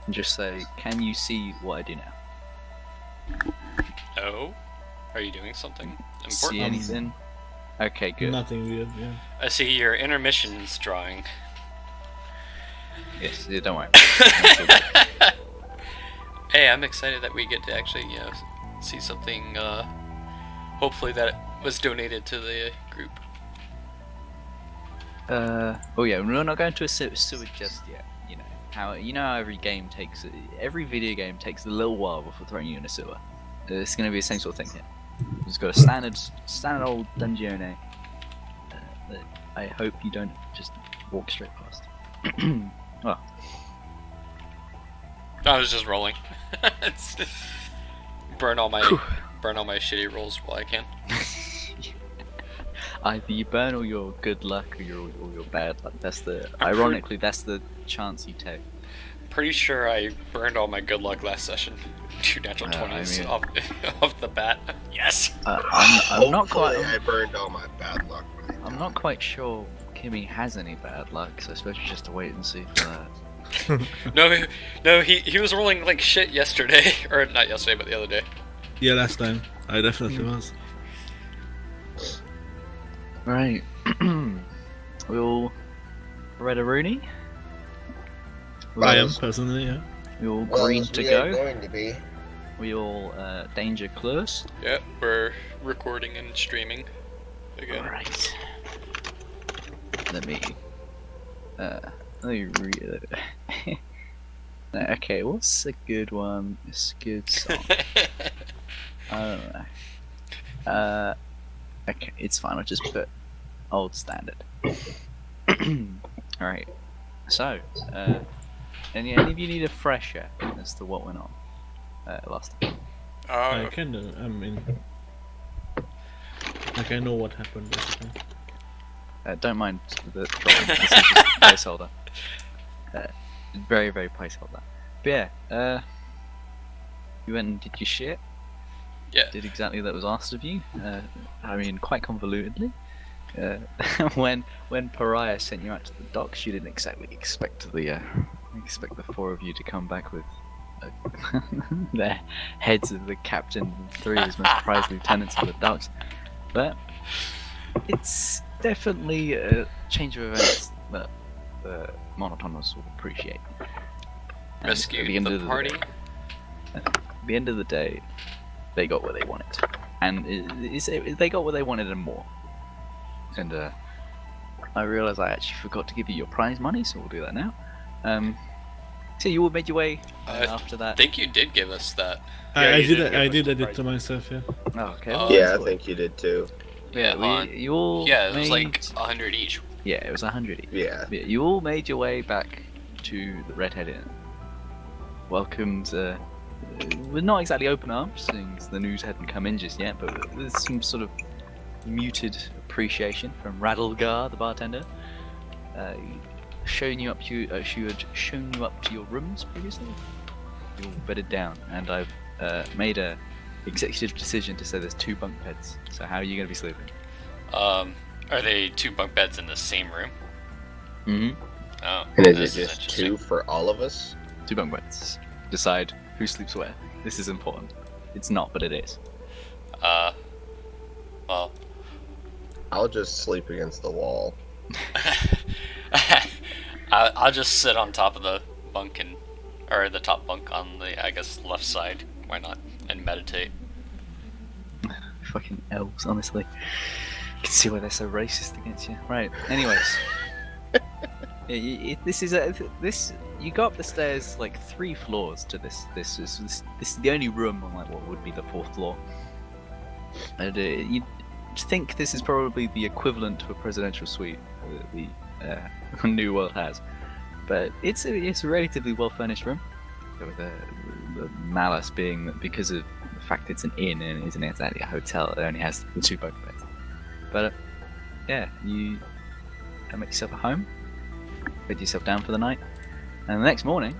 and just say, "Can you see what I do now? Oh? Are you doing something See important? anything?" Okay, good. Nothing weird, yeah. I see your intermissions drawing. Yes, yeah, don't worry. Hey, I'm excited that we get to actually, see something, hopefully that was donated to the group. Oh yeah, we're not going to a sewer just yet. You know how every video game takes a little while before throwing you in a sewer. It's going to be the same sort of thing here. It's got a standard old dungeon. That I hope you don't just walk straight past. Well, I was just rolling. burn all my shitty rolls while I can. either you burn all your good luck or your bad luck. Ironically, that's the chance you take. Pretty sure I burned all my good luck last session. 2 natural 20s off the bat. Yes. I'm not quite. I burned all my bad luck. I'm not quite sure Kimmy has any bad luck, so I suppose you just have to wait and see for that. No, he was rolling like shit yesterday, or not yesterday, but the other day. Yeah, last time. I definitely was. Right. We all read a Rooney? I am, personally, yeah. We all green to we go? are going to be. We all danger close? Yeah, we're recording and streaming again. Right. Let me read it. Okay, what's a good one? It's a good song. I don't know. Okay, it's fine. I'll just put old standard. Alright. So, any of you need a fresher as to what went on last time? I kind of, like I know what happened, basically. Don't mind the drawing. This is just placeholder. Very, very placeholder. But yeah, you went and did your shit. Yeah. Did exactly that was asked of you. I mean, quite convolutedly. When Pariah sent you out to the docks, you didn't exactly expect the four of you to come back with the heads of the captain and 3 of his most prized lieutenants of the docks. But it's definitely a change of events that the monotonous will appreciate. And Rescued at the end the of party. At the end of the day, they got what they wanted, and they got what they wanted and more. And I realise I actually forgot to give you your prize money, so we'll do that now. So you all made your way after that. I think you did give us that. I did it to myself, yeah. Oh, okay. Yeah, I think you did too. Yeah, you all. Yeah, it was made... like 100 each. Yeah, it was 100 each. Yeah. You all made your way back to the Redhead Inn. Welcomed. With not exactly open arms, since the news hadn't come in just yet, but with some sort of muted appreciation from Radalgar, the bartender. She had shown you up to your rooms previously. You all bedded down, and I've made a executive decision to say there's 2 bunk beds. So how are you going to be sleeping? Are they 2 bunk beds in the same room? Mm-hmm. Oh. And is this it just interesting. 2 for all of us? 2 bunk beds. Decide who sleeps where. This is important. It's not, but it is. Well. I'll just sleep against the wall. I'll just sit on top of the bunk or the top bunk on the, I guess, left side. Why not? And meditate. Fucking elves, honestly. You can see why they're so racist against you. Right. Anyways, you go up the stairs like 3 floors to this. This is the only room on like what would be the 4th floor. And you think this is probably the equivalent to a presidential suite that the New World has, but it's a relatively well furnished room. With the malice being that because of the fact it's an inn and it isn't exactly a hotel, it only has 2 bunk beds. But yeah, you make yourself at home, bed yourself down for the night, and the next morning,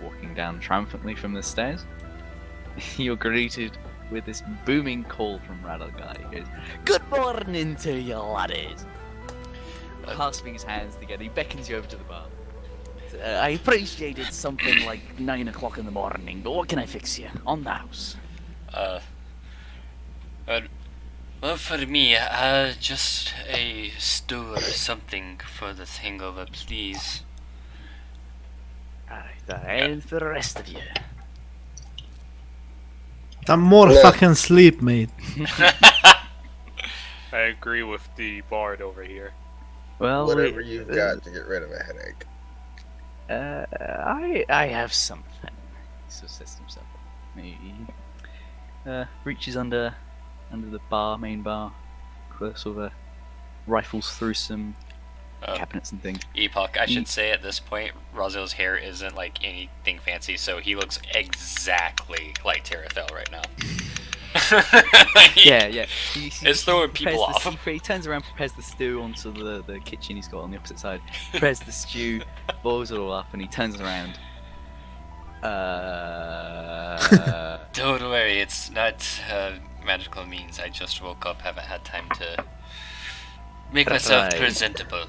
walking down triumphantly from the stairs, you're greeted with this booming call from Radalgar. He goes, "Good morning to you, laddies!" Clasping his hands together, he beckons you over to the bar. I appreciated something like 9 o'clock in the morning, but what can I fix you on the house? Well, for me, just a stew or something for the hangover, please. Alright, and for the rest of you. I'm more Yeah. fucking sleep, mate. I agree with the bard over here. Well, Whatever you've got to get rid of a headache. I have something. He sort of says to himself. He reaches under the main bar, sort of rifles through some cabinets and things. Epoch, I should say at this point, Raziel's hair isn't like anything fancy, so he looks exactly like Terrathel right now. Yeah. It's throwing people off. He turns around, prepares the stew onto the kitchen he's got on the opposite side. Prepares the stew, boils it all up, and he turns around. Don't worry, it's not magical means. I just woke up, haven't had time to make myself Right. presentable.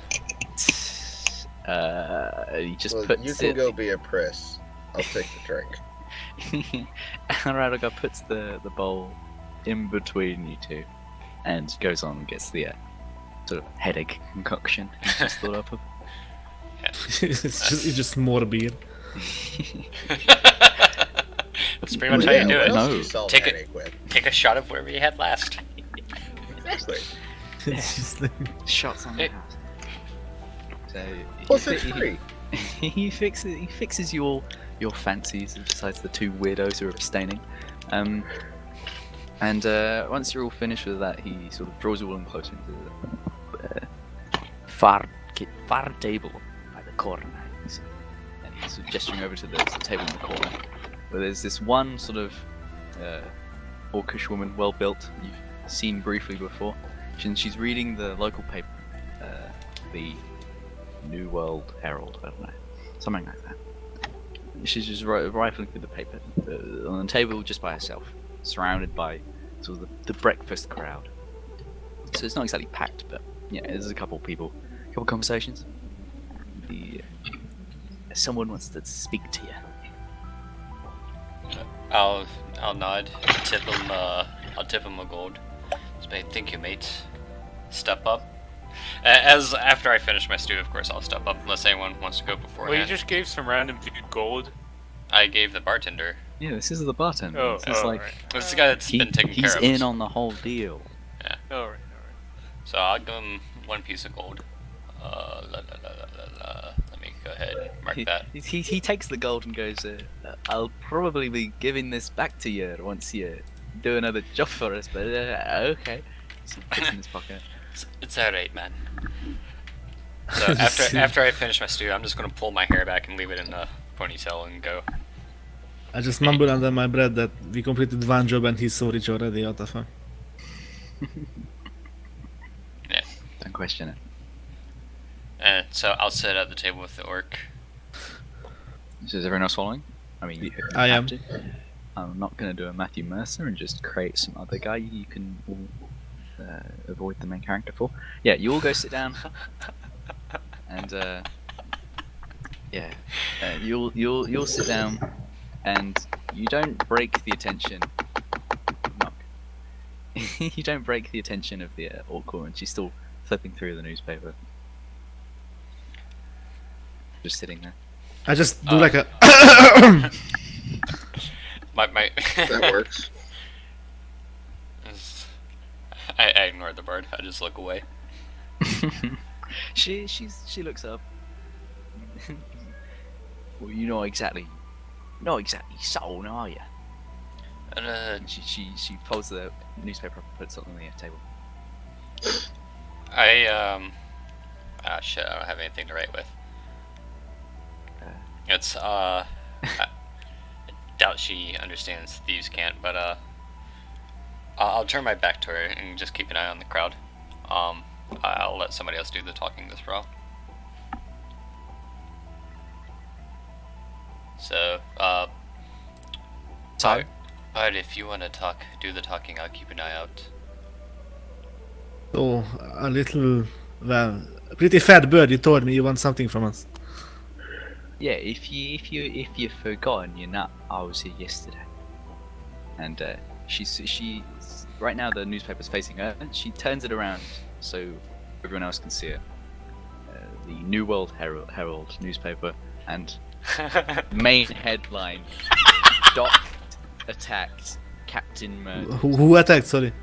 He just Well, puts you can it. go be a priss. I'll take the drink. Radogor puts the bowl in between you two, and goes on and gets the sort of headache concoction he just thought up of. It's just more beer. That's pretty much Well, how you do what it. else No. do you solve Take it- headache with? Take a shot of whatever you had last. Exactly. It's just like, Shots on the It- house. So Plus it's free. he fixes your fancies besides the two weirdos who are abstaining. And once you're all finished with that, he sort of draws you all in closer into the far table by the corner. And he's sort of gesturing over to the table in the corner, where there's this one sort of orcish woman, well built, you've seen briefly before. She's reading the local paper, the New World Herald, I don't know, something like that. She's just rifling through the paper on the table just by herself, surrounded by sort of the breakfast crowd. So it's not exactly packed, but yeah, there's a couple conversations. Someone wants to speak to you. I'll nod. Tip him. I'll tip him a gold. Say, thank you, mate. Step up. As after I finish my stew, of course, I'll step up unless anyone wants to go before. Well, you just gave some random dude gold. I gave the bartender. Yeah, this is the bartender. Oh, This is like right. This is the guy that's been taking care he's of in us. on the whole deal. Alright. So I'll give him one piece of gold. Let me go ahead and mark that. He takes the gold and goes, I'll probably be giving this back to you once you do another job for us, but okay. So he puts it in his pocket. It's alright, man. So after I finish my stew, I'm just gonna pull my hair back and leave it in a ponytail and go. I just mumbled under my breath that we completed one job and he's so rich already. What the fuck? Yeah. Don't question it. And so I'll sit at the table with the orc. So is everyone else following? I mean, you I have am. to. I'm not going to do a Matthew Mercer and just create some other guy you can all avoid the main character for. Yeah, you all go sit down, and you'll sit down, and you don't break the attention. Knock. You don't break the attention of the orc woman. She's still flipping through the newspaper, just sitting there. I just do like a. My That works. I ignore the bird. I just look away. She looks up. Well, you're not exactly sold, are you? And, And she folds the newspaper up and puts it on the table. shit, I don't have anything to write with. It's I doubt she understands thieves can't, but I'll turn my back to her and just keep an eye on the crowd. I'll let somebody else do the talking this while. So, but if you want to do the talking, I'll keep an eye out. So, a little, well, pretty fat bird, you told me you want something from us. Yeah, if you've forgotten, you're not. I was here yesterday, and she right now the newspaper's facing her. She turns it around so everyone else can see it. The New World Herald newspaper, and main headline: Doc attacked, Captain murdered. Who attacked? Sorry.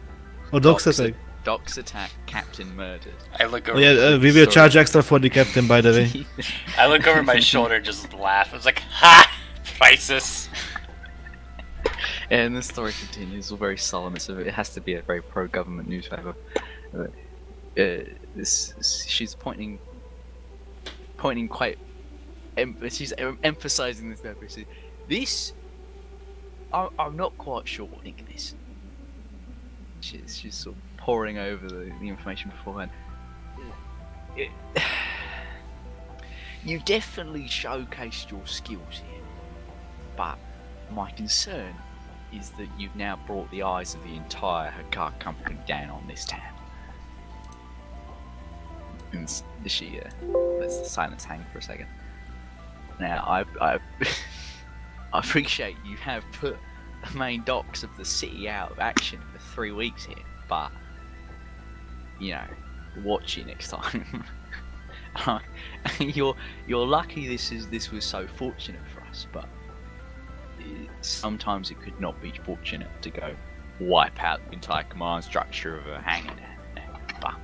Oh, Doc's attack. Doc's attack, Captain murdered. I look Oh, over. yeah, we will charge extra for the captain, by the way. I look over my shoulder, and just laugh. I was like, "Ha! Crisis." And the story continues, all very solemn. It has to be a very pro-government newspaper. She's pointing quite. She's emphasizing this paper. This, I'm not quite sure what I think of this. She's sort of poring over the information beforehand. You definitely showcased your skills here, but my concern is that you've now brought the eyes of the entire Hakar company down on this town. And she lets the silence hang for a second. Now, I appreciate you have put the main docks of the city out of action for 3 weeks here, but you know, watch it next time. You're lucky this was so fortunate for us, but sometimes it could not be fortunate to go wipe out the entire command structure of a hangar down there. But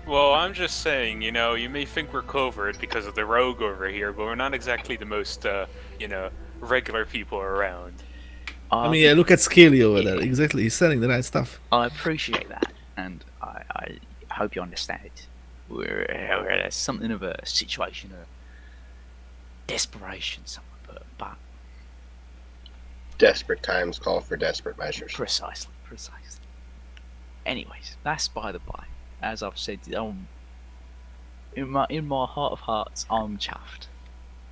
Well, I'm just saying, you know, you may think we're covert because of the rogue over here, but we're not exactly the most, regular people around. I mean, yeah, look at Scaly over there. Exactly, he's selling the right stuff. I appreciate that, and I hope you understand it. We're at something of a situation of desperation, somewhat, but Desperate times call for desperate measures. precisely. Anyways, that's by the by. As I've said, in my heart of hearts, I'm chuffed.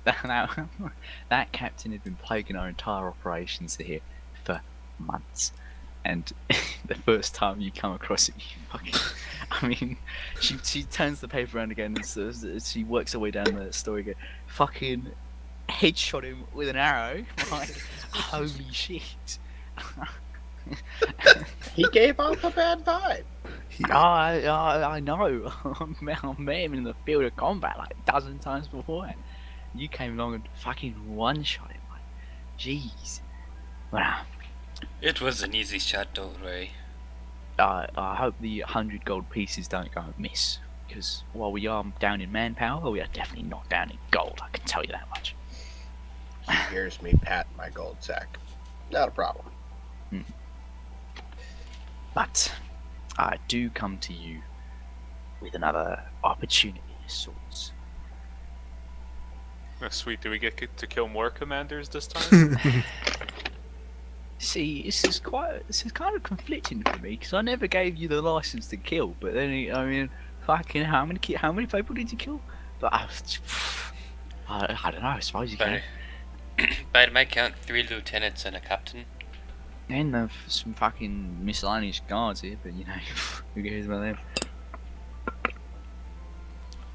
That captain had been plaguing our entire operations here for months, and the first time you come across it, you fucking. I mean, she turns the paper around again, and so she works her way down the story again. Fucking headshot him with an arrow. Like, holy shit. He gave off a bad vibe. I know. I met him in the field of combat like a dozen times before. You came along and fucking one-shot him. Like, jeez. Well, It was an easy shot, don't worry. I hope the 100 gold pieces don't go amiss. Because while we are down in manpower, we are definitely not down in gold. I can tell you that much. He hears me pat my gold sack. Not a problem. But I do come to you with another opportunity of sorts. Oh, sweet, do we get to kill more commanders this time? See, this is kind of conflicting for me because I never gave you the license to kill. But then, I mean, fucking, how many people did you kill? But I don't know. I suppose you can. By my count, 3 lieutenants and a captain. And some fucking miscellaneous guards here, but you know, who cares about them?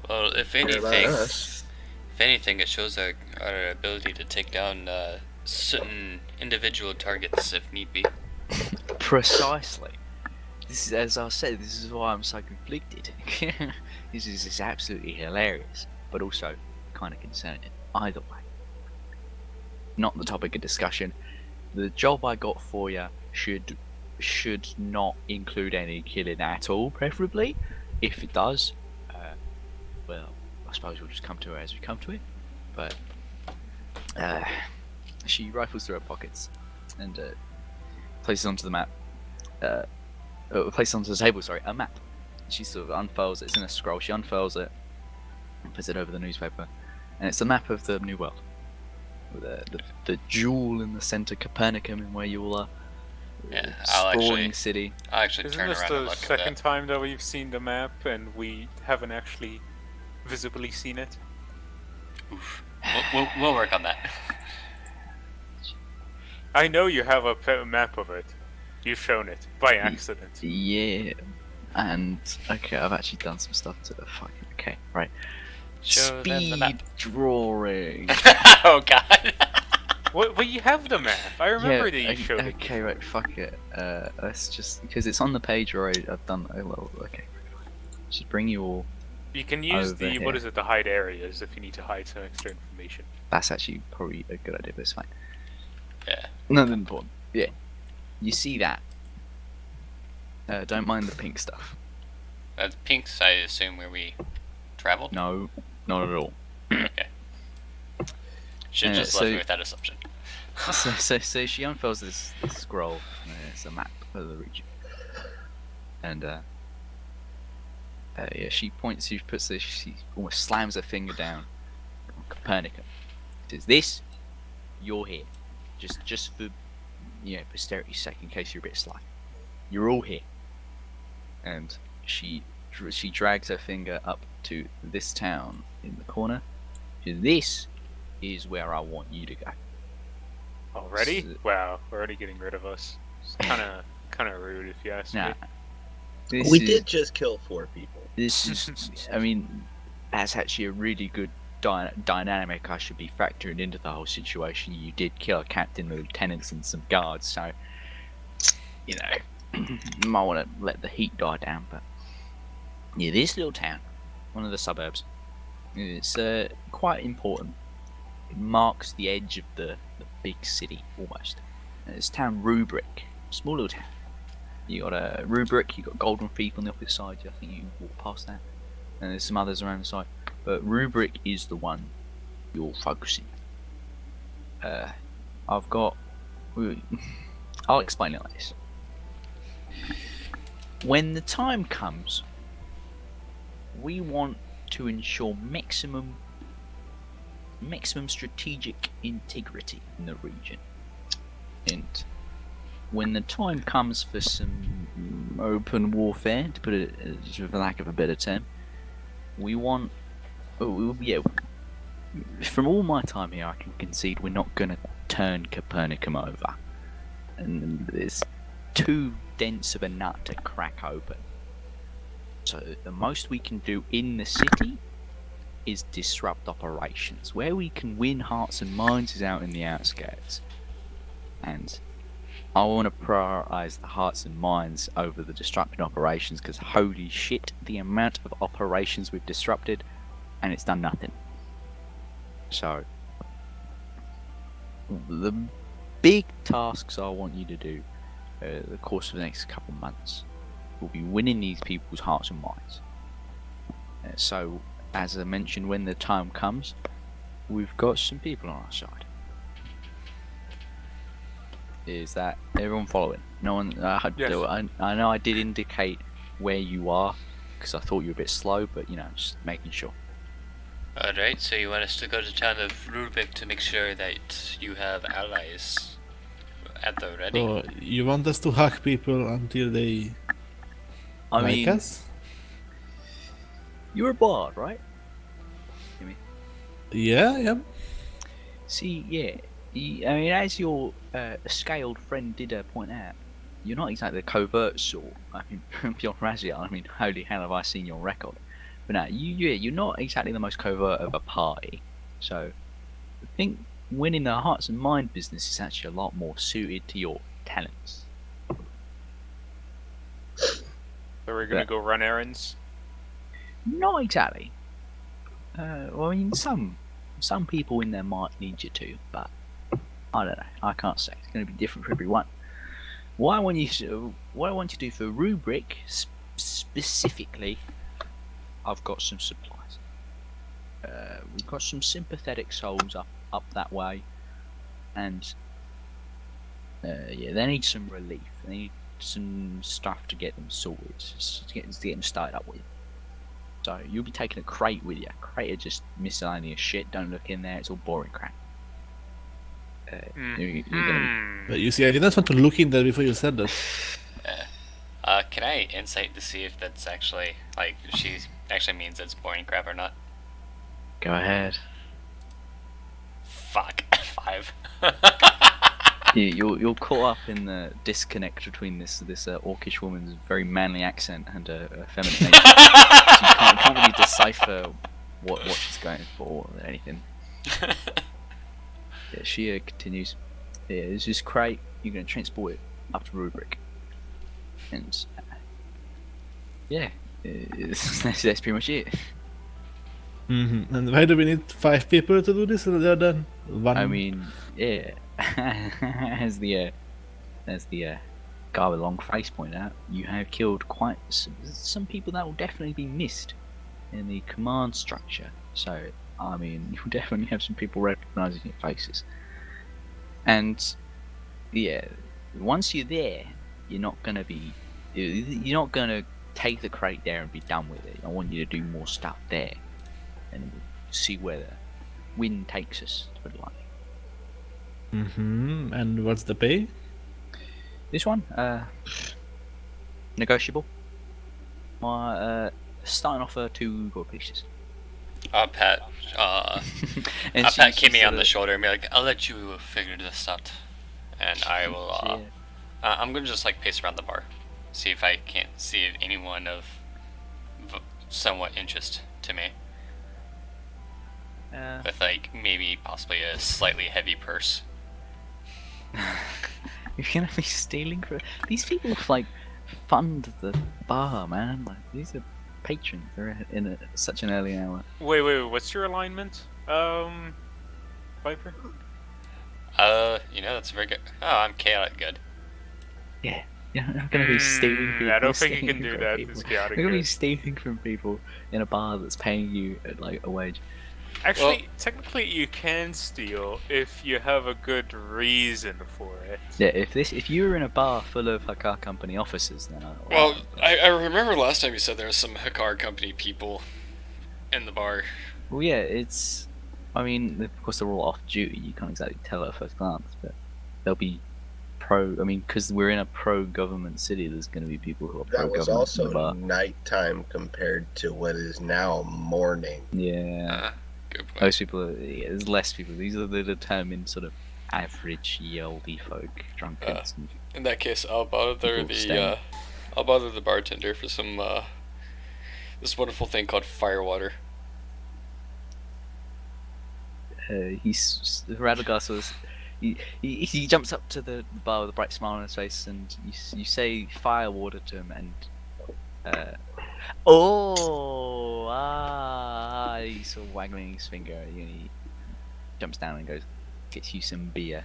Well, if What about anything, us? it shows our ability to take down certain individual targets if need be. Precisely. This is, as I said, this is why I'm so conflicted. This is absolutely hilarious, but also kind of concerning. Either way, not the topic of discussion. The job I got for you should not include any killing at all, preferably. If it does, well, I suppose we'll just come to it as we come to it. But she rifles through her pockets and places onto the map. Places onto the table. Sorry, a map. She sort of unfurls it. It's in a scroll. She unfurls it and puts it over the newspaper, and it's a map of the New World. The jewel in the center, Copernicum, and where you all are. Yeah, Sprawling city. I'll actually Isn't turn this around and the look at second that. time that we've seen the map and we haven't actually visibly seen it? Oof. We'll work on that. I know you have a map of it. You've shown it by accident. Yeah, and okay, I've actually done some stuff to the fucking. Okay, right. Show them the map. Speed drawing. Oh god. Well, you have the map. I remember that you Yeah, showed it. okay, right, fuck it. Let's just because it's on the page already. I've done. Oh, well, okay. Just bring you all. You can use over the, what here. is it, the hide areas if you need to hide some extra information. That's actually probably a good idea, but it's fine. Yeah. Not important. Yeah. You see that? Don't mind the pink stuff. That's Pink's, I assume, where we traveled? No, not at all. Okay. Should just so- left me with that assumption. So she unfurls this scroll. It's a map of the region, and yeah, she points. She puts this. She almost slams her finger down on Copernicus. Says, "This, you're here, just for posterity's sake, in case you're a bit sly. You're all here." And she drags her finger up to this town in the corner. She says, "This is where I want you to go." Already? S- Wow, already getting rid of us. It's kind of rude if you ask Nah. me. This We is, did just kill 4 people. This is, I mean, that's actually a really good dynamic I should be factoring into the whole situation. You did kill a captain, lieutenants, and some guards, so, you might want to let the heat die down, but, yeah, this little town, one of the suburbs, it's quite important. It marks the edge of the big city, almost. And it's town Rubric, small little town. You got a Rubric, you got Golden Thief on the opposite side. I think you can walk past that, and there's some others around the side. But Rubric is the one you're focusing. I've got. I'll explain it like this. When the time comes, we want to ensure maximum strategic integrity in the region, and when the time comes for some open warfare, to put it for lack of a better term, we want. Yeah. From all my time here, I can concede we're not going to turn Copernicum over, and it's too dense of a nut to crack open. So the most we can do in the city is disrupt operations. Where we can win hearts and minds is out in the outskirts, and I want to prioritize the hearts and minds over the disrupting operations, because holy shit, the amount of operations we've disrupted, and it's done nothing. So, the big tasks I want you to do the course of the next couple months will be winning these people's hearts and minds. So, as I mentioned, when the time comes, we've got some people on our side. Is that everyone following? No one. Yes. I know I did indicate where you are because I thought you were a bit slow, but just making sure. Alright, so you want us to go to town of Rubik to make sure that you have allies at the ready? So you want us to hack people until they I like mean, us? you're a bard, right? Yeah. See, yeah. I mean, as your scaled friend did point out, you're not exactly the covert sort. I mean, beyond Razia, I mean, holy hell have I seen your record. But no, you're not exactly the most covert of a party. So, I think winning the hearts and mind business is actually a lot more suited to your talents. So we're gonna Yeah. go run errands. Not exactly. Well, I mean, some people in there might need you to, but I don't know. I can't say. It's going to be different for everyone. What I want you to do for Rubric specifically, I've got some supplies. We've got some sympathetic souls up that way, and yeah, they need some relief. They need some stuff to get them sorted, to get them started up with. So you'll be taking a crate with you. Crate of just miscellaneous shit. Don't look in there. It's all boring crap. You're gonna But you see, I didn't want to look in there before you said that. Can I insight to see if that's actually, like, if she actually means it's boring crap or not? Go ahead. Fuck. 5. You're caught up in the disconnect between this orcish woman's very manly accent and a feminine nature. So you can't really decipher what she's going for or anything. Yeah, she continues. Yeah, it's this crate. You're going to transport it up to Rubric, and yeah, that's pretty much it. And why do we need 5 people to do this rather than 1? I mean, yeah, as the guy with a long face pointed out, you have killed quite some people that will definitely be missed in the command structure. So, I mean, you'll definitely have some people recognizing your faces. And yeah, once you're there, you're not gonna take the crate there and be done with it. I want you to do more stuff there, and see where the wind takes us. To put it like. And what's the pay? This one, negotiable. My starting offer 2 gold pieces. I'll pat And I'll pat she Kimmy sort on the of- shoulder and be like, I'll let you figure this out. And I will, I'm gonna just like pace around the bar. See if I can't see anyone of somewhat interest to me. With like, maybe possibly a slightly heavy purse. You're gonna be stealing from these people. Like, fund the bar, man. Like, these are patrons. They're in such an early hour. Wait, what's your alignment, Viper? That's very good. Oh, I'm chaotic good. Yeah, you're not gonna be stealing. People, I don't think you stealing can do from that. people. It's chaotic. You're gonna be good. stealing from people in a bar that's paying you like a wage. Actually, technically, you can steal if you have a good reason for it. Yeah, if you were in a bar full of Hakar Company officers, then I remember last time you said there was some Hakar company people in the bar. well, yeah, it's. I mean, of course, they're all off duty. You can't exactly tell at first glance, but they'll be pro. I mean, because we're in a pro-government city, there's going to be people who are That was pro-government in the bar. also nighttime compared to what is now morning. Yeah, Good point. most people. There's less people. These are the determined sort of average Yeldy folk, drunkards. and In that case, I'll bother People staying. the bartender for some this wonderful thing called firewater. Radagast was. He jumps up to the bar with a bright smile on his face, and you say fire water to him, and he's sort of waggling his finger. He jumps down and goes, gets you some beer,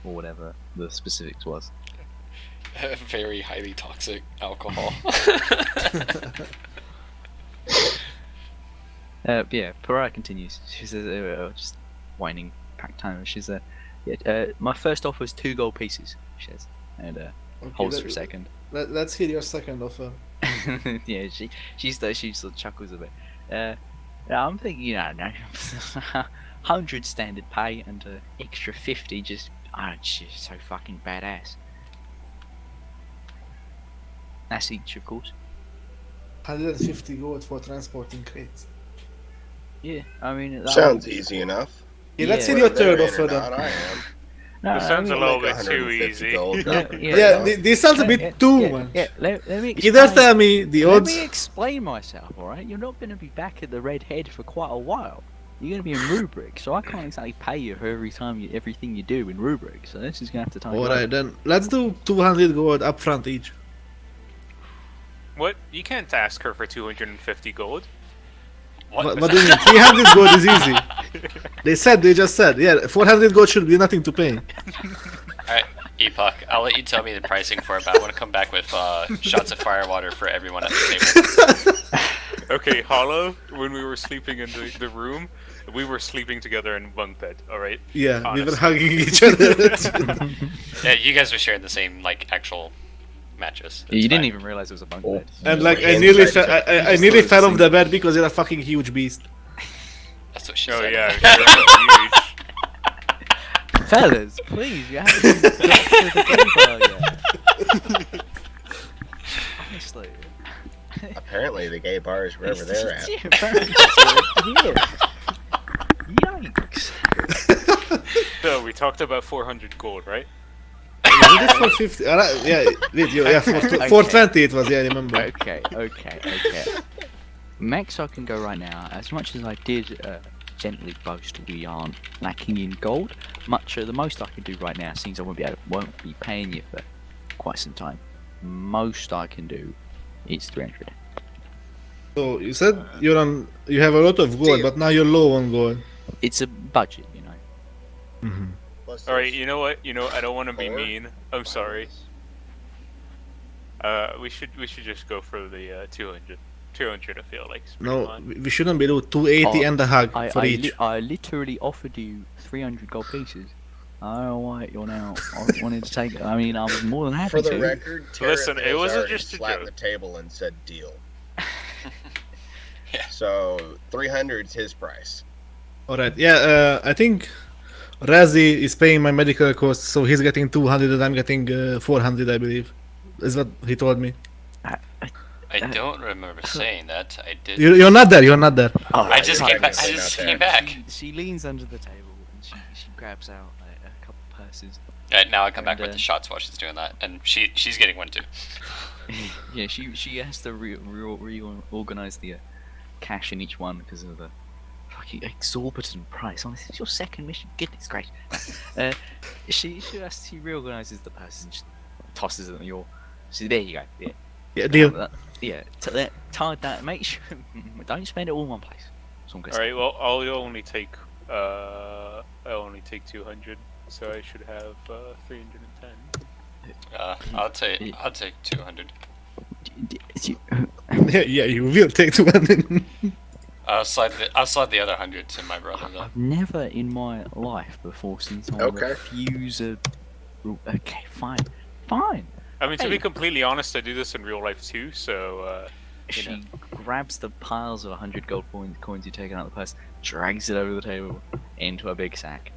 or whatever the specifics was. Very highly toxic alcohol. Yeah, Pariah continues. She says, just whining pack time. She says, my first offer was 2 gold pieces. She says, and holds for a second. Let's hear your second offer. Yeah, she sort of chuckles a bit. I'm thinking, no, 100 standard pay and extra 50. She's so fucking badass. That's each, of course. 150 gold for transporting crates. Yeah, I mean that Sounds easy enough. Yeah, let's Yeah. hear your Whether third they're in offer or not, then. I am. No, This sounds a I mean, little Like bit too 150 easy. gold, Yeah, not- yeah. Yeah, this sounds a bit too much. Let me Either explain. tell me the Let odds. me explain myself, alright? You're not going to be back at the Red Head for quite a while. You're going to be in Rubric, so I can't exactly pay you for everything you do in Rubric, so this is going to have to time you Alright out. then, let's do 200 gold up front each. What? You can't ask her for 250 gold. What do you mean? 300 gold is easy. They just said, yeah, 400 gold should be nothing to pay. Alright, Epoch, I'll let you tell me the pricing for it, but I want to come back with shots of firewater for everyone at the table. Okay, Hollow, when we were sleeping in the room, we were sleeping together in bunk bed, alright? Yeah, we were Honestly. hugging each other. Yeah, you guys were sharing the same, like, actual mattress. Yeah, you It's didn't fine. even realize it was a bunk Oh. bed. And like, I Inside nearly, check. I nearly fell off the bed because you're a fucking huge beast. That's what she Oh said. yeah, huge. Fellas, please, you haven't even got to the gay bar yet. Honestly. Apparently, the gay bar is wherever they're at. Yeah, apparently it's here. Yikes. So we talked about 400 gold, right? Was it 450? Yeah, wait, yeah, 420 it was, yeah, I remember. Okay. Max, I can go right now. As much as I did gently boast we aren't lacking in gold, the most I can do right now, since I won't be paying you for quite some time. Most I can do is 300. So you said you have a lot of gold, but now you're low on gold. It's a budget, you know. Mm-hmm. All right, you know what? I don't want to be mean. I'm sorry. We should just go for the 200. 200, I feel like. No, we shouldn't be doing 280 and a hug for each. I literally offered you 300 gold pieces. I don't know why you're now wanting to take it. I mean, I was more than happy For the to. record, Listen, it wasn't just a slapped joke. the table and said deal. Yeah. So 300's his price. Alright, yeah, I think Razi is paying my medical costs, so he's getting 200 and I'm getting 400, I believe. Is what he told me. I don't remember saying that. I did. You're not there, you're not there. Oh, I just came back. I Technically just not came there. back. She leans under the table and she grabs out a couple purses. Now I come back And, with the shots while she's doing that, and she's getting one too. Yeah, she has to reorganize the cash in each one because of the fucking exorbitant price. Oh, this is your second mission. Goodness gracious. She reorganizes the purses and she tosses them. So there you go. Yeah. Yeah, deal. Yeah. Tie that. Make sure don't spend it all in one place. That's all I'm gonna All say. right, well, I'll only take 200, so I should have 310. I'll take 200. Yeah, you will take 200. I'll slide the other 100 to my brother though. I've never in my life before seen someone Okay. refuse a. Okay, fine. I mean, to Hey. be completely honest, I do this in real life too, so, She grabs the piles of 100 gold coins you've taken out of the purse, drags it over the table into a big sack.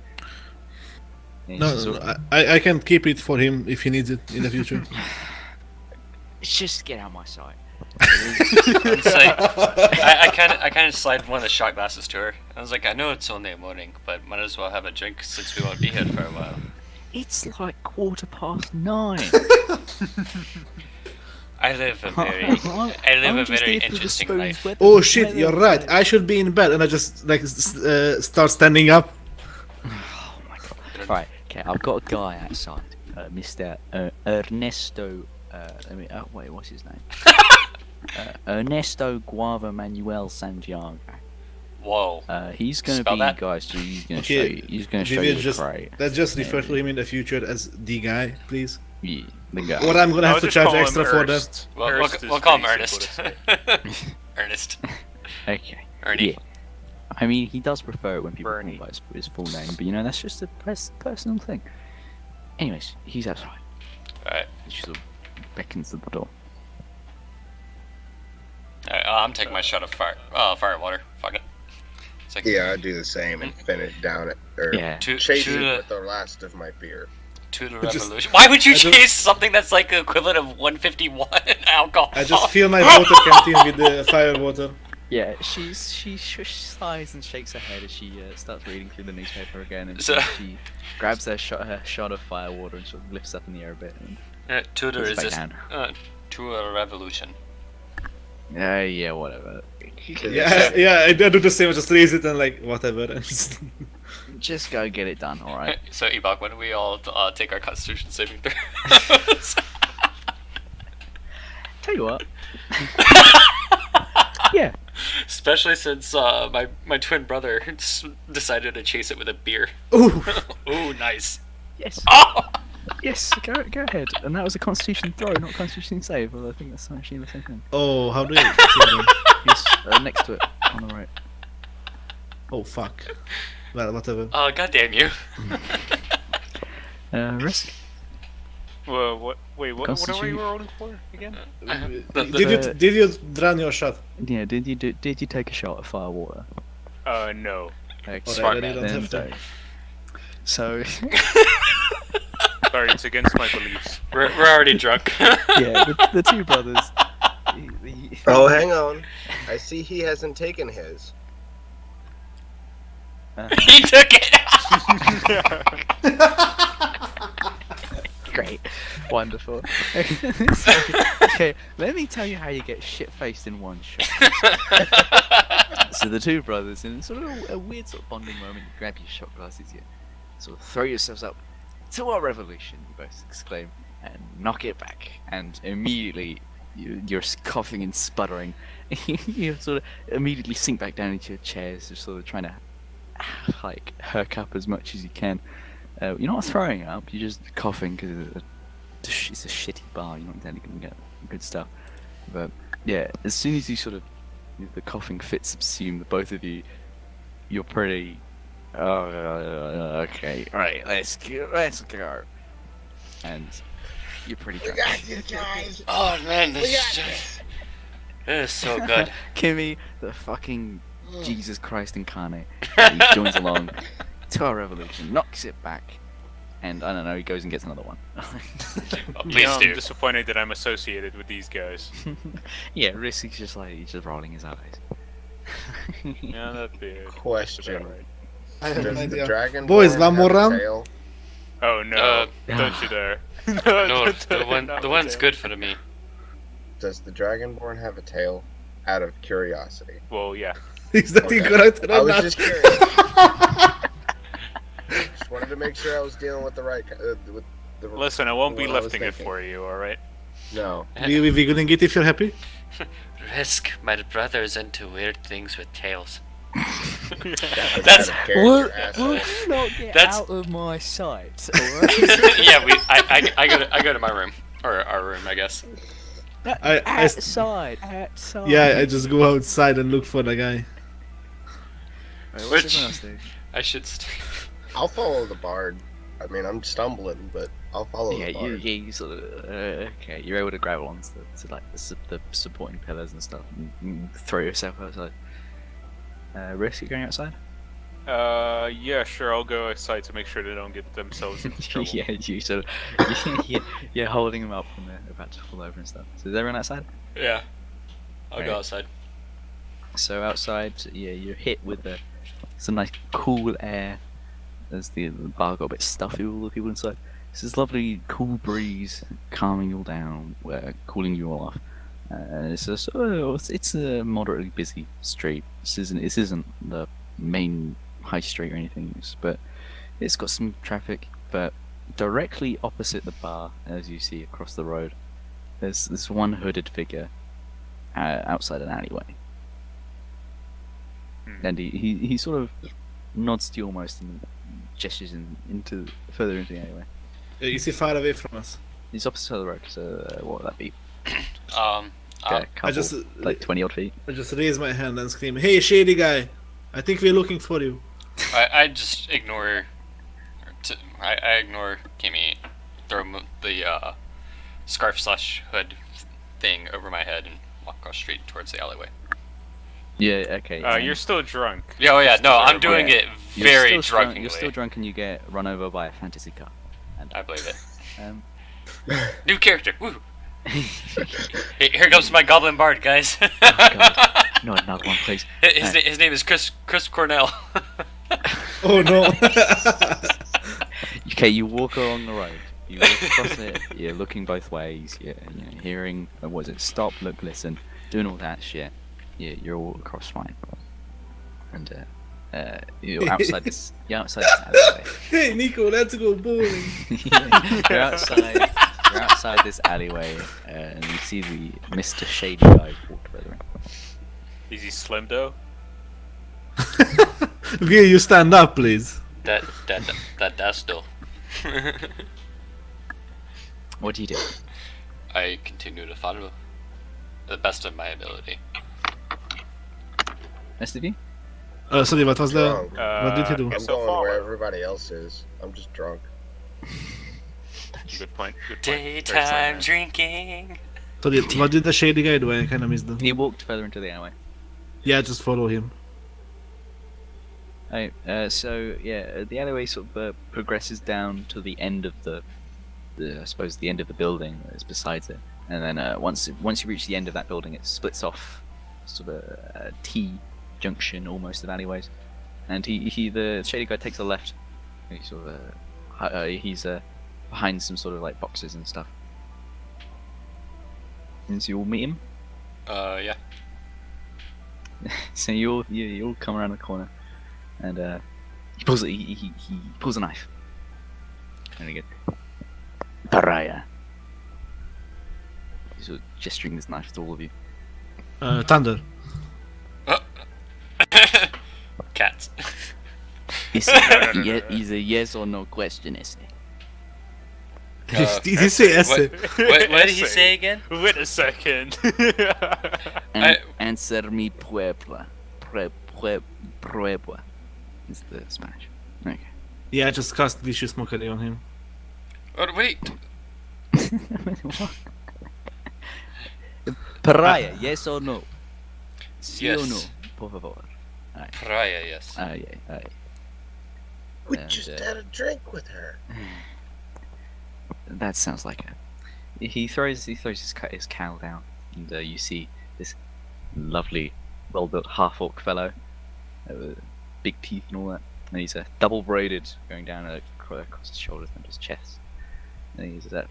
And No, she's no, sort no, of- I can keep it for him if he needs it in the future. Just get out of my sight. It's like, I kind of slide one of the shot glasses to her. I was like, I know it's only morning, but might as well have a drink since we won't be here for a while. It's like 9:15. I live a very I'm just here for the interesting spoons, life. whether- Oh shit, whether- you're right. I should be in bed, and I just like start standing up. Oh my god. Right, okay, I've got a guy outside, Mr. Ernesto. Wait, what's his name? Ernesto Guava Manuel Santiago. Whoa. He's gonna Spell be that? guys. He's gonna Okay, show you. He's gonna show Vivian, you the just crate. let's just refer to him in the future as the guy, please. Yeah, the guy. Or I'm gonna I'll have to just charge call him extra for that. Ernst. We'll is call him pretty Ernest. simple to say. Ernest. Okay. Ernie. Yeah. I mean, he does prefer it when people Bernie. call him by his full name, but you know that's just a personal thing. Anyways, he's outside. Alright. She sort of beckons at the door. Alright, I'm taking my shot of fire and water. Fuck it. It's like, Yeah, I'd do the same and finish down it or Yeah. chase it to with the last of my beer. the just- revolution. Why would you I just- chase something that's like the equivalent of 151 alcohol? I just fill my water canteen with the fire water. Yeah, she sighs and shakes her head as she starts reading through the newspaper again, and So- she grabs her shot of fire water and sort of lifts up in the air a bit. And, To the Puts it back resist. down. To a revolution. yeah, whatever. Yeah, I do the same. I just raise it and like whatever. and just- Just go get it done, all right? So Ebok, when do we all take our Constitution saving throws? Tell you what. Yeah. Especially since my twin brother decided to chase it with a beer. Ooh, Ooh, nice. Yes. Oh! Yes. Go ahead. And that was a Constitution throw, not Constitution save. Although I think that's actually the same thing. oh, how do you? see them? Yes. Next to it on the right. Oh fuck. Well, whatever. Oh, goddamn you. Risk. Well, what? Wait, what are we Constitution- rolling for again? Did you drown your shot? Yeah. Did you take a shot of fire water? No. Okay. Smart then you man. don't have to. Then so Sorry, it's against my beliefs. We're already drunk. yeah, the two brothers. Oh, hang on. I see he hasn't taken his. He took it. Great. Wonderful. So, okay, let me tell you how you get shit-faced in one shot. So the two brothers, in sort of a weird sort of bonding moment, you grab your shot glasses, you sort of throw yourselves up to our revolution, you both exclaim, and knock it back. And immediately, you're coughing and sputtering. You sort of immediately sink back down into your chairs, just sort of trying to like herc up as much as you can. You're not throwing up, you're just coughing because it's a shitty bar. You're not exactly going to get good stuff. But yeah, as soon as you sort of the coughing fits subsume the both of you, you're pretty. Okay, right, let's go. And you're pretty We drunk. got this, guys. Oh man, We this got is this. just, this is so good. Kimmy, the fucking Jesus Christ incarnate, he joins along to our revolution, knocks it back, and I don't know, he goes and gets another one. Oh, You please know, I'm do. disappointed that I'm associated with these guys. Yeah, Risk is just like he's just rolling his eyes. Yeah, that'd be Question. about right. I have Does an the idea. dragon Boys, one more round? tail? Oh no! Don't you dare! no, No, don't the one's good for me. Does the dragonborn have a tail? Out of curiosity. Well, yeah. Is that Okay. incorrect or I was not? just curious. Just wanted to make sure I was dealing with the right. With the, Listen, I won't be what I was lifting it thinking. for you. All right. No. we gonna get if you're happy? Risk, my brother's into weird things with tails. That's Would asshole. you not get That's- out of my sight? Alright? Yeah, I go to my room or our room, I guess. outside. Yeah, I just go outside and look for the guy. Right, what's Which- everyone else do? I should. I'll follow the bard. I mean, I'm stumbling, but I'll follow Yeah, the bard. you sort of okay. You're able to grab onto to like the supporting pillars and stuff, and throw yourself outside. Risk, you going outside? Yeah, sure. I'll go outside to make sure they don't get themselves into trouble. Yeah, you sort of you're holding them up when they're about to fall over and stuff. So is everyone outside? Yeah, I'll go Right. outside. So outside, yeah, you're hit with some nice cool air. As the bar got a bit stuffy with all the people inside. It's this lovely cool breeze calming you all down, cooling you all off. It's a moderately busy street. This isn't the main high street or anything, but it's got some traffic. But directly opposite the bar, as you see across the road, there's this one hooded figure outside an alleyway. And he sort of nods to you almost and gestures further into the alleyway. Is he far away from us? He's opposite the road, so what would that be? Um, Okay, a couple, just, like 20 odd feet. I just raise my hand and scream, "Hey, shady guy! I think we're looking for you." I just ignore. I ignore Kimmy, throw the scarf slash hood thing over my head and walk across the street towards the alleyway. Yeah, okay. You're still drunk. Yeah, oh yeah, no, I'm doing Yeah. it You're very still drunk- drunkenly. You're still drunk and you get run over by a fantasy car. And, I believe it. um, New character, woo! Here comes my goblin bard, guys. oh God. No, another one, please. His name is Chris Cornell. Oh no! Okay, you walk along the road. You walk across it. You're looking both ways. You're hearing, what was it? Stop, look, listen, doing all that shit. You're all across fine. And you're outside this. You're outside this alleyway. Hey, Nico, let's go bowling. You're outside. You're outside this alleyway, and you see the Mr. Shady guy walk further in. Is he slim though? Will you stand up, please? That's still. What do you do? I continue to follow the best of my ability. Rest of you? Sorry, what was the... Drunk. What did he do? I'm So going far. where everybody else is. I'm just drunk. Good point. Good point. Daytime drinking. Sorry, what did the shady guy do? I kinda missed them. He walked further into the alleyway. Yeah, just follow him. Right, so yeah, the alleyway sort of progresses down to the end of I suppose the end of the building that's besides it, and then once you reach the end of that building, it splits off, sort of a T junction almost of alleyways, and the shady guy takes a left. He sort of he's behind some sort of like boxes and stuff, And so you'll meet him. Yeah. So you'll come around the corner, and he pulls he pulls a knife. And he goes, Pariah. He's sort of gesturing this knife to all of you. Thunder. Cats. Is a yes or no question, is it? Did he say S? What did he say again? Wait a second. Answer me, Puebla. Puebla is the Spanish. Okay. Yeah, I just cast Vicious Mockery on him. Oh, wait. Pariah, yes or no? Sí Yes. o no? Por favor. Pariah, yes. Aye. We And, just had a drink with her. That sounds like a. He throws his cowl down, and you see this lovely, well-built half-orc fellow, with big teeth and all that. And he's double braided, going down across his shoulders and his chest. And he says,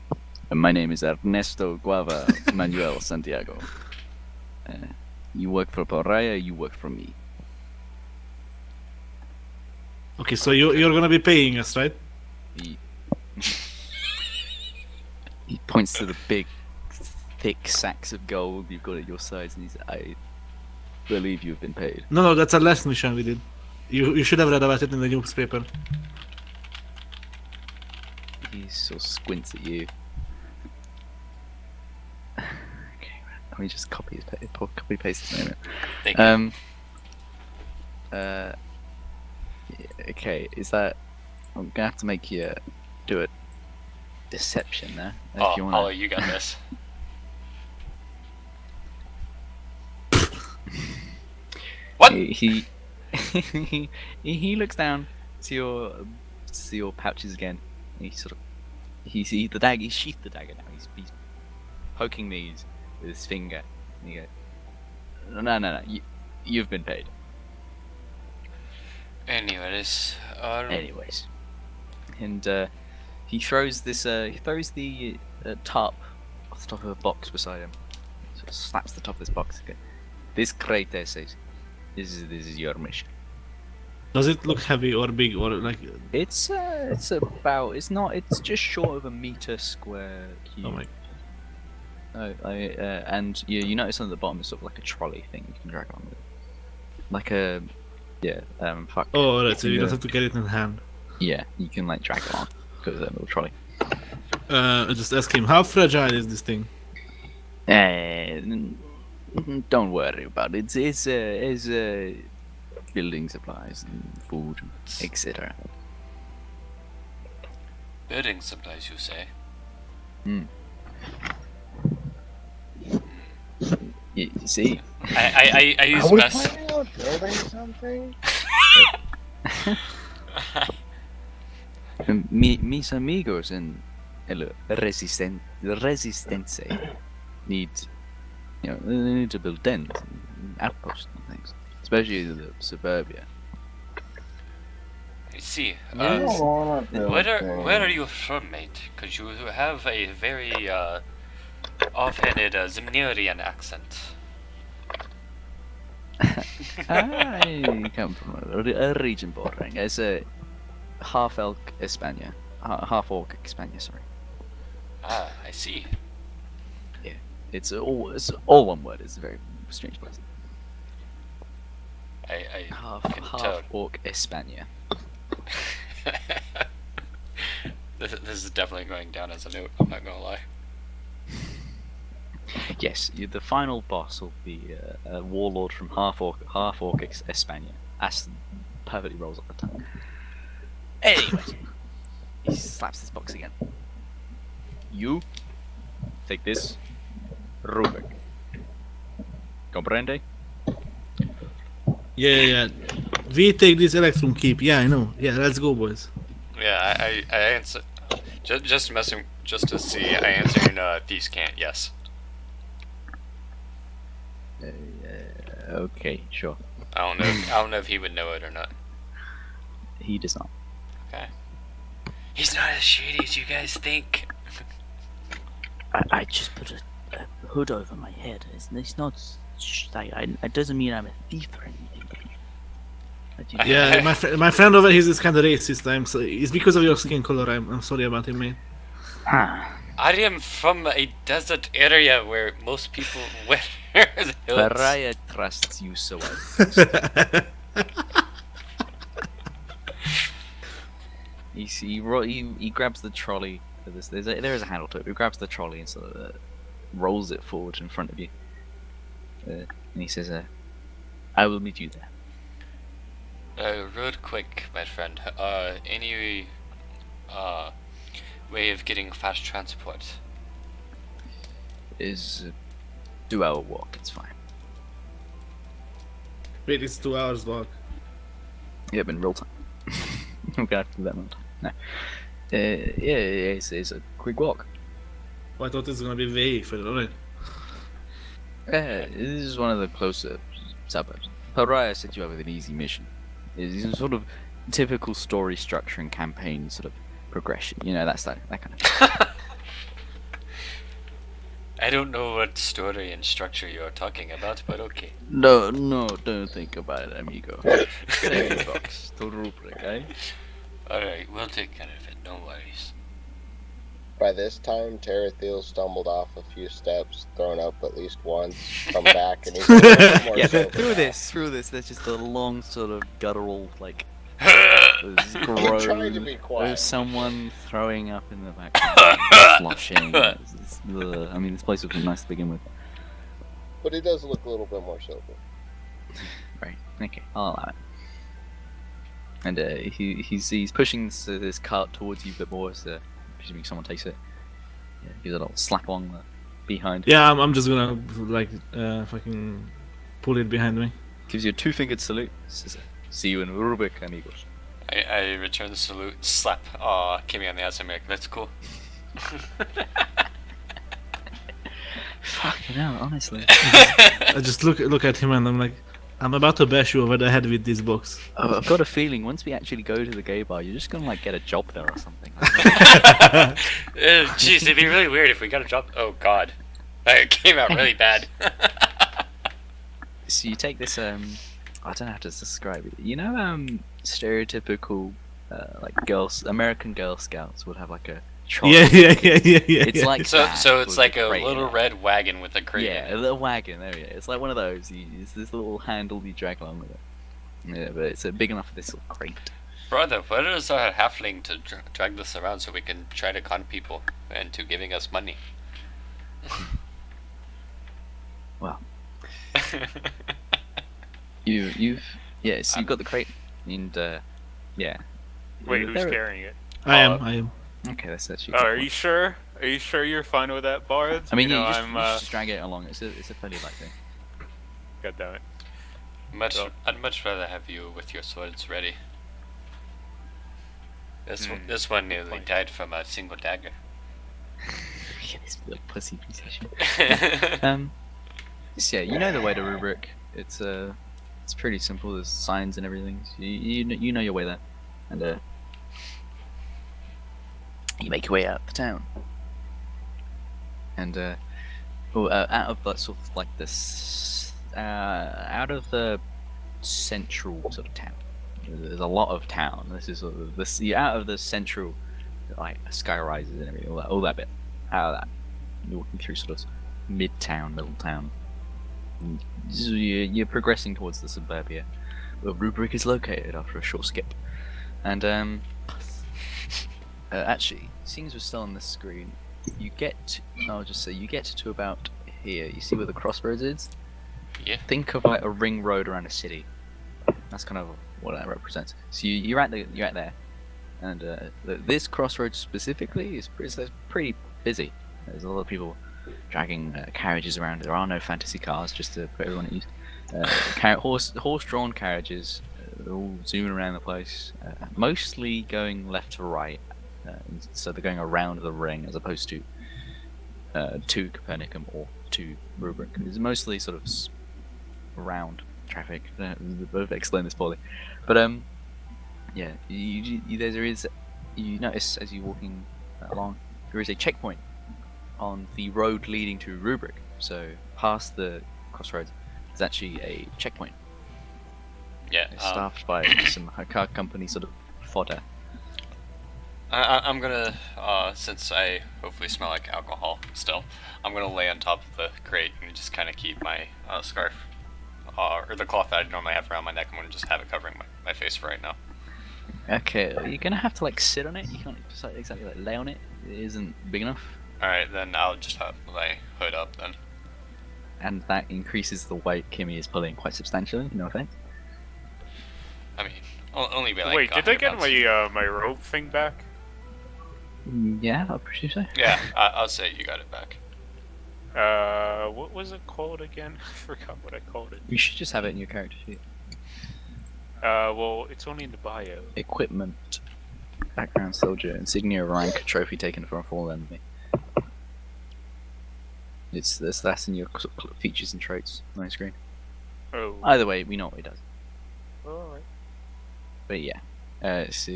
"My name is Ernesto Guava Manuel Santiago. You work for Pariah, you work for me." Okay, so you're gonna be paying us, right? He points to the big, thick sacks of gold you've got at your sides, and he says, "I believe you've been paid." No, that's our last mission we did. You should have read about it in the newspaper. He sort of squints at you. Okay, let me just copy paste his name. Thank you. Okay, is that? I'm gonna have to make you do a deception there. If you wanna. Hollow, you got this. What? He he looks down to your pouches again. And he sort of he sheathed the dagger now. He's poking these with his finger. And he goes, no, you've been paid. Anyways, Anyways, and he throws the tarp off the top of a box beside him. Sort of slaps the top of this box again. This crate says, "This is your mission." Does it look heavy or big or like? It's it's just short of a meter square cube. Oh my! And you notice on the bottom it's sort of like a trolley thing you can drag on with, like a fuck. Oh, alright. So you Yeah. don't have to get it in hand. Yeah, you can like drag it on because of that little trolley. I just ask him, how fragile is this thing? Don't worry about it. It's building supplies and food, etc. building supplies, you say? You see, I use Are we best. planning on building something? mis amigos in el Resistance need, they need to build dens and outposts and things, especially the suburbia. I see. I don't wanna build Where are things. you from, mate? Because you have a very offhanded Zemnirian accent. I come from a region bordering. It's a half elk España, half orc España. Sorry, Ah, I see. it's all one word. It's a very strange place. I can Half tell. orc España. This is definitely going down as a note. I'm not gonna lie. Yes, the final boss will be a warlord from half orc España. As perfectly rolls off the tongue. Anyway, he slaps this box again. You take this, Rubik. Comprende? Yeah. We take this Electrum Keep. Yeah, I know. Yeah, let's go, boys. Yeah, I answer. Just messing, just to see. I answer in thieves can't. Yes. Okay, sure. I don't know if he would know it or not. He does not. Okay. He's not as shady as you guys think. I just put a a hood over my head. It's not. It doesn't mean I'm a thief or anything. Yeah, my friend over here is kind of racist. It's because of your skin color. I'm sorry about him, man. I am from a desert area where most people wear hoods. Pariah trusts you, so I. He grabs the trolley. There is a handle to it. He grabs the trolley and sort of rolls it forward in front of you. And he says, "I will meet you there." Real quick, my friend. Any way of getting fast transport? Is a 2-hour walk. It's fine. Wait, it's 2 hours walk. Yeah, but in real time. I'm gonna have to do that one time. No. It's a quick walk. Oh, I thought it was gonna be way further. Alright. This is one of the closer suburbs. Pariah set you up with an easy mission. It's a sort of typical story structure and campaign sort of progression. You know, that kind of thing. I don't know what story and structure you're talking about, but okay. No, don't think about it, amigo. Savings box, total rubric, eh? Alright, we'll take care of it, no worries. By this time, Tarathiel stumbled off a few steps, thrown up at least once, come back, and he's a little more Yeah, sober through now. this, there's just a long sort of guttural, like, I'm groan trying to be of quiet. someone throwing up in the background, sloshing. I mean, this place was nice to begin with. But he does look a little bit more sober. Right, okay, I'll allow it. And he's pushing this cart towards you a bit more, so presuming someone takes it. Yeah, gives it a little slap along the behind. Yeah, I'm just gonna like fucking pull it behind me. Gives you a 2-fingered salute. Says, "See you in Rubik, amigos." I return the salute, slap Kimmy on the ass, and be like, let's go. Fucking hell, honestly. I just look at him and I'm like, I'm about to bash you over the head with this box. I've got a feeling once we actually go to the gay bar, you're just gonna like get a job there or something. Jeez, it'd be really weird if we got a job. Oh god. That came out really bad. So you take this, I don't know how to describe it. You know, stereotypical, like American Girl Scouts would have like a trolley. Yeah. It's like So that it's with like a a crate in little it. red wagon with a crate in Yeah, it. a little wagon. There we go. It's like one of those. It's this little handle you drag along with it. Yeah, but it's big enough for this little crate. Brother, where is our halfling to drag this around so we can try to con people into giving us money? Well, you've so you've got the crate, and yeah. Wait, who's There- carrying it? I am. Okay, that's actually. Oh, are you sure? Are you sure you're fine with that, Bard? I mean, you know, you I'm. just drag it along. It's a fairly light thing. God damn it. So- I'd much rather have you with your swords ready. This one nearly point. died from a single dagger. Yeah, this little pussy piece of shit. So yeah, you know the way to Rubric. It's pretty simple. There's signs and everything. So you know your way there, and you make your way out of the town. And out of that sort of like this, out of the central sort of town. There's a lot of town. This is sort of this. You're out of the central, like sky rises and everything, all that bit. Out of that, you're walking through sort of mid-town, middle town. And so you're progressing towards the suburbia, where Rubric is located after a short skip. And actually, seeing as we're still on this screen, I'll just say you get to about here. You see where the crossroads is? Yeah. Think of like a ring road around a city. That's kind of what that represents. So you're at there, and this crossroads specifically is pretty busy. There's a lot of people dragging carriages around. There are no fantasy cars, just to put everyone at ease. Horse-drawn carriages, all zooming around the place, mostly going left to right. So they're going around the ring as opposed to Copernicum or to Rubric. It's mostly sort of around traffic. Both explain this poorly, but yeah, you notice as you're walking along, there is a checkpoint on the road leading to Rubric. So past the crossroads, there's actually a checkpoint. Yeah. It's staffed by some car company sort of fodder. I'm gonna, since I hopefully smell like alcohol still, I'm gonna lay on top of the crate and just kind of keep my scarf, or the cloth that I normally have around my neck. I'm gonna just have it covering my face for right now. Okay, you're gonna have to like sit on it. You can't just exactly like lay on it. It isn't big enough, Alright, then I'll just have my hood up then. and that increases the weight Kimmy is pulling quite substantially. No offense. I mean, only be like. Wait, did I 100 get pounds. my rope thing back? Yeah, I presume so. Yeah, I'll say you got it back. What was it called again? I forgot what I called it. You should just have it in your character sheet. Well, it's only in the bio. Equipment, background soldier, insignia rank, trophy taken from a fallen enemy. That's in your sort of features and traits on the screen. Oh. Either way, we know what he does. Alright. But yeah, so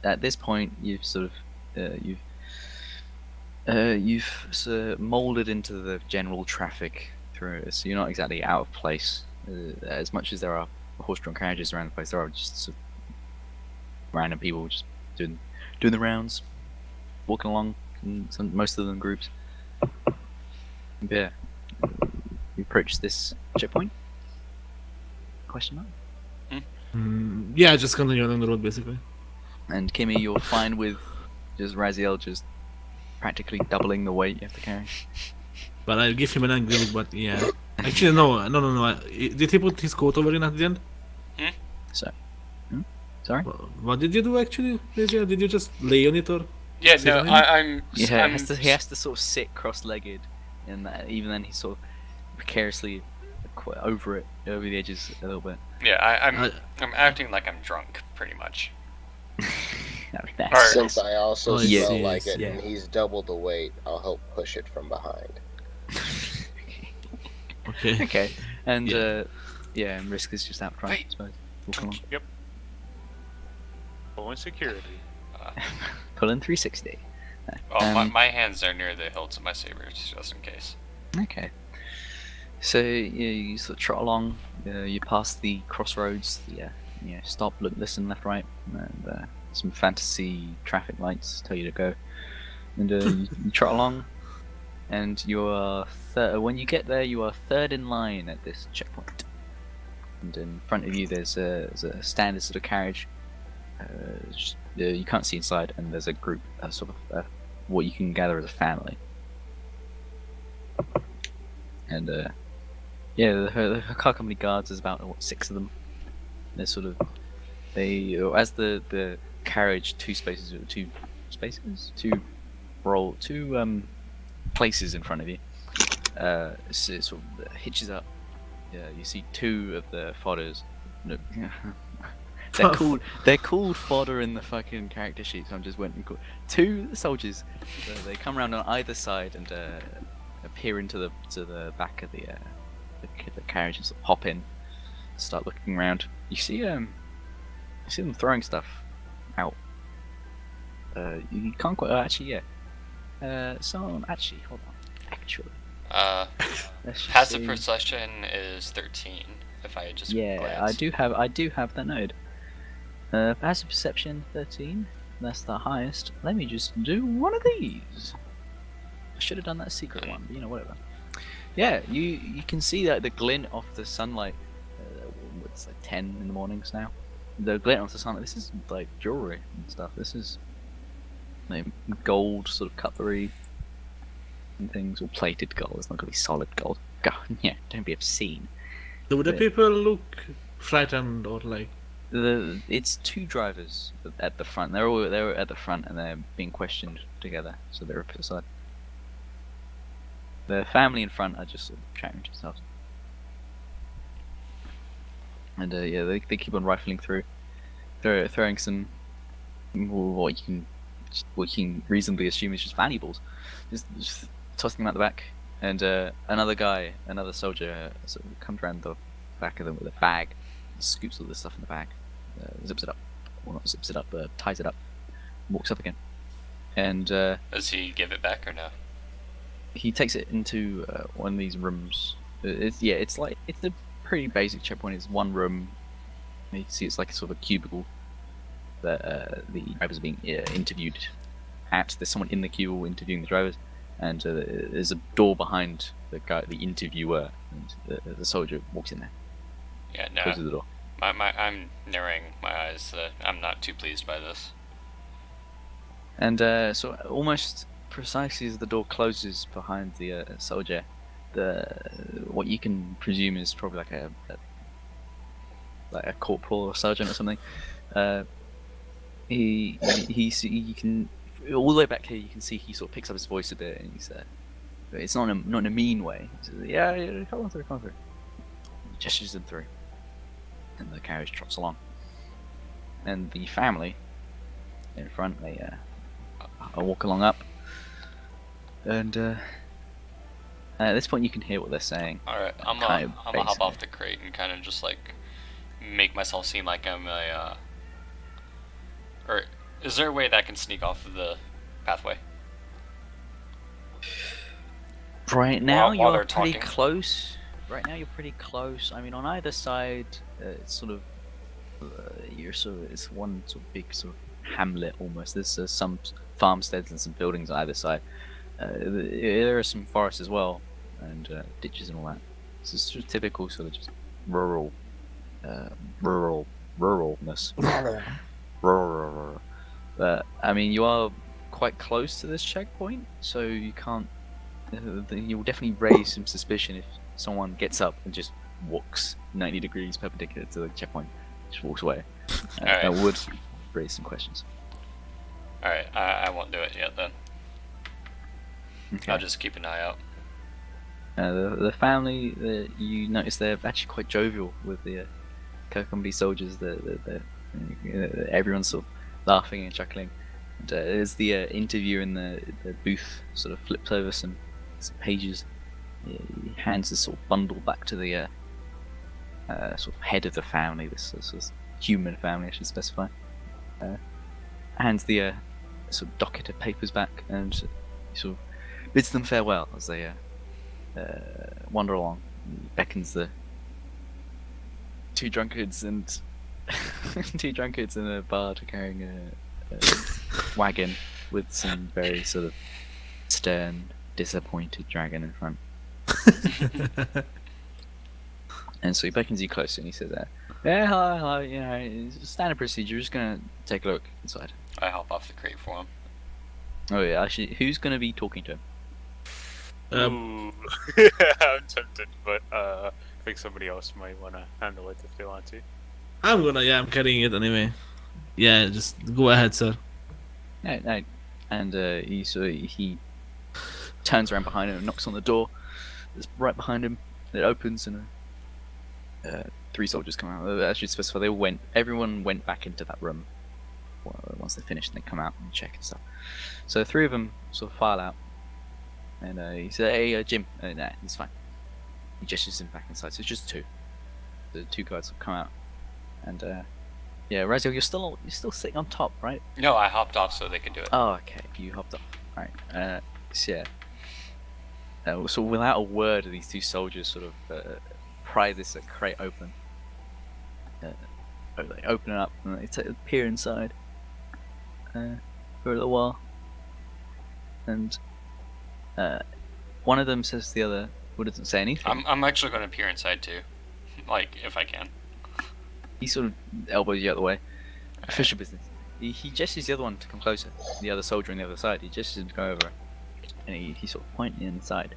at this point, you've sort of you've sort of molded into the general traffic through it, so you're not exactly out of place. As much as there are horse-drawn carriages around the place, there are just sort of random people just doing the rounds, walking along. Most of them groups. But yeah, you approach this checkpoint. Question mark. Yeah, just continue on the road basically. And Kimmy, you're fine with just Raziel just practically doubling the weight you have to carry. But I'll give him an angry look, but yeah. Actually, no. Did he put his coat over in at the end? So, sorry? What did you do actually, Razia? Did you just lay on it or? Yeah, sit no, on it? I'm. Yeah, I'm he has to sort of sit cross-legged, and even then he's sort of precariously over the edges a little bit. Yeah, I'm acting like I'm drunk, pretty much. That's- Alright. Since I also Oh, smell yes, like yes, it, yeah. and he's double the weight, I'll help push it from behind. Okay. Okay, and Yeah. and Risk is just out front, Wait. I suppose. Walking along. Yep. Full security. Pulling 360. My hands are near the hilts of my sabers, just in case. Okay. So you sort of trot along. You pass the crossroads. Stop, look, listen, left, right, and some fantasy traffic lights tell you to go. And you trot along, and you are when you get there, you are third in line at this checkpoint. And in front of you, there's a standard sort of carriage. You can't see inside, and there's a group, sort of what you can gather as a family. And the car company guards, there's about 6 of them. They're sort of as the carriage two places in front of you. So it sort of hitches up. You see 2 of the fodders. No, they're called fodder in the fucking character sheet. So I'm just went and called 2 soldiers. They come around on either side and appear into the back of the carriage and sort of hop in, start looking around. You see them throwing stuff out. You can't quite. Actually, yeah. Someone actually, hold on. Actually, let's just Passive see. perception is 13. If I just Yeah, glance. I do have that note. Passive perception 13. That's the highest. Let me just do one of these. I should have done that secret one, but whatever. Yeah, you can see that the glint of the sunlight. It's like 10 in the mornings now. The glint of the sunlight. This is like jewelry and stuff. This is like gold sort of cutlery and things, or plated gold. It's not gonna be solid gold. God, yeah, don't be obscene. Do the Yeah. people look frightened or like? It's 2 drivers at the front. They're at the front and they're being questioned together, so they're up aside. The family in front are just sort of chatting to themselves. And they keep on rifling through, throwing some what you can reasonably assume is just valuables, just tossing them out the back. And another soldier sort of comes around the back of them with a bag, and scoops all this stuff in the bag, zips it up, well not zips it up, ties it up, walks up again, and Does he give it back or no? he takes it into one of these rooms. It's a pretty basic checkpoint. It's one room. You can see it's like a sort of a cubicle that the drivers are being interviewed at. There's someone in the cubicle interviewing the drivers, and there's a door behind the interviewer, and the soldier walks in there, Yeah, no. closes the door. I'm narrowing my eyes. I'm not too pleased by this. And so almost precisely as the door closes behind the soldier, what you can presume is probably like a corporal or sergeant or something. You can all the way back here. You can see he sort of picks up his voice a bit, and he's it's not in a mean way. He says, yeah, come on through. He gestures them through, and the carriage trots along. And the family in front, they walk along up, and at this point you can hear what they're saying. Alright, I'm gonna hop off the crate and kind of just like make myself seem like I'm a. Or is there a way that I can sneak off of the pathway? Right now While you're they're pretty talking. close. Right now you're pretty close. I mean, on either side, it's sort of it's one sort of big sort of hamlet almost. There's some farmsteads and some buildings on either side. There are some forests as well, and ditches and all that. So it's just typical sort of just ruralness. Rural. But I mean, you are quite close to this checkpoint, so you can't. You will definitely raise some suspicion if someone gets up and just walks 90 degrees perpendicular to the checkpoint, just walks away. Alright. That would raise some questions. Alright, I won't do it yet then. Okay. I'll just keep an eye out. The family, you notice they're actually quite jovial with the Kirkconnby soldiers. Everyone's sort of laughing and chuckling. And as the interviewer in the booth sort of flips over some pages, he hands this sort of bundle back to the sort of head of the family, this sort of human family, I should specify. Hands the sort of docket of papers back, and he sort of bids them farewell as they wander along. He beckons the two drunkards in a bar to carrying a wagon with some very sort of stern, disappointed dragon in front. And so he beckons you closer and he says, "Yeah, hello, you know, it's standard procedure. Just gonna take a look inside." I hop off the crate for him. Oh yeah, actually, who's gonna be talking to him? Ooh. I'm tempted, but I think somebody else might want to handle it if they want to. I'm carrying it anyway. Yeah, just go ahead, sir. No. And he turns around behind him and knocks on the door. It's right behind him. It opens and three soldiers come out. I should specify everyone went back into that room once they finished, and they come out and check and stuff. So three of them sort of file out, and he said, "Hey, Jim." Nah, it's fine. He gestures him back inside. So it's just two. The two guys have come out, and yeah, Raziel, you're still sitting on top, right? No, I hopped off so they could do it. Oh, okay. You hopped off. Right. So yeah. So without a word, these two soldiers sort of pry this crate open. They open it up and they peer inside for a little while, and one of them says to the other, who doesn't say anything. I'm actually going to peer inside too, like if I can. He sort of elbows you out of the way. Official business. He gestures the other one to come closer. The other soldier on the other side. He gestures him to go over, and he sort of points inside.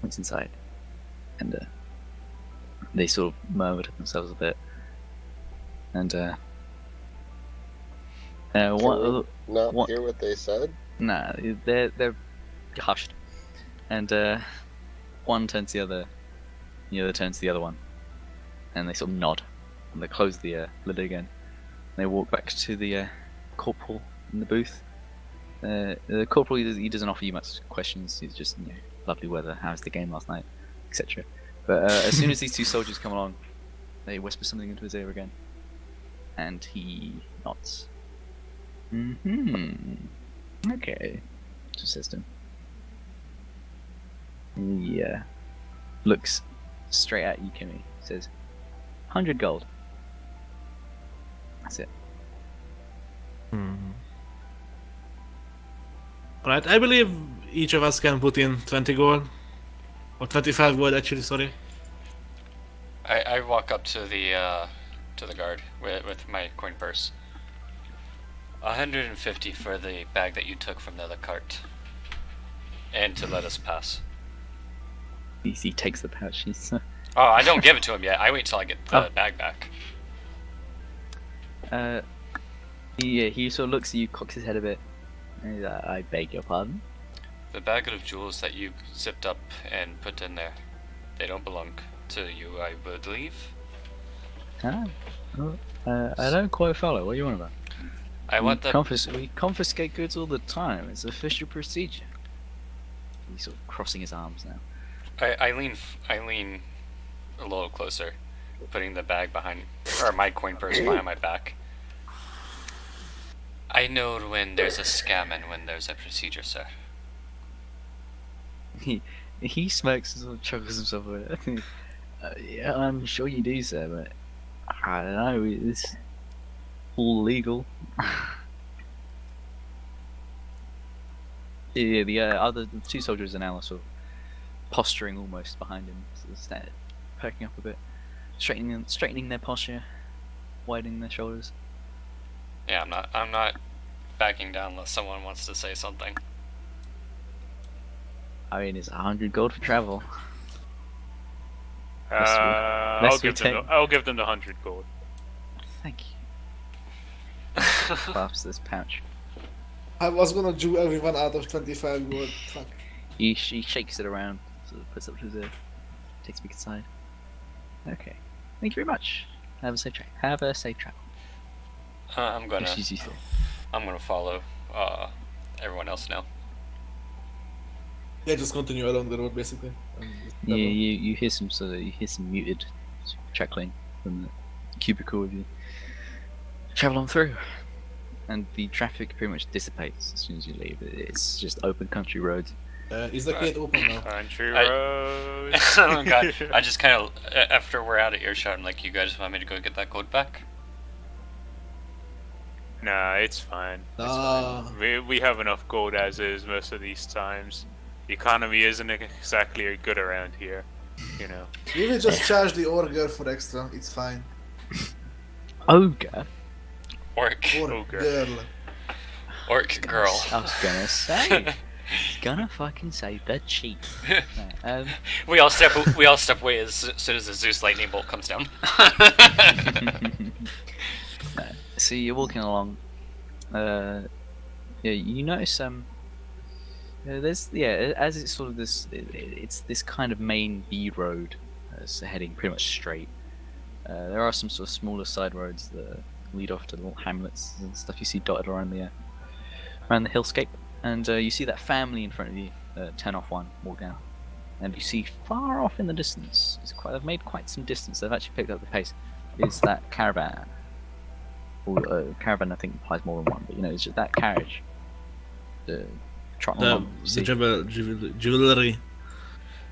Points inside, and they sort of murmur to themselves a bit. And Can we not what- hear what they said? nah, they're hushed. And one turns to the other, the other turns to the other one, and they sort of nod, and they close the lid again. They walk back to the corporal in the booth. The corporal, he doesn't offer you much questions. He's just, lovely weather, how's the game last night, etc. But as soon as these two soldiers come along, they whisper something into his ear again, and he nods. Okay, just says to him. He looks straight at you, Kimmy. Says, 100 gold. That's it. Right, I believe each of us can put in 20 gold. Or 25 gold, actually, sorry. I walk up to the guard with my coin purse. 150 for the bag that you took from the other cart. And to let us pass. He takes the pouch. He's, Oh, I don't give it to him yet. I wait till I get the bag back. he sort of looks at you, cocks his head a bit. And he's like, I beg your pardon? The bag of jewels that you zipped up and put in there, they don't belong to you, I believe. Huh? Oh, I don't quite follow. What are you on about? I want the... We confiscate goods all the time. It's official procedure. He's sort of crossing his arms now. I lean a little closer, putting the bag behind, or my coin purse behind my back. I know when there's a scam and when there's a procedure, sir. He smokes and sort of chuckles himself with it. Yeah, I'm sure you do, sir, but I don't know. It's all legal. Yeah, the two soldiers are now sort of posturing almost behind him, sort of perking up a bit, straightening their posture, widening their shoulders. Yeah, I'm not backing down unless someone wants to say something. I mean, it's 100 gold for travel. I'll give them the 100 gold. Thank you. Clasps this pouch. I was gonna do everyone out of 25 gold. Fuck. He shakes it around, sort of puts it up to his ear, takes a peek inside. Okay. Thank you very much. Have a safe travel. I'm gonna Just use your I'm gonna follow everyone else now. Yeah, just continue along the road, basically. Yeah, you hear some muted chuckling from the cubicle with you. Travel on through, and the traffic pretty much dissipates as soon as you leave. It's just open country roads. Is the gate open now? Country roads. Oh god, I just kind of, after we're out of earshot, I'm like, you guys want me to go get that gold back? Nah, it's fine. It's fine. We have enough gold as is most of these times. The economy isn't exactly good around here, you know. We will just charge the ogre for extra, it's fine. Ogre? Orc. Girl. Orc girl. I was gonna say. Gonna fucking say the cheap. We all step away as soon as the Zeus lightning bolt comes down. So you're walking along. Yeah, you notice there's as it's sort of this, it's this kind of main B road, so heading pretty much straight. There are some sort of smaller side roads that lead off to little hamlets and stuff you see dotted around the hillscape. And you see that family in front of you, turn off one, walk down. And you see far off in the distance, they've made quite some distance, they've actually picked up the pace, is that caravan. Or caravan I think implies more than one, but it's just that carriage. Trotting along. The jewelry.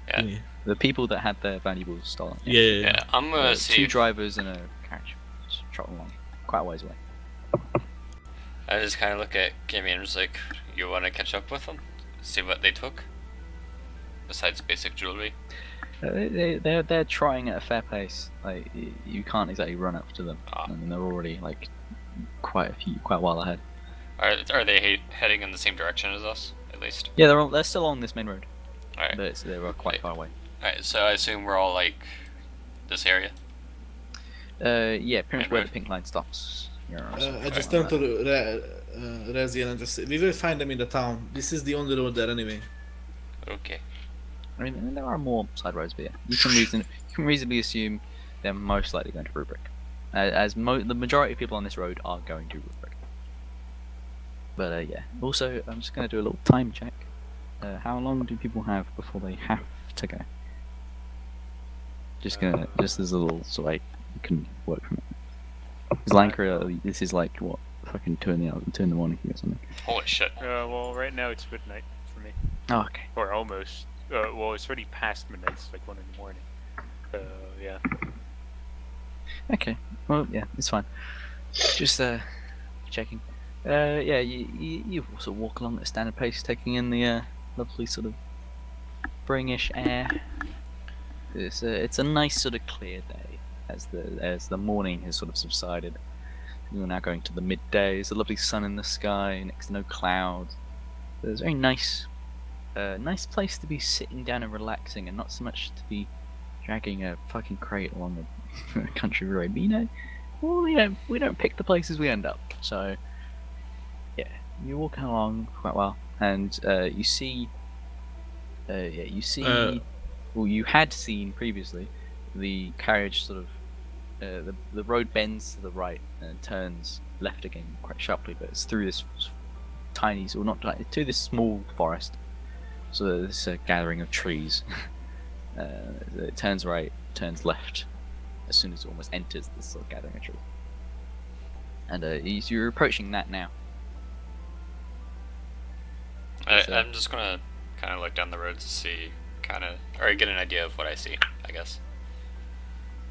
Yeah. The people that had their valuables stolen. Yeah, I'm gonna see. Two drivers in a carriage, just trotting along, quite a ways away. I just kind of look at Kimmy and just like, you want to catch up with them? See what they took? Besides basic jewelry? They're trying at a fair pace. Like, you can't exactly run up to them. I mean, they're already, like, quite a while ahead. Are they heading in the same direction as us, at least? Yeah, they're still on this main road. Alright. But they're quite far away. Alright, so I assume we're all, like, this area? Yeah, pretty much where the pink line stops. I just turn to Rezian and just say, we will find them in the town. This is the only road there anyway. Okay. I mean, there are more side roads, but yeah, you can reasonably assume they're most likely going to Rubric, as the majority of people on this road are going to Rubric. But yeah, also I'm just going to do a little time check. How long do people have before they have to go? Just as a little so I can work from it. Because Lancre, this is like what, fucking 2 in the morning or something. Holy shit. Well, right now it's midnight for me. Oh, okay. Or almost. Well, it's already past midnight. It's like 1 in the morning. Yeah. Okay. Well, yeah, it's fine. Just checking. Yeah, you sort of walk along at a standard pace, taking in the lovely sort of springish air. It's a nice sort of clear day as the morning has sort of subsided. You're now going to the midday. There's a lovely sun in the sky, next to no clouds. It's a very nice place to be sitting down and relaxing, and not so much to be dragging a fucking crate along a country road. But we don't pick the places we end up. So yeah, you're walking along quite well, and you see. Well, you had seen previously the carriage sort of. The road bends to the right and turns left again quite sharply, but it's through this tiny, or not tiny, to this small forest. So this gathering of trees. It turns right, turns left, as soon as it almost enters this sort of gathering of trees. And you're approaching that now. I'm just gonna kind of look down the road to see, or get an idea of what I see, I guess.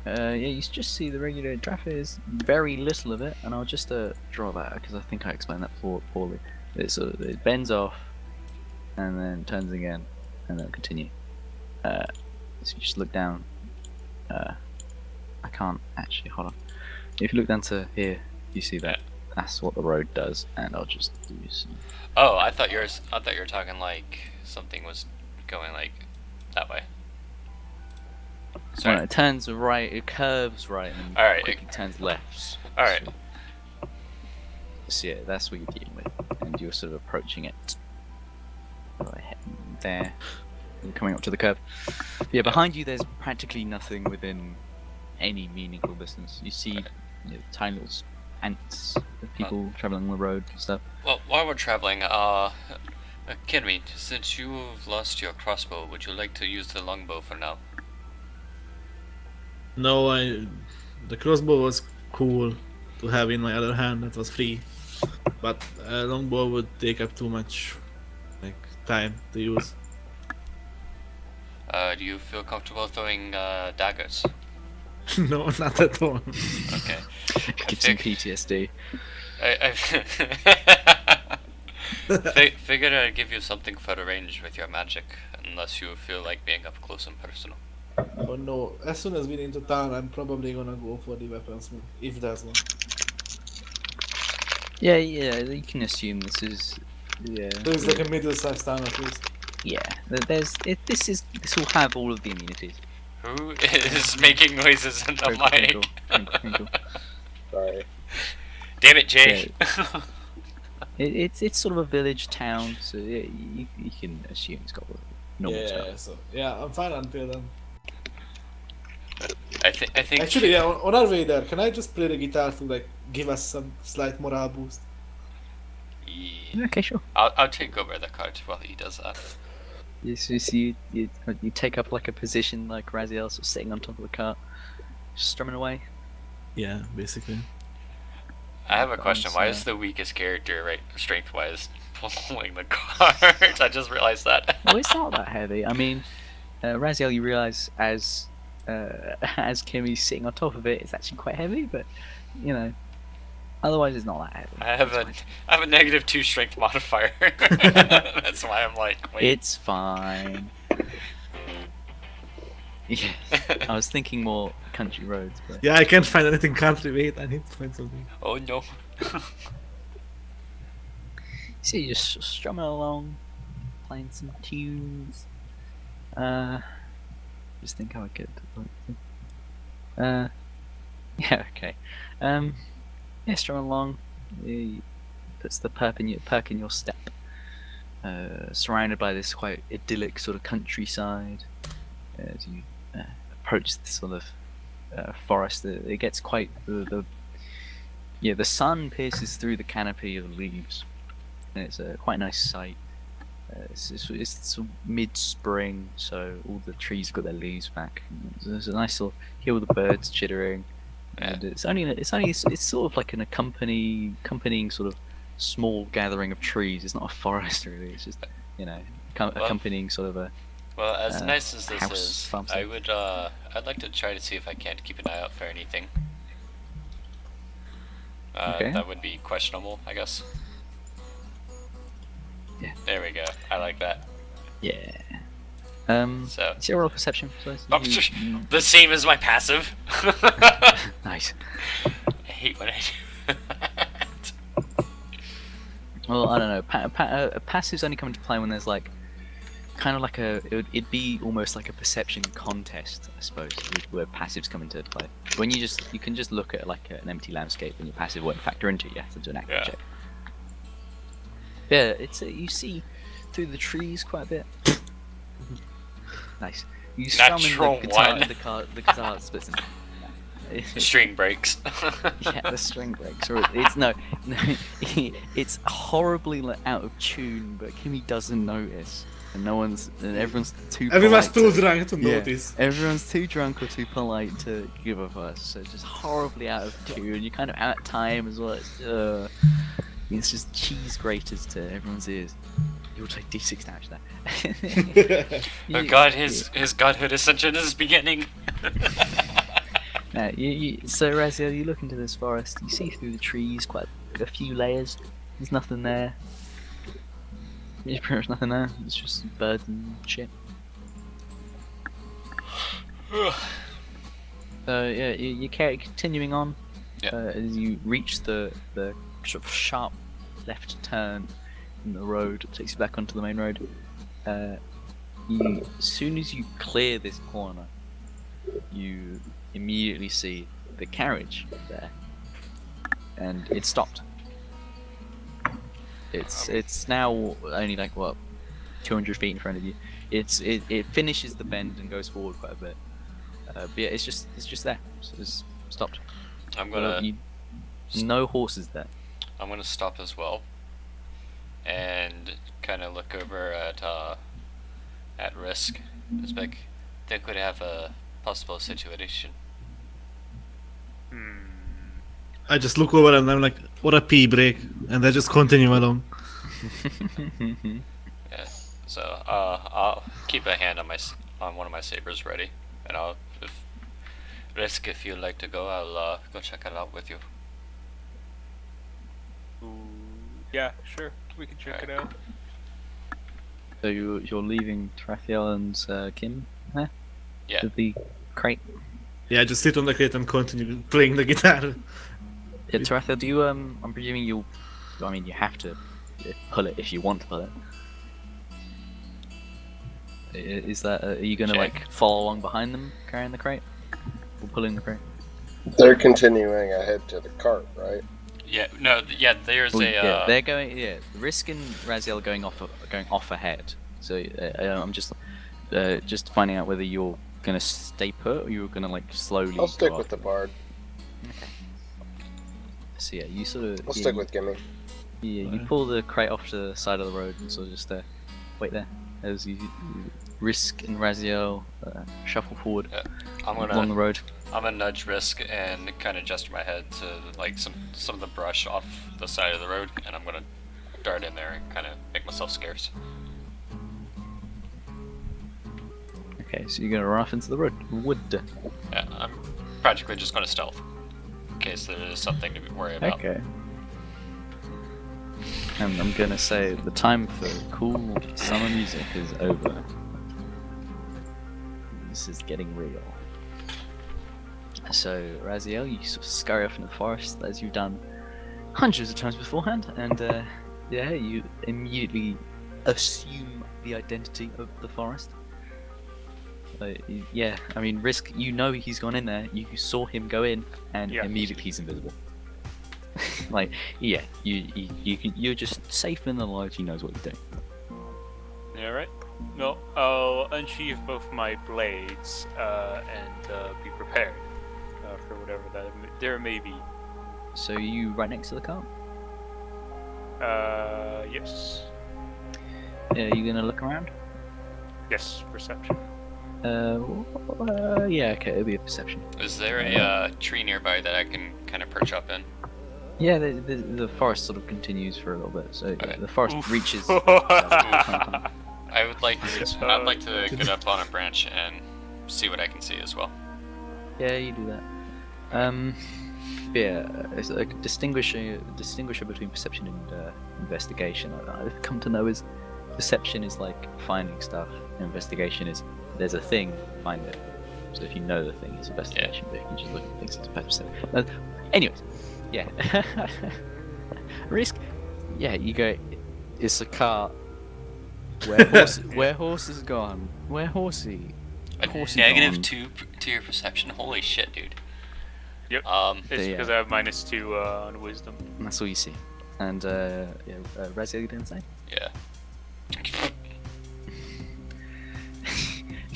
Yeah, you just see the regular traffic. Is very little of it, and I'll just draw that because I think I explained that poorly. It bends off, and then turns again, and then continue. So you just look down. I can't actually hold on. If you look down to here, you see that. That's what the road does, and I'll just do some. Oh, I thought you were talking like something was going like that way. Sorry. Well, it turns right, it curves right, and Alright, quickly turns left. Alright. So yeah, that's what you're dealing with, and you're sort of approaching it. Right there, you're coming up to the curve. Yeah, behind you there's practically nothing within any meaningful distance. You see tiny little ants of people traveling on the road and stuff. Well, while we're traveling, Kenry, since you've lost your crossbow, would you like to use the longbow for now? No, the crossbow was cool to have in my other hand. That was free, but a longbow would take up too much time to use. Do you feel comfortable throwing daggers? No, not at all. Okay. Get some PTSD. Figured I'd give you something for the range with your magic, unless you feel like being up close and personal. Oh no, as soon as we get into town, I'm probably gonna go for the weaponsmith, if there's one. Yeah, you can assume this is. Yeah. So it's like a middle-sized town at least. Yeah, this will have all of the immunities. Who is making noises in the mic? Crinkle. Sorry. Damn it, Jay! Yeah. It's sort of a village town, so yeah, you can assume it's got normal stuff. So I'm fine until then. I think. Actually, yeah, on our way there, can I just play the guitar to give us some slight morale boost? Yeah. Okay, sure. I'll take over the cart while he does that. You take up like a position like Raziel, sort of sitting on top of the cart, strumming away. Yeah, basically. I have a question. Why is the weakest character, strength-wise, pulling the cart? I just realized that. Well, it's not that heavy. I mean, Raziel, you realise as Kimmy's sitting on top of it, it's actually quite heavy, but otherwise it's not that heavy. I have a -2 strength modifier. That's why I'm like, wait. It's fine. Yeah, I was thinking more country roads, but Yeah, I can't find anything country. Wait, I need to find something. Oh no. so you're just strumming along, playing some tunes. Just think how I get to yeah, okay. Yeah, strumming along. He puts the perk in your step. Surrounded by this quite idyllic sort of countryside. As you approach this sort of forest, it gets quite the sun pierces through the canopy of leaves, and it's a quite nice sight. It's mid-spring, so all the trees have got their leaves back. There's a nice little hear all the birds chittering, and it's sort of like an accompanying sort of small gathering of trees. It's not a forest really. It's just accompanying sort of a Well, as nice as this house is, farm I stuff. would I'd like to try to see if I can't keep an eye out for anything. Okay. That would be questionable, I guess. Yeah. There we go. I like that. Yeah. So- is your roll perception? Oh, the same as my passive. Nice. I hate when I do that. Well, I don't know. Passives only come into play when there's like, kind of like it'd be almost like a perception contest, I suppose, where passives come into play. When you can just look at like an empty landscape and your passive won't factor into it. You have to do an active Yeah. check. Yeah, it's you see through the trees quite a bit. Nice. You summon Natural the guitar, one. the guitar splits in. String breaks. Yeah, the string breaks. Or it's no, it's horribly like, out of tune, but Kimmy doesn't notice, and everyone's too. Everyone's polite too drunk to yeah, notice. Everyone's too drunk or too polite to give a fuss, so it's just horribly out of tune. You're kind of out of time as well. It's just cheese graters to everyone's ears. You'll take D6 damage there. Oh god, his godhood ascension is beginning. So Raziel, you look into this forest. You see through the trees quite a few layers. There's nothing there. There's pretty much nothing there. It's just birds and shit. So yeah, you carry continuing on. Yeah. As you reach the sort of sharp left turn in the road that takes you back onto the main road. As soon as you clear this corner, you immediately see the carriage there, and it's stopped. It's now only like what 200 feet in front of you. It finishes the bend and goes forward quite a bit. But yeah, it's just there. So it's stopped. I'm gonna No horses there. I'm gonna stop as well, and kind of look over at Risk. It's like, think we'd have a possible situation. I just look over and I'm like, what a pee break, and I just continue along. Yeah. So I'll keep a hand on one of my sabers ready, and if you'd like to go, I'll go check it out with you. Ooh, yeah, sure. We can check it out. So you're leaving Tarathiel and Kim there? Yeah. With the crate? Yeah, I just sit on the crate and continue playing the guitar. Yeah, Tarathiel, do you, I'm presuming you have to pull it if you want to pull it. Is that, are you gonna Check. like follow along behind them carrying the crate? Or pulling the crate? They're continuing ahead to the cart, right? Yeah. No. Yeah. There's Well, a. yeah, they're going, Risk and Raziel are going off ahead. So I'm just finding out whether you're gonna stay put or you're gonna like slowly I'll stick go with off. the bard. So yeah, you sort of I'll stick with Gimme. you pull the crate off to the side of the road and sort of just wait there as you Risk and Raziel shuffle forward I'm along gonna the road. nudge Risk and kind of gesture my head to like some of the brush off the side of the road, and I'm gonna dart in there and kind of make myself scarce. Okay, so you're gonna run off into the wood. Yeah, I'm practically just gonna stealth in case there is something to worry about. Okay. And I'm gonna say the time for cool summer music is over. This is getting real. So, Raziel, you sort of scurry off into the forest as you've done hundreds of times beforehand, and yeah, you immediately assume the identity of the forest. Yeah, I mean, Risk, you know he's gone in there, you saw him go in, and Yeah. immediately he's invisible. Like, yeah, you're just safe in the light, he knows what you're doing. Yeah, right? No, I'll unsheath both my blades and be prepared for whatever there may be. So you right next to the cart? Yes. Yeah, you gonna look around? Yes, perception. Yeah, okay, it'll be a perception. Is there a tree nearby that I can kind of perch up in? Yeah, the forest sort of continues for a little bit, so Okay. the forest Oof. reaches. I I'd like to get up on a branch and see what I can see as well. Yeah, you do that. Yeah, it's like a distinguisher between perception and investigation. I've come to know is perception is like finding stuff, and investigation is there's a thing, find it. So if you know the thing, it's investigation. But if you just look at things, it's perception. Anyways, yeah. Risk. Yeah, you go. It's a car. Where horse is gone? Where horsey? Horsey Negative gone. 2 to your perception. Holy shit, dude. Yep. It's yeah. because I have -2 on wisdom. And that's all you see. And yeah, Raziel, you didn't say? Yeah.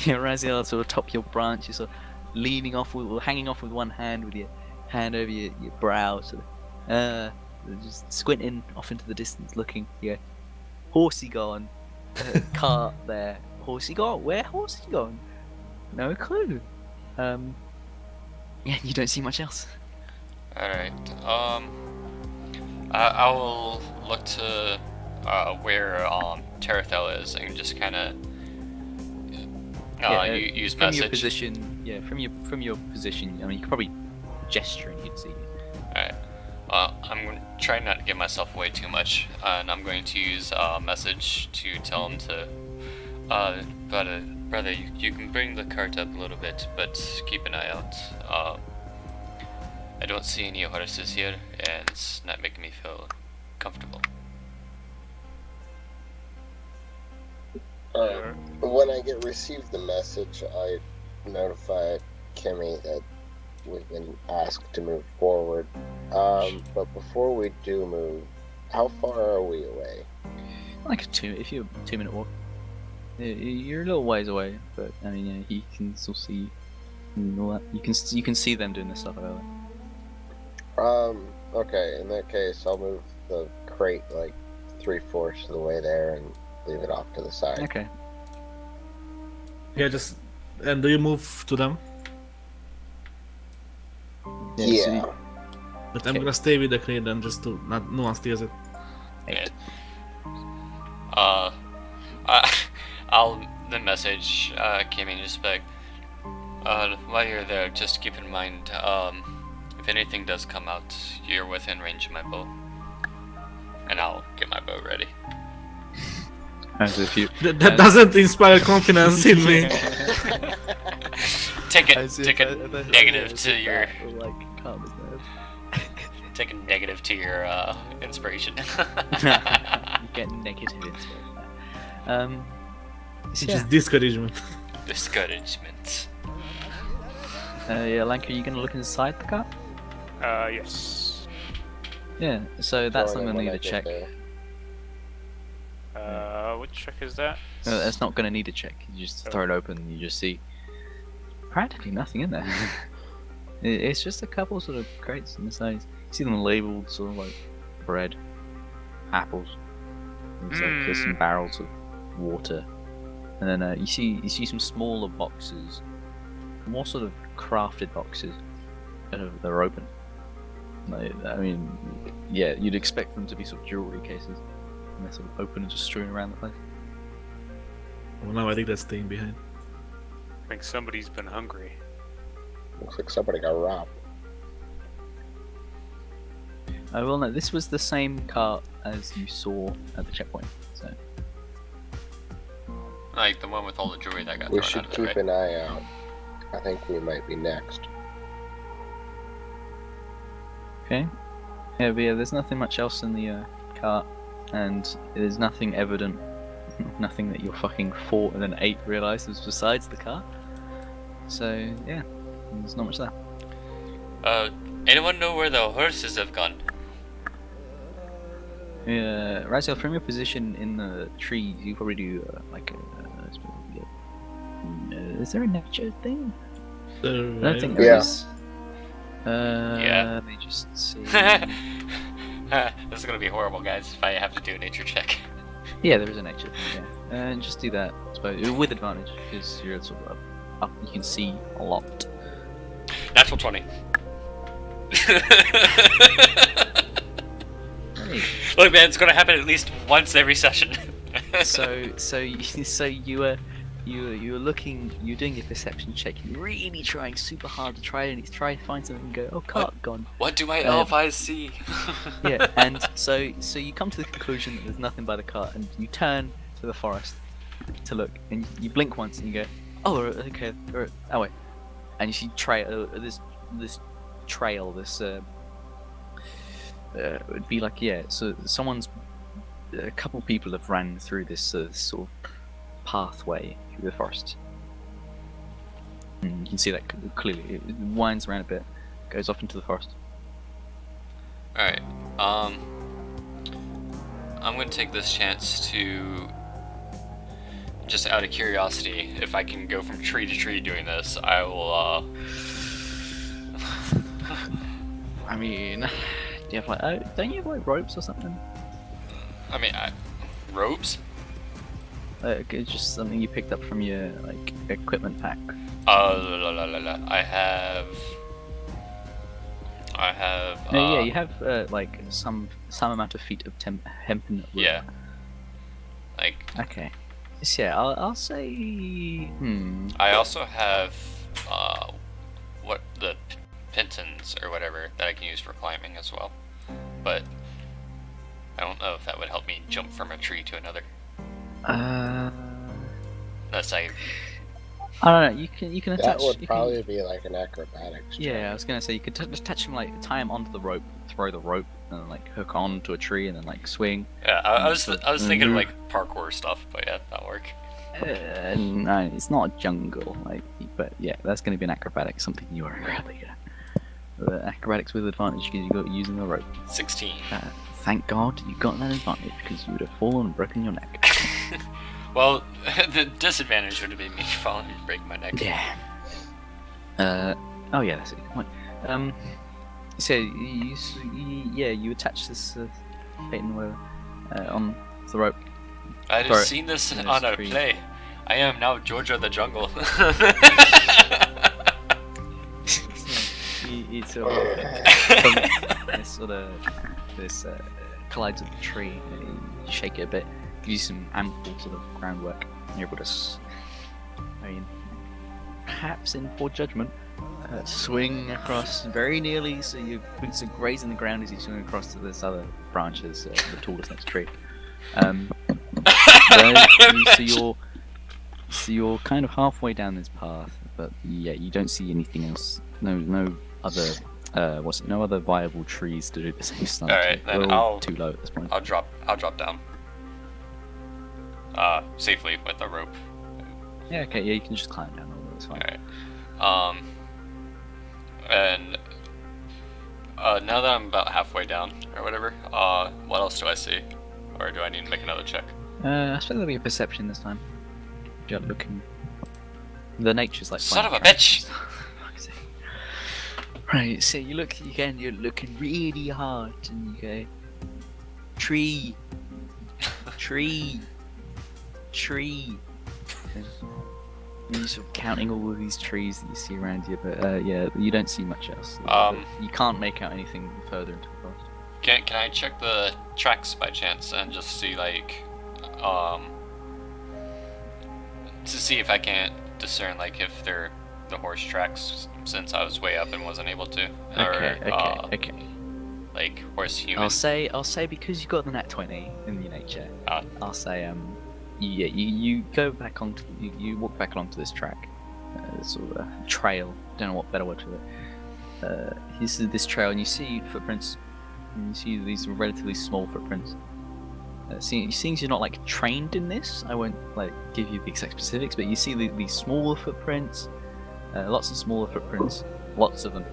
Yeah, Raziel, sort of top your branch, you're sort of leaning off hanging off with one hand, with your hand over your brow, sort of just squinting off into the distance, looking. Yeah, horsey gone, cart there, horsey gone. Where horsey gone? No clue. Yeah, you don't see much else. Alright. I will look to where Terathel is and just kind of use from message. your position. Yeah, from your position. I mean, you could probably gesture and you'd see you. Alright. I'm going to try not to give myself away too much, and I'm going to use a message to tell him to, brother, you can bring the cart up a little bit, but keep an eye out. I don't see any horses here, and it's not making me feel comfortable. When I received the message, I notified Kimmy that we've been asked to move forward. But before we do move, how far are we away? Like if you're a 2-minute walk. You're a little ways away, but I mean, yeah, he can still see you and all that. You can see them doing this stuff earlier. Okay, in that case, I'll move the crate like 3/4 of the way there and leave it off to the side. Okay. Yeah, just and do you move to them? Yeah. Yeah. But I'm gonna stay with the crate then, just to no one steals it. Yeah. I'll then message Kimmy just back. While you're there, just keep in mind, if anything does come out, you're within range of my bow, and I'll get my bow ready. As if you. That doesn't inspire confidence in me. Take a negative negative to your like calm his nerves. take a negative to your inspiration. You get negative inspiration. Which is discouragement. Discouragement. Yeah, Lanka, are you gonna look inside the car? Yes. Yeah. So that's not Throwing it gonna when need I a get check. there. What check is that? No, that's not gonna need a check. You just throw it open, and you just see practically nothing in there. It's just a couple sort of crates in the sides. You see them labeled sort of like bread, apples, and like some barrels of water, and then you see some smaller boxes, more sort of crafted boxes that are open. Like, I mean, yeah, you'd expect them to be sort of jewelry cases, and they're sort of open and just strewn around the place. Well, now I think that's staying behind. I think somebody's been hungry. Looks like somebody got robbed. I will note this was the same cart as you saw at the checkpoint. So Like the one with all the jewelry that got We thrown should out of keep it, right? an eye out. I think we might be next. okay, yeah, but yeah, there's nothing much else in the cart, and there's nothing evident, nothing that your fucking 4 and an 8 realizes besides the car. So yeah, there's not much there. Anyone know where the horses have gone? Yeah, Raziel, from your position in the trees, you probably do is there a nature thing? I don't think there Yeah. is. Yeah. Let me just see. This is gonna be horrible, guys, if I have to do a nature check. Yeah, there is a nature thing, yeah. And just do that, I suppose, with advantage, because you're sort of up, you can see a lot. Natural 20. Hey, Look, man, it's gonna happen at least once every session. So you were looking, you're doing your perception check, you're really trying super hard to try to find something and go, oh, cart gone. What do my elf eyes see? Yeah, and so you come to the conclusion that there's nothing by the cart, and you turn to the forest to look, and you blink once and you go, oh, okay, oh wait, and you see this trail, this would be like, yeah, so a couple people have ran through this sort of pathway through the forest. And you can see that clearly. It winds around a bit, goes off into the forest. Alright, I'm gonna take this chance to, just out of curiosity, if I can go from tree to tree doing this, I will, I mean, do you have like, don't you have like ropes or something? I mean, ropes? It's just something you picked up from your like equipment pack. I have. Yeah, you have like some amount of feet of hempen rope. Yeah. Like. Okay. So yeah, I'll say. I also have what the pitons or whatever that I can use for climbing as well, but I don't know if that would help me jump from a tree to another. Unless I don't know. You can attach. That would you probably can, be like an acrobatics. Yeah, I was gonna say you could attach him, like tie him onto the rope, throw the rope, and then, like hook on to a tree, and then like swing. Yeah, I was thinking of like parkour stuff, but yeah, that'll work. No, it's not a jungle, but yeah, that's gonna be an acrobatics, something you are incredibly good at. Acrobatics with advantage because you got using the rope. 16. Thank God you got that advantage because you would have fallen and broken your neck. Well, the disadvantage would have been me falling and breaking my neck. Yeah. Oh yeah, that's a good point. So you attach this Peyton on the rope. I've Throw it seen this in on this a tree. play. I am now Georgia the Jungle. You sort of this collides with the tree. You shake it a bit, gives you some ample sort of groundwork. You're able to, perhaps in poor judgment, swing across very nearly, so your boots are grazing the ground as you swing across to this other branches, the tallest next tree. So you're kind of halfway down this path, but yeah, you don't see anything else. No other viable trees to do the same stuff. Alright, then We're all too low at this point. I'll drop down. Safely with the rope. Yeah, okay, yeah, you can just climb down. It's fine. Alright. And now that I'm about halfway down or whatever, what else do I see? Or do I need to make another check? I suppose there'll be a perception this time. You're looking. The nature's like. Son of a bitch! Right, so you look again. You're looking really hard, and you go, tree. And you're sort of counting all of these trees that you see around you, but yeah, you don't see much else. You can't make out anything further into the forest. Can I check the tracks by chance and just see like to see if I can't discern like if they're the horse tracks since I was way up and wasn't able to. Okay. Like horse human. I'll say because you got the nat 20 in your nature. I'll say yeah, you go back onto you walk back along to this track, sort of a trail. Don't know what better word for it. You see this trail and you see footprints. And you see these relatively small footprints. Seeing you're not like trained in this, I won't like give you the exact specifics, but you see these smaller footprints, lots of smaller footprints, lots of them,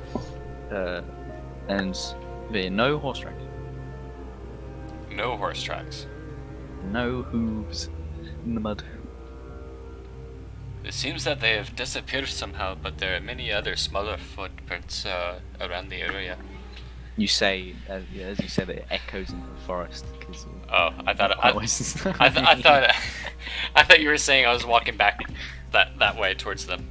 and there are no horse tracks. No horse tracks. No hooves in the mud. It seems that they have disappeared somehow, but there are many other smaller footprints around the area. You say, as you said, it echoes into the forest. Cause I thought you were saying I was walking back that way towards them.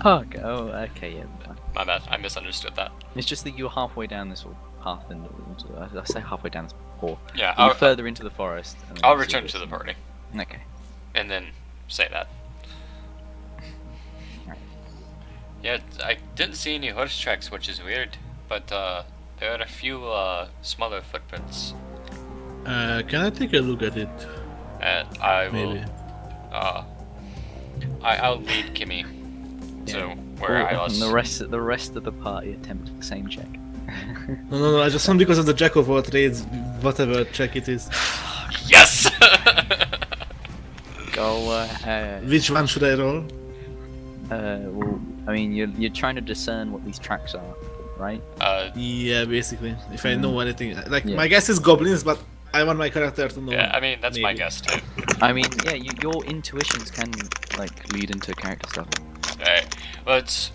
Okay, yeah. Fine. My bad, I misunderstood that. It's just that you're halfway down this path I say halfway down this hall. Yeah, Are you further into the forest? And then I'll see return this? to the party Okay. and then say that. Right. Yeah, I didn't see any horse tracks, which is weird, but there are a few smaller footprints. Can I take a look at it? And I will. Maybe. I'll lead Kimmy to where I was. And the rest of the party attempt the same check. No, I just want because of the Jack of all trades, whatever check it is. Yes. Go ahead. Which one should I roll? Well, I mean, you're trying to discern what these tracks are, right? Yeah, basically. If I know anything. Like, Yeah. my guess is goblins, but I want my character to know. Yeah, I mean that's my maybe. guess too. I mean, yeah, your intuitions can like lead into character stuff. Alright, well it's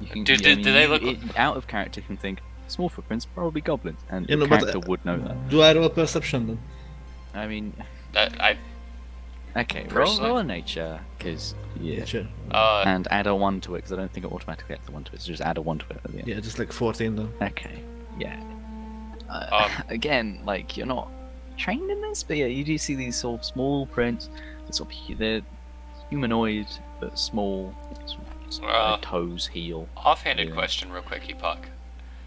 You can, Do- I do- mean, do they you- look- out of character? Can think small footprints, probably goblins, and Yeah, the no, but, character would know that. Do I roll perception then? I mean, I okay, Personally- roll a nature, because yeah, Sure. and add a 1 to it, because I don't think it automatically adds a 1 to it. So just add a 1 to it at the end. Yeah, just like 14 then. Okay, yeah. Again, like you're not trained in this, but yeah, you do see these sort of small prints. They're humanoid, but small. Their toes, heel. offhanded Yeah. question real quick, Epoch.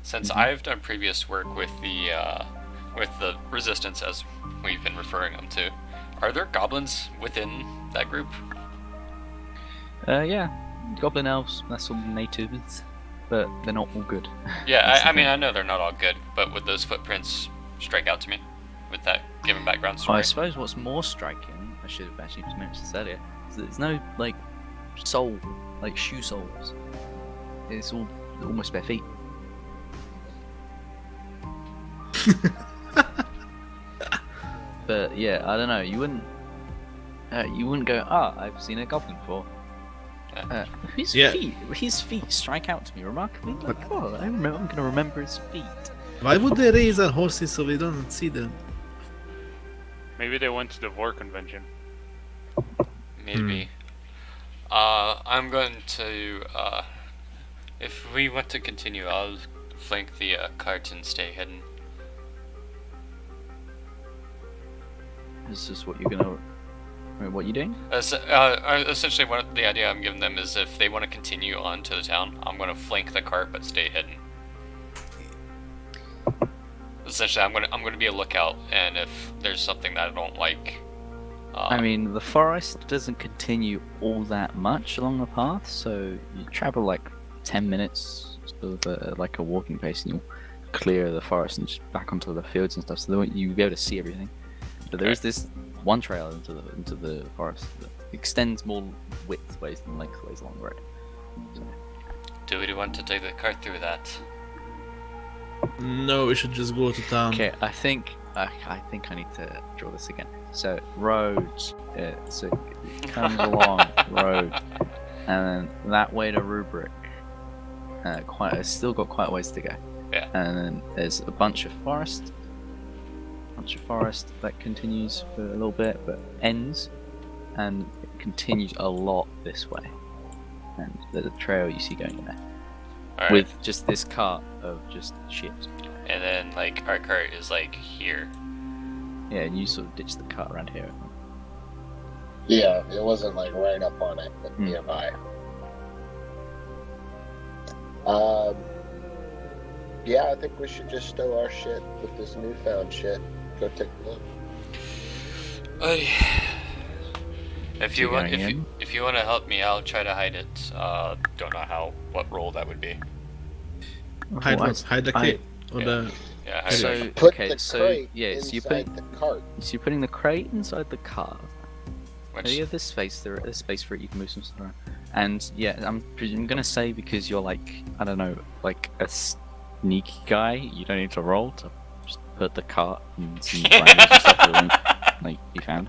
Since Mhm. I've done previous work with the resistance as we've been referring them to, are there goblins within that group? Yeah, goblin elves. That's all natives, but they're not all good. Yeah, That's the I mean thing. I know they're not all good, but would those footprints strike out to me with that given background I story? suppose what's more striking, I should have actually mentioned this earlier, is that there's no like sole, like shoe soles. It's all almost bare feet. But yeah, I don't know. You wouldn't go. Ah, I've seen a goblin before. His Yeah. feet strike out to me remarkably. Like, oh, I'm gonna remember his feet. Why would they raise our horses so we don't see them? Maybe they went to the Vor convention. Maybe. I'm going to if we want to continue, I'll flank the cart and stay hidden. Is this what you're gonna? What you doing? Essentially, what the idea I'm giving them is if they want to continue on to the town, I'm going to flank the cart but stay hidden. Essentially, I'm going to be a lookout, and if there's something that I don't like, I mean, the forest doesn't continue all that much along the path, so you travel like 10 minutes, sort of like a walking pace, and you'll clear the forest and just back onto the fields and stuff. So you'll be able to see everything. But there is this one trail into the forest that extends more widthways than lengthways along the road. So, do we want to take the cart through that? No, we should just go to town. okay, I think I need to draw this again. So roads, so it comes along road, and then that way to Rubric. It's still got quite a ways to go. Yeah. And then there's a bunch of forest that continues for a little bit, but ends, and it continues a lot this way. And there's a trail you see going in there, Alright. with just this cart of just shit. And then, like, our cart is, like, here. Yeah, and you sort of ditch the cart around here. Yeah, it wasn't like right up on it, but Hmm. nearby. Yeah, I think we should just stow our shit with this newfound shit. Go take a look. If you want, going in? if you want to help me, I'll try to hide it. Don't know what role that would be. Hide Well, what? Hide the I- crate? Or yeah. the... Yeah, hide So it. Put okay, the so crate yeah, so you're inside putting the cart. the crate inside the cart. Which, You have this space. There's space for it. You can move some stuff around. And yeah, I'm gonna say because you're like I don't know, like a sneaky guy. You don't need to roll to just put the cart and some brands and stuff like you found.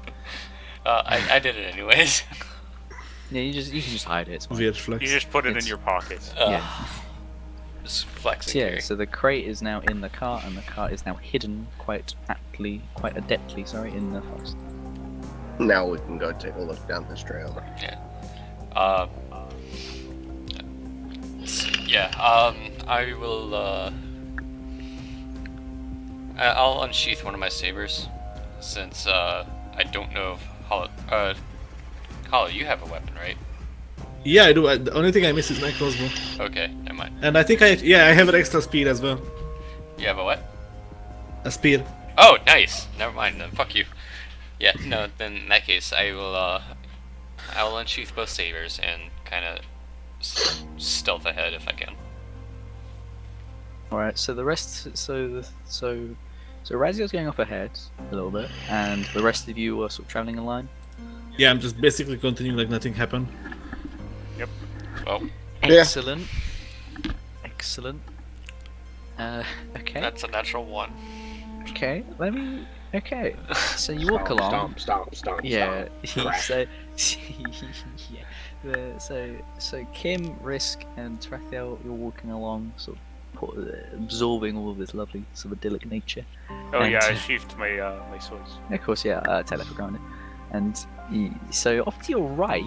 I did it anyways. Yeah, you can just hide it. It's fine. Weird flex. You just put it in It's- your pocket. Yeah. Just flexing So, yeah, here. so the crate is now in the cart, and the cart is now hidden quite adeptly, sorry, in the forest. Now we can go take a look down this trail. Yeah, I will, I'll unsheath one of my sabers, since I don't know if Hollow, you have a weapon, right? Yeah, I do. The only thing I miss is my crossbow. Okay, never mind. And I think I have an extra spear as well. You have a what? A spear. Oh, nice. Never mind. Then fuck you. Yeah. No. Then in that case, I will unsheath both sabers and kind of stealth ahead if I can. All right. So the rest. So Raziel's going off ahead a little bit, and the rest of you are sort of traveling in line. Yeah, I'm just basically continuing like nothing happened. Yep. Well, Excellent. Excellent. Okay. that's a natural 1. Okay. Let me. Okay. So you walk along. Stomp. Yeah. Crash. So Kim, Risk, and Trathiel, you're walking along, sort of absorbing all of this lovely sort of idyllic nature. Oh And- yeah, I sheathed my my swords. Of course, yeah. Take that for granted. And so off to your right,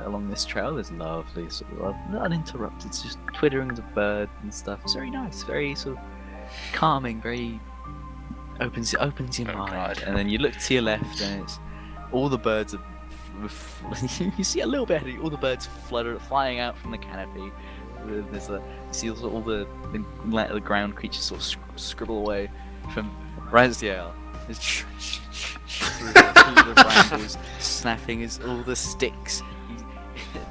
along this trail, there's lovely sort of uninterrupted, it's just twitterings of birds and stuff. It's very nice, very sort of calming, very opens your Oh, mind. God. And then you look to your left, and it's all the birds are. You see a little bit ahead of you, all the birds flying out from the canopy. There's you see all the ground creatures sort of scribble away from Raziel. Through the brambles, snapping his all the sticks.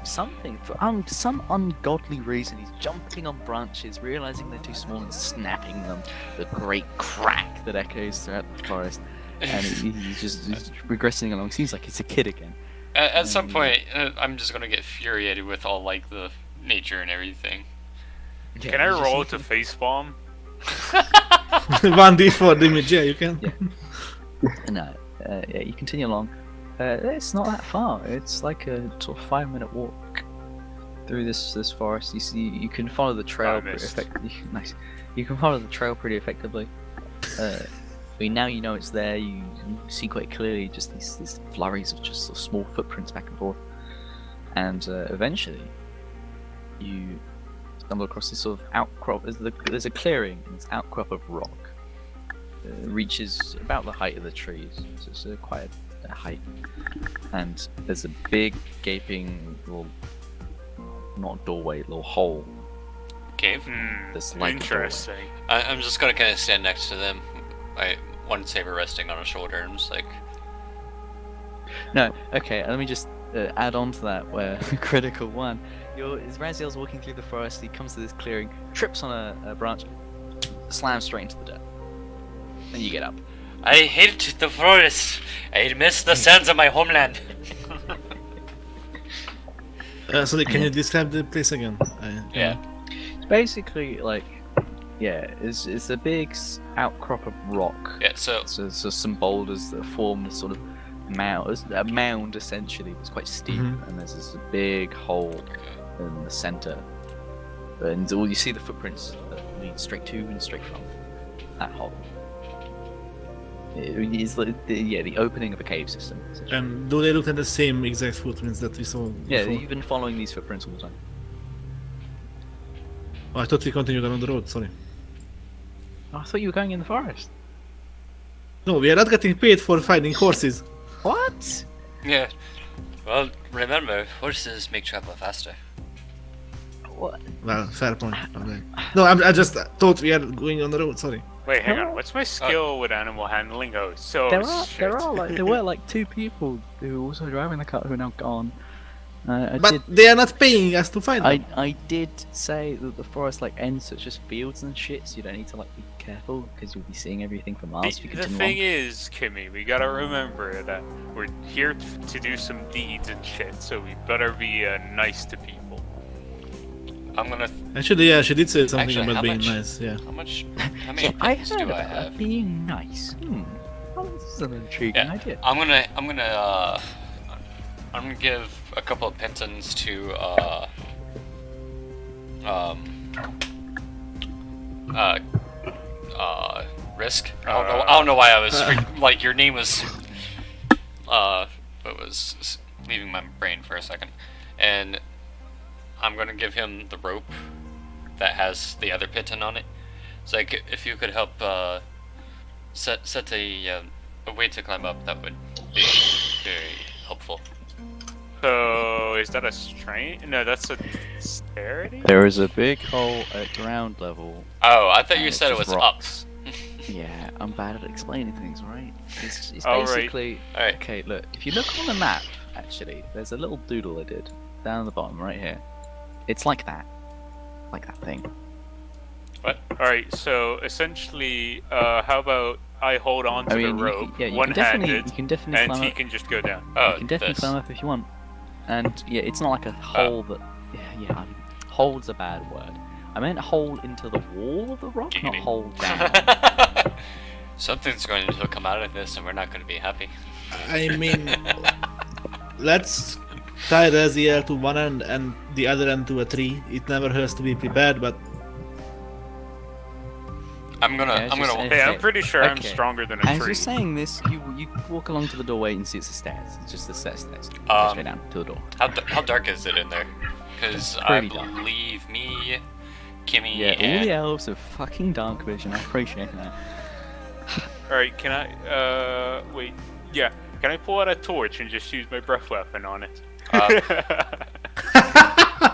Something for some ungodly reason, he's jumping on branches, realizing they're too small, and snapping them. The great crack that echoes throughout the forest, and he's just regressing along. Seems like it's a kid again. At some point, I'm just gonna get infuriated with all like the nature and everything. Yeah, Can I he's just- roll to facepalm? 1d4 damage, yeah, you can. Yeah. No, yeah, you continue along. It's not that far. It's like a sort of 5-minute walk through this forest. You can follow the trail I pretty missed. effectively. Nice. You can follow the trail pretty effectively. I mean, now you know it's there. You see quite clearly just these flurries of just sort of small footprints back and forth, and eventually you stumble across this sort of outcrop. There's a clearing, and this outcrop of rock reaches about the height of the trees, so it's quite a height. And there's a big gaping little, not doorway, little hole. Cave. That's like a Interesting. I'm just gonna kind of stand next to them. One saber resting on a shoulder, and I'm just like, No, okay, let me just add on to that, where critical one. As Raziel's walking through the forest, he comes to this clearing, trips on a branch, slams straight into the dirt. And you get up. I hate the forest. I miss the sands of my homeland. Sorry, can you describe the place again? Yeah. It's basically like, yeah, it's a big outcrop of rock. Yeah. So So some boulders that form this sort of a mound essentially. It's quite steep, and there's this big hole in the center. And all you see the footprints that lead straight to and straight from that hole. It is the opening of a cave system. essentially. And do they look at the same exact footprints that we saw Yeah, before? you've been following these footprints all the time. Oh, I thought we continued on the road, sorry. Oh, I thought you were going in the forest. No, we are not getting paid for finding horses. What? yeah. Well, remember, horses make travel faster. What? Well, fair point. Okay. No, I just thought we are going on the road, sorry. Wait, hang on. What's my skill with animal handling? Oh, so There were like two people who were also driving the car who are now gone. But they are not paying us to find them. I did say that the forest like ends, so it's just fields and shit. So you don't need to like be careful because you'll be seeing everything for miles. if you The continue thing on. is, Kimmy, we gotta remember that we're here to do some deeds and shit, so we better be nice to people. I'm gonna. Actually, yeah, she did say something Actually, about how being much- nice, yeah. How much? How many Yeah, I pins heard do I about have? being nice. Oh, this is an intriguing Yeah, idea. I'm gonna give a couple of pentons to Risk. I don't know why I was like your name was it was leaving my brain for a second, and I'm gonna give him the rope that has the other penton on it. It's like if you could help set a way to climb up, that would be very helpful. So is that a strength? No, that's a dexterity. There is a big hole at ground level. Oh, I thought and you it's said it just was rocks. up. Yeah, I'm bad at explaining things, right? It's All right. basically... Alright. Okay, look, if you look on the map, actually, there's a little doodle I did down at the bottom right here. It's like that. Like that thing. What? All right. So essentially, how about I hold on to the rope, you can one-handed, definitely and climb he up. can just go down. Oh, You can definitely this. climb up if you want. And yeah, it's not like a hole that... Yeah, I mean, hole's a bad word. I meant hole into the wall of the rock, not Giggity. hole down. Something's going to come out of this, and we're not going to be happy. I mean, let's tie Raziel to one end and the other end to a tree. It never hurts to be prepared, but I'm gonna. Yeah, it's I'm just- gonna. Hey, I'm pretty sure I'm Okay. stronger than a As tree. you're saying this, you walk along to the doorway and see it's the stairs. It's just the stairs. Go Um, straight down to the door. How dark is it in there? Because I Pretty dark. believe me, Kimmy, Yeah, all and the elves have fucking dark vision. I appreciate that. All right. Can I? Wait. Yeah. Can I pull out a torch and just use my breath weapon on it?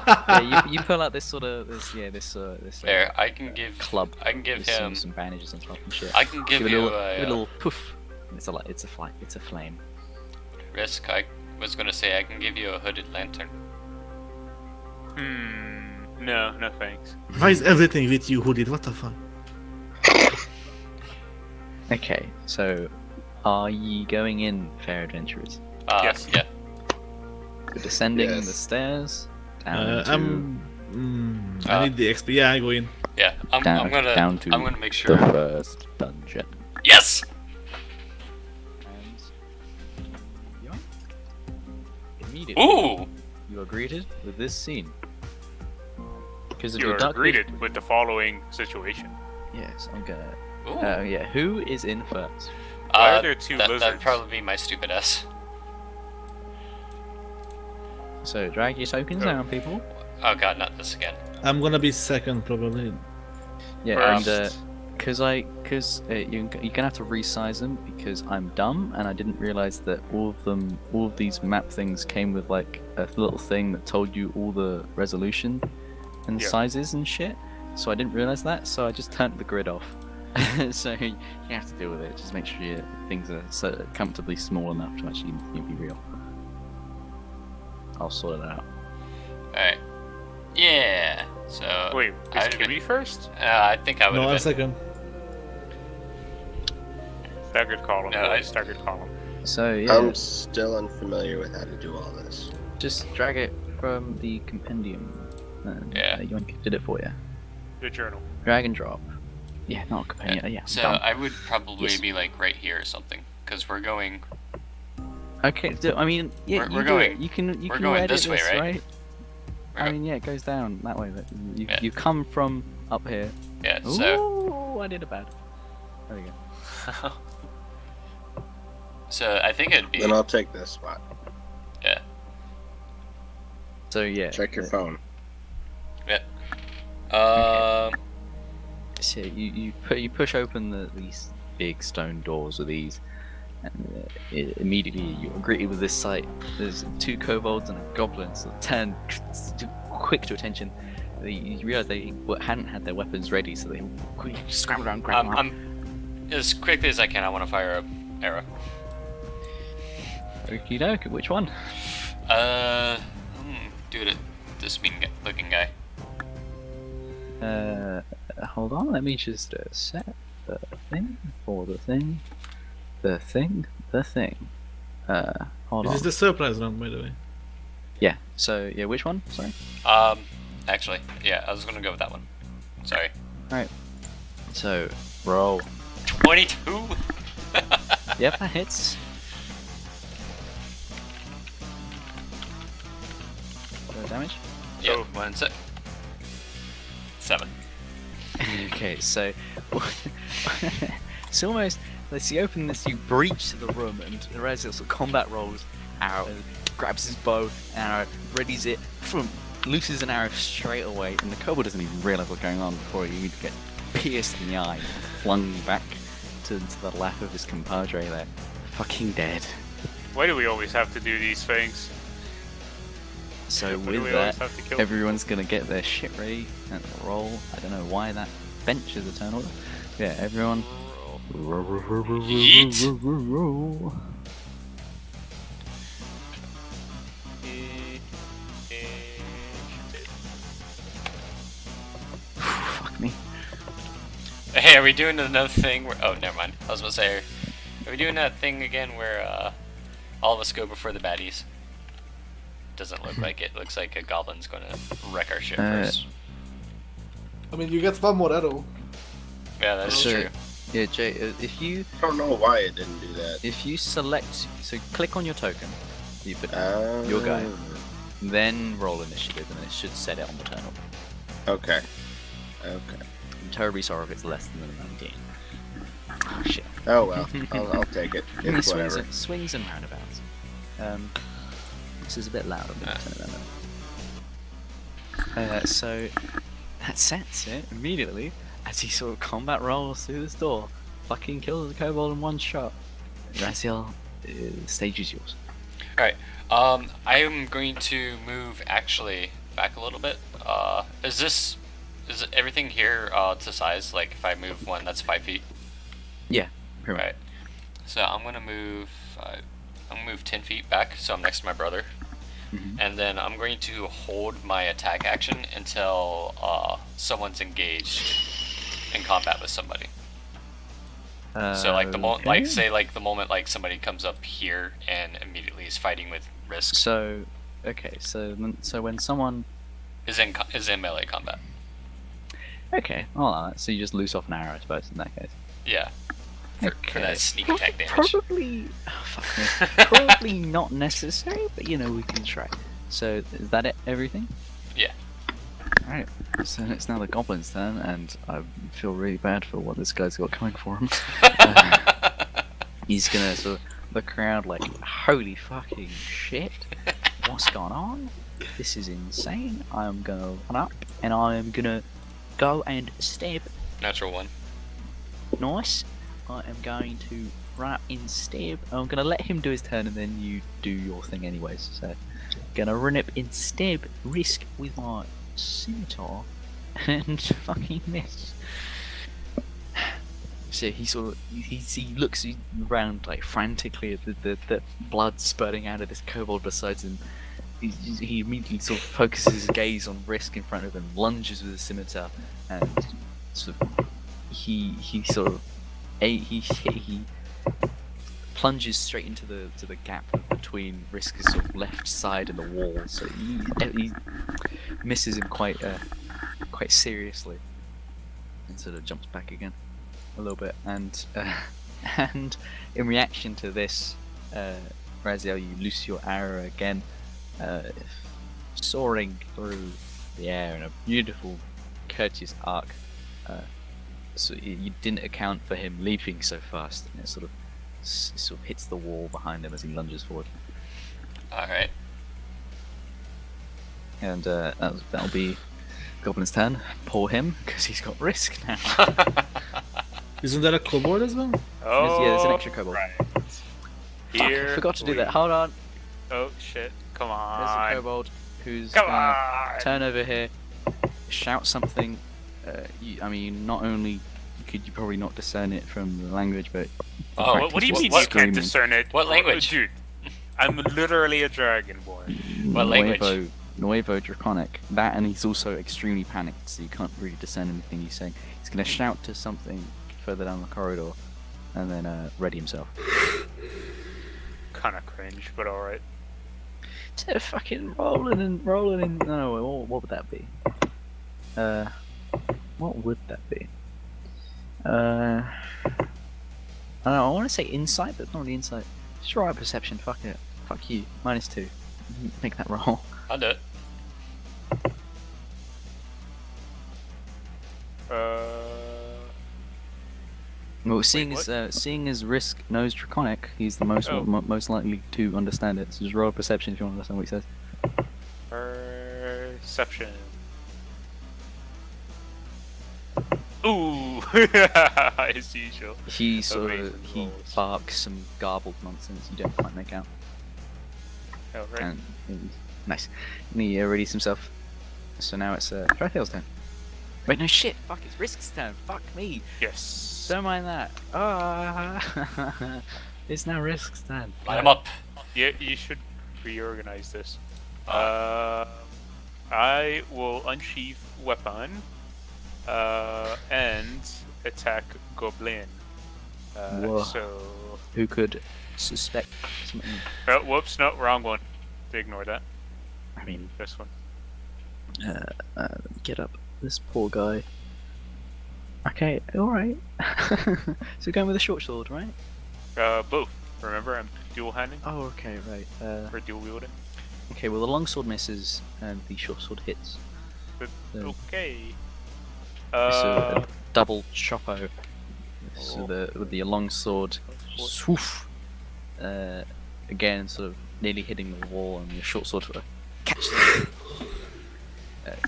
Yeah, you pull out this sort of this there. I can give. club. I can give with some, him. some bandages on top and shit. I can give it you give it a a little poof. It's a flame. risk. I was gonna say I can give you a hooded lantern. No, no thanks. why is everything with you, Hooded? What the fuck? Okay, so are ye going in, fair adventurers? Yes. Yeah. We're descending Yes. the stairs down to I need the XP. Yeah, I go in. Yeah. I'm down, gonna. down to I'm gonna make the sure. first dungeon. Yes. And you are? Immediately, Ooh. you are greeted with this scene. Because of You your are dark greeted vision- with the following situation. Yes, I'm gonna. Ooh. Yeah, who is in first? Why are there two That'd lizards? probably be my stupid ass. So drag your tokens Oh. down, people. Oh god, not this again. I'm gonna be second probably. Yeah, and First. because you're gonna have to resize them because I'm dumb and I didn't realize that all of these map things came with like a little thing that told you all the resolution and Yeah. sizes and shit. So I didn't realize that, so I just turned the grid off. So you have to deal with it. Just make sure your things are so comfortably small enough to actually be real. I'll sort it out. Alright. Yeah. So. Wait, is I'd have Kimmy been- first? I think I would No, I'm have been. second. Staggered column. No, I- Staggered column. So yeah, I'm still unfamiliar with how to do all this. just drag it from the compendium. And, Yeah. Yoink did it for you. The journal. Drag and drop. Yeah, not compendium. Yeah. So done. I would probably Yes. be like right here or something, because we're going. Okay, so, I mean, yeah, We're you do going- it. You can we're can going edit this way, right? We're I go- mean, yeah, it goes down that way. But you Yeah. you come from up here. Yeah. So. Ooh, I did it bad. There we go. So I think it'd be. Then I'll take this spot. Yeah. So yeah. Check your phone. So you push open these big stone doors with ease, and immediately you're greeted with this sight. There's two kobolds and a goblin, so turn quick to attention. You realize they hadn't had their weapons ready, so they quickly scramble around, grab them up. I'm as quickly as I can. I want to fire a arrow. Okie doke, which one? Do it at this mean-looking guy. Hold on, let me just set the thing for the thing. The thing. Hold This on. is the surprise round, by the way. Yeah, so, yeah, which one? Sorry. Actually, yeah, I was gonna go with that one. Sorry. Alright. So, roll. 22. Yep, that hits. Damage? Yep. Oh. 1 and 6. 7. Okay, so it's almost as you open this, you breach to the room, and Rez sort of combat rolls out, grabs his bow, arrow, readies it, looses an arrow straight away, and the kobold doesn't even realize what's going on before you get pierced in the eye, flung back into the lap of his compadre there. Fucking dead. Why do we always have to do these things? So Why do with we always that, have to kill everyone's gonna get their shit ready and roll. I don't know why that bench is a turn order. Yeah, everyone. Yeet. Fuck me. Hey, are we doing another thing where... Oh, never mind. I was gonna say, are we doing that thing again where all of us go before the baddies? Doesn't look like it. Looks like a goblin's gonna wreck our ship first. I mean, you get one more arrow. Yeah, that's So- true. Yeah, Jay, if you I don't know why it didn't do that. select, so click on your token, you put down your guy, then roll initiative, and it should set it on the turn order. Okay. Okay. I'm terribly sorry if it's less than a 19. Oh shit. Oh well, I'll take it. I mean, It's whatever. swings and roundabouts. This is a bit loud. I'm gonna turn it down. So that sets it immediately as he sort of combat rolls through this door, fucking kills the kobold in one shot. Raziel, stage is yours. Alright, I am going to move actually back a little bit. Is everything here to size? Like if I move one, that's 5 feet? Yeah, pretty much. Right. So I'm gonna move 10 feet back, so I'm next to my brother. Mhm. And then I'm going to hold my attack action until someone's engaged in combat with somebody. So like the moment, Okay. like the moment like somebody comes up here and immediately is fighting with risk So, okay, so when someone, is in melee combat. okay, alright, so you just loose off an arrow, I suppose, in that case. Yeah. For Okay. that sneak attack damage. Probably, fuck me, probably not necessary, but you know we can try. So is that it? Everything? Yeah. Alright, so it's now the goblin's turn, and I feel really bad for what this guy's got coming for him. He's gonna sort of look around like, holy fucking shit, what's going on? This is insane. I'm gonna run up, and I am gonna go and stab. Natural one. Nice. I am going to run up and stab. I'm gonna let him do his turn, and then you do your thing anyways. So, gonna run up and stab Risk with my scimitar, and fucking miss. So he sort of he looks around like frantically at the blood spurting out of this kobold beside him. He immediately sort of focuses his gaze on Risk in front of him, lunges with his scimitar, and sort of he plunges straight into the gap between Risk's sort of left side and the wall. So he misses him quite seriously, and sort of jumps back again a little bit. And in reaction to this, Raziel, you loose your arrow again, soaring through the air in a beautiful, courteous arc. So you didn't account for him leaping so fast, and it sort of hits the wall behind him as he lunges forward. Alright. And that'll be Goblin's turn. Poor him, because he's got Risk now. Isn't that a kobold as well? Oh, Yeah, there's an extra kobold. right. Fuck, Here I forgot to do we- that. Hold on. Oh shit! Come There's a on! kobold who's Come gonna on! turn over here, shout something. I mean, not only could you probably not discern it from the language, but Oh, What do you What- mean what- you can't discern it? what language? Dude, I'm literally a dragonborn. What language? Nuevo Draconic. That, and he's also extremely panicked, so you can't really discern anything he's saying. He's gonna shout to something further down the corridor, and then ready himself. Kinda cringe, but alright. Instead of fucking rolling and. No, what would that be? What would that be? I don't know, I want to say insight, but it's not really insight. Just roll out perception, fuck it. Fuck you. -2. Make that roll. I'll do it. Well, seeing what? as Risk knows Draconic, he's the most Oh. most likely to understand it. So just roll a perception if you want to understand what he says. Perception. Ooh! As usual. He Amazing rolls. barks some garbled nonsense you don't quite make out. Oh, right. And nice. And he readies himself. So now it's Raphael's turn. Wait, no shit. Fuck, it's Risk's turn. Fuck me. Yes. Don't mind that. Ah, it's now Risk's turn. Line 'em up. Yeah, you should reorganize this. I will unsheath weapon and attack goblin. Whoa. So, Who could suspect something? oh, whoops, no, wrong one. Ignore that. I mean, This one. get up. This poor guy. Okay, alright. So we're going with a short sword, right? Both. Remember, I'm dual handing Oh, okay, right. or dual wielding. Okay, well the long sword misses and the short sword hits. But, So okay. it's a double choppo. So with the long sword, swoof. Again, sort of nearly hitting the wall, and the short sword sort of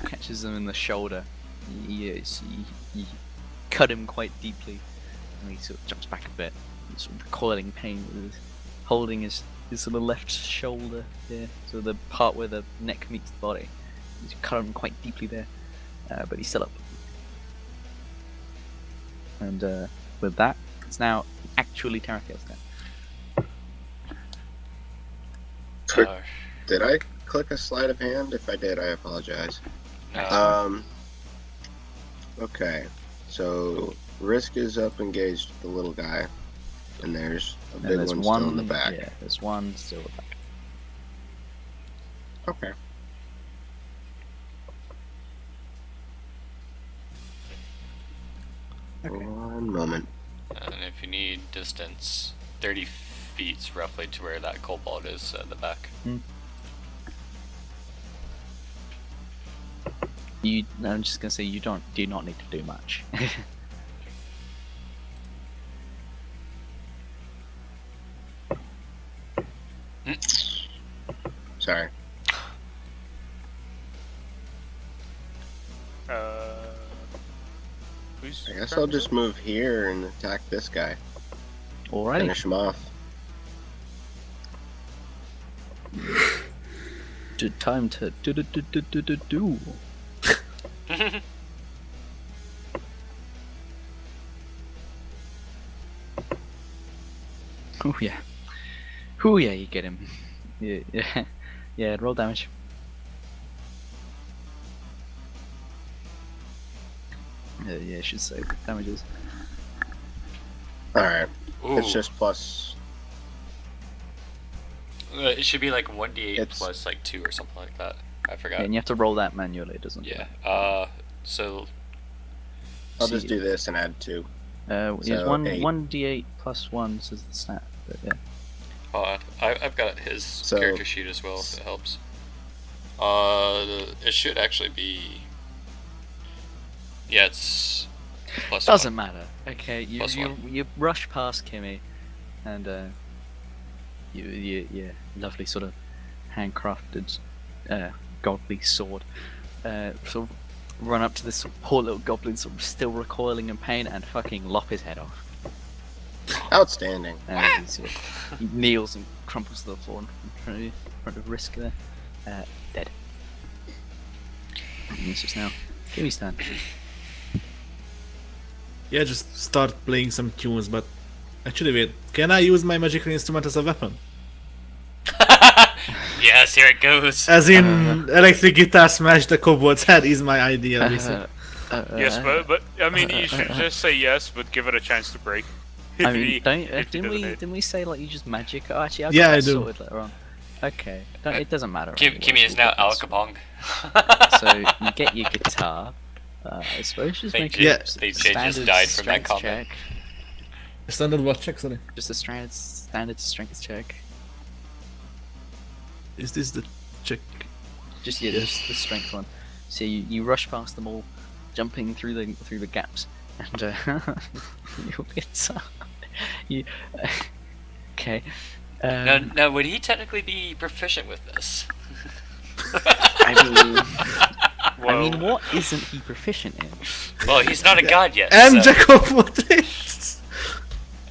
catches them in the shoulder. You cut him quite deeply, and he sort of jumps back a bit, sort of recoiling pain, with holding his sort of left shoulder here, so the part where the neck meets the body. He's cut him quite deeply there, but he's still up. And with that, it's now actually Tarakil's turn. Quick, did I click a sleight of hand? If I did, I apologize. No. Okay, so Risk is up engaged with the little guy, and there's a And big there's one one still in the back. Yeah, there's one still back. Okay. One moment. And if you need distance, 30 feet roughly to where that kobold is at the back. I'm just gonna say you do not need to do much. Sorry. Who's I guess turn I'll is just it? move here and attack this guy. Alrighty. Finish him off. Time to do. Oh yeah. Oh yeah, you get him. Yeah. Yeah, roll damage. Yeah, I should say damages. Alright. Ooh. It's just plus. It should be like 1d8 It's- plus like 2 or something like that. I forgot. Yeah, and you have to roll that manually, doesn't it? Yeah. So I'll See- just do this and add 2. It's So, 1d8 plus 1 says the stat, but yeah. I've got his So- character sheet as well, if it helps. It should actually be. Yeah, it's plus Doesn't matter. Okay, you Plus you rush past Kimmy, and you lovely sort of handcrafted godly sword. Sort of run up to this poor little goblin, sort of still recoiling in pain, and fucking lop his head off. Outstanding. And he kneels and crumples to the floor in front of Risk there, dead. And it's just now Kimmy's turn. Yeah, just start playing some tunes, but actually wait, can I use my magical instrument as a weapon? Yes, here it goes. As in electric guitar smash the kobold's head is my idea, basically. Yes, but I mean, you should just say yes, but give it a chance to break. I mean, If he doesn't hit. didn't we say like you just magic? Oh, actually, I'll Yeah, get I that do. sorted later on. Okay, it doesn't matter. Kimmy is now Al Capone. So you get your guitar. I suppose just They make did- Yeah. they just standard died from that strength combat. check. Standard what check, sorry. Just a standard strength check. Is this the check? Just just the strength one. So you rush past them all, jumping through the gaps, and your guitar. You okay? Now, would he technically be proficient with this? I mean, Well, I mean, what isn't he proficient in? Well, he's not a god yet. And so- jack of all trades.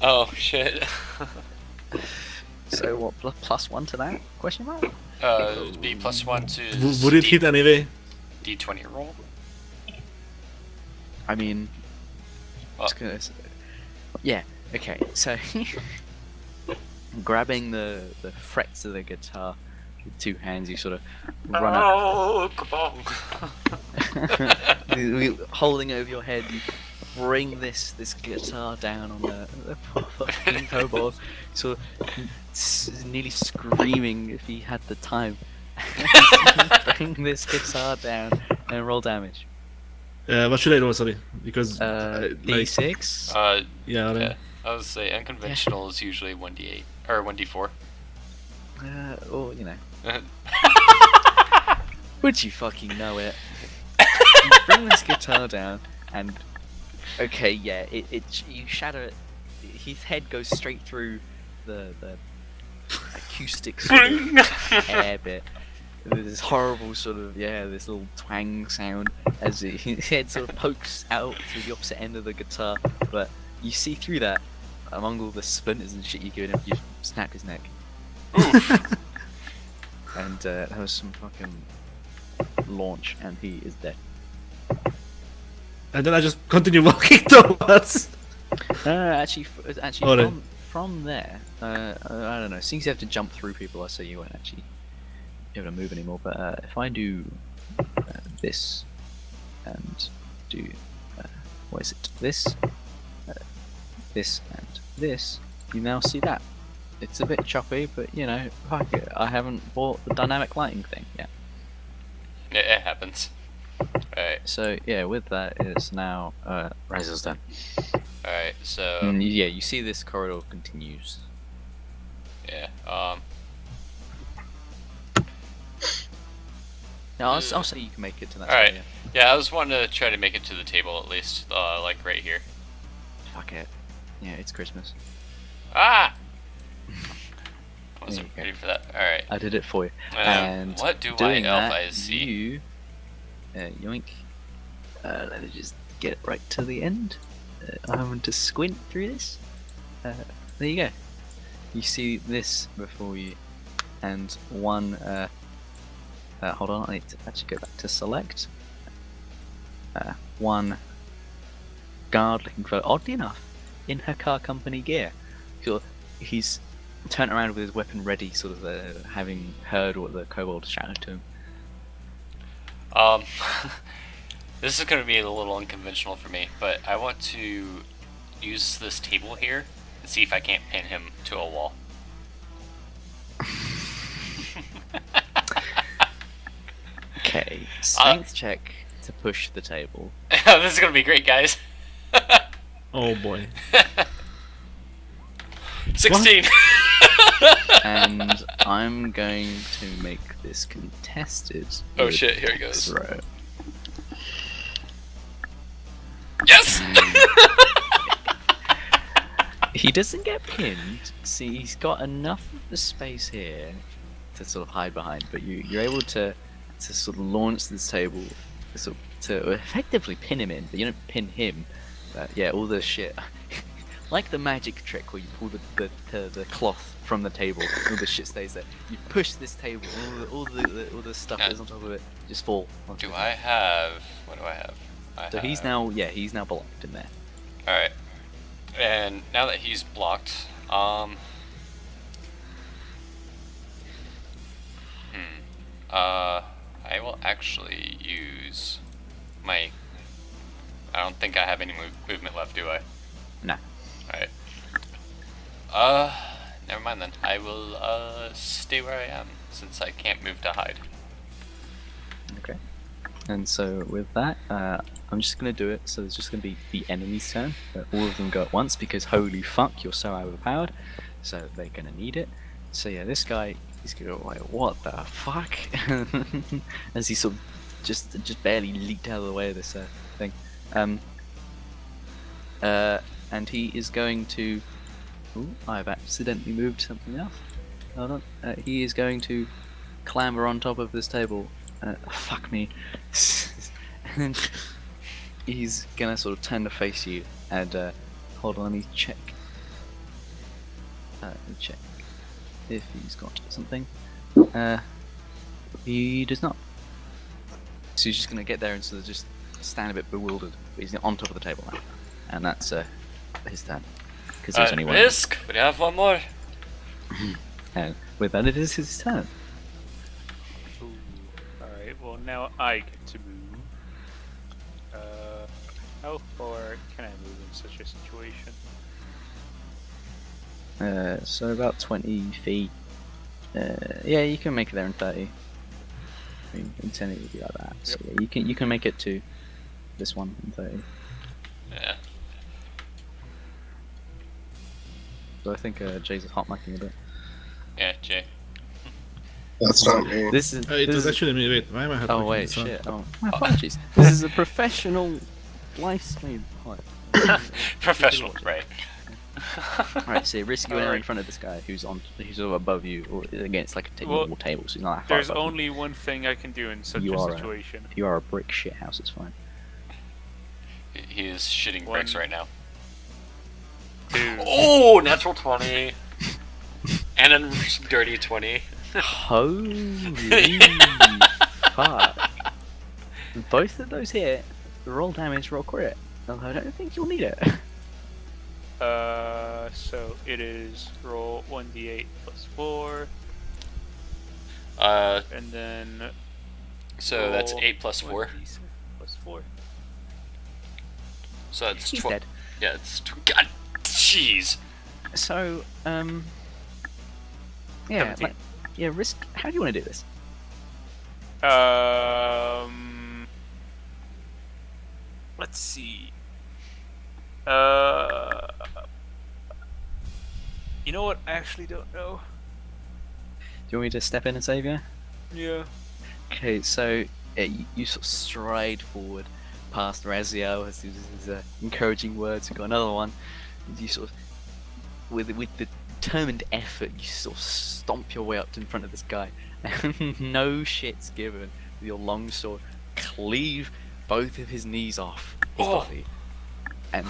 Oh shit. So what? +1 to that? Question mark? It'd be +1 to. Would it hit anyway? D20 roll. I mean, Well, it's gonna, yeah. Okay, so grabbing the frets of the guitar with 2 hands, you sort of run up, oh, kabong. holding it over your head. You bring this guitar down on the fucking kobold, sort of nearly screaming if he had the time. Bring this guitar down and roll damage. What should I roll? Sorry, because D6. yeah, Yeah, I would say unconventional is usually 1d8 or 1d4. Or you know, would you fucking know it? You bring this guitar down, and okay, yeah, you shatter it. His head goes straight through the acoustic sort of air bit. There's this horrible sort of this little twang sound as his head sort of pokes out through the opposite end of the guitar. But you see through that, among all the splinters and shit you give him, you snap his neck. And that was some fucking launch, and he is dead. and then I just continue walking towards. Actually, Alright. from there, I don't know. Since you have to jump through people, I say you won't actually be able to move anymore. But if I do this and do what is it? This, this and this, you now see that. It's a bit choppy, but you know, fuck it. I haven't bought the dynamic lighting thing yet. It happens. Alright, So yeah, with that, it's now Razor's turn. alright, so And yeah, you see this corridor continues. yeah, Now I'll say you can make it to that. Alright. side, yeah, I was wanting to try to make it to the table at least, like right here. yeah. Fuck it. Yeah, it's Christmas. Ah! I There wasn't you go. ready for that. Alright. I did it for you. And what do I doing know if that, I see? you, yoink. Let me just get it right to the end. I'm going to squint through this. There you go. You see this before you, and one. Hold on, I need to actually go back to select. One guard looking for, oddly enough, in her car company gear. So he's turned around with his weapon ready, sort of having heard what the kobold shouted to him. This is going to be a little unconventional for me, but I want to use this table here and see if I can't pin him to a wall. Okay, strength check to push the table. This is going to be great, guys. Oh boy. 16! And I'm going to make this contested. Oh with shit, here it goes. throw. Yes! He doesn't get pinned. See, he's got enough of the space here to sort of hide behind, but you're able to sort of launch this table to effectively pin him in, but you don't pin him. But yeah, all the shit. Like the magic trick where you pull the cloth from the table, all the shit stays there. You push this table, all the stuff that's on top of it just fall. onto Do it. I have... What do I have? So he's now blocked in there. Alright. And now that he's blocked, I will actually use my... I don't think I have any movement left, do I? No. Alright. Never mind then. I will, stay where I am, since I can't move to hide. Okay. And so with that, I'm just gonna do it. So there's just gonna be the enemy's turn. All of them go at once because holy fuck, you're so overpowered. So they're gonna need it. So yeah, this guy, he's gonna go like, what the fuck? As he sort of just barely leaked out of the way of this thing. And he is going to. Ooh, I've accidentally moved something else. Hold on. He is going to clamber on top of this table. Fuck me. This And he's gonna sort of turn to face you and hold on, let me check. Check if he's got something. He does not. So he's just gonna get there and sort of just stand a bit bewildered. But he's on top of the table now, and that's his turn. Because there's only one. Risk, we have one more. And with that, it is his turn. Ooh. Alright, well now I get to move. How far can I move in such a situation? So about 20 feet. Yeah, you can make it there in 30. I mean, in 10 it would be like that. So yeah, you can make it to this one in 30. Yeah. So I think Jay's hot micing a bit. Yeah, Jay. That's not me. This is. It this was is- actually me. Wait, why am I hot Oh micing wait, this one? shit. Oh, my apologies. This is a professional live stream. Professional, right? Alright, so risk you in Alright. front of this guy who's sort of above you, or again, it's like a Well, normal table, so he's not that far There's above you. only one thing I can do in such You a are, situation. If you are a brick shit house, it's fine. He is shitting One. bricks right now. Two. Oh, natural 20. And a dirty 20. Holy fuck. Both of those hit, roll damage, roll crit. Although I don't think you'll need it. So it is roll 1d8 plus 4, Uh, and then so that's roll 8 plus 4. 1d6 plus 4. So that's He's 12. dead. Yeah, it's God. Jeez. So, yeah, 17. like, yeah, risk. How do you want to do this? Let's see. You know what? I actually don't know. Do you want me to step in and save you? Yeah. Okay, so you sort of stride forward past Raziel as his encouraging words. We've got another one. You sort of, with determined effort, you sort of stomp your way up to in front of this guy, and no shit's given. With your long sword, cleave both of his knees off his body, and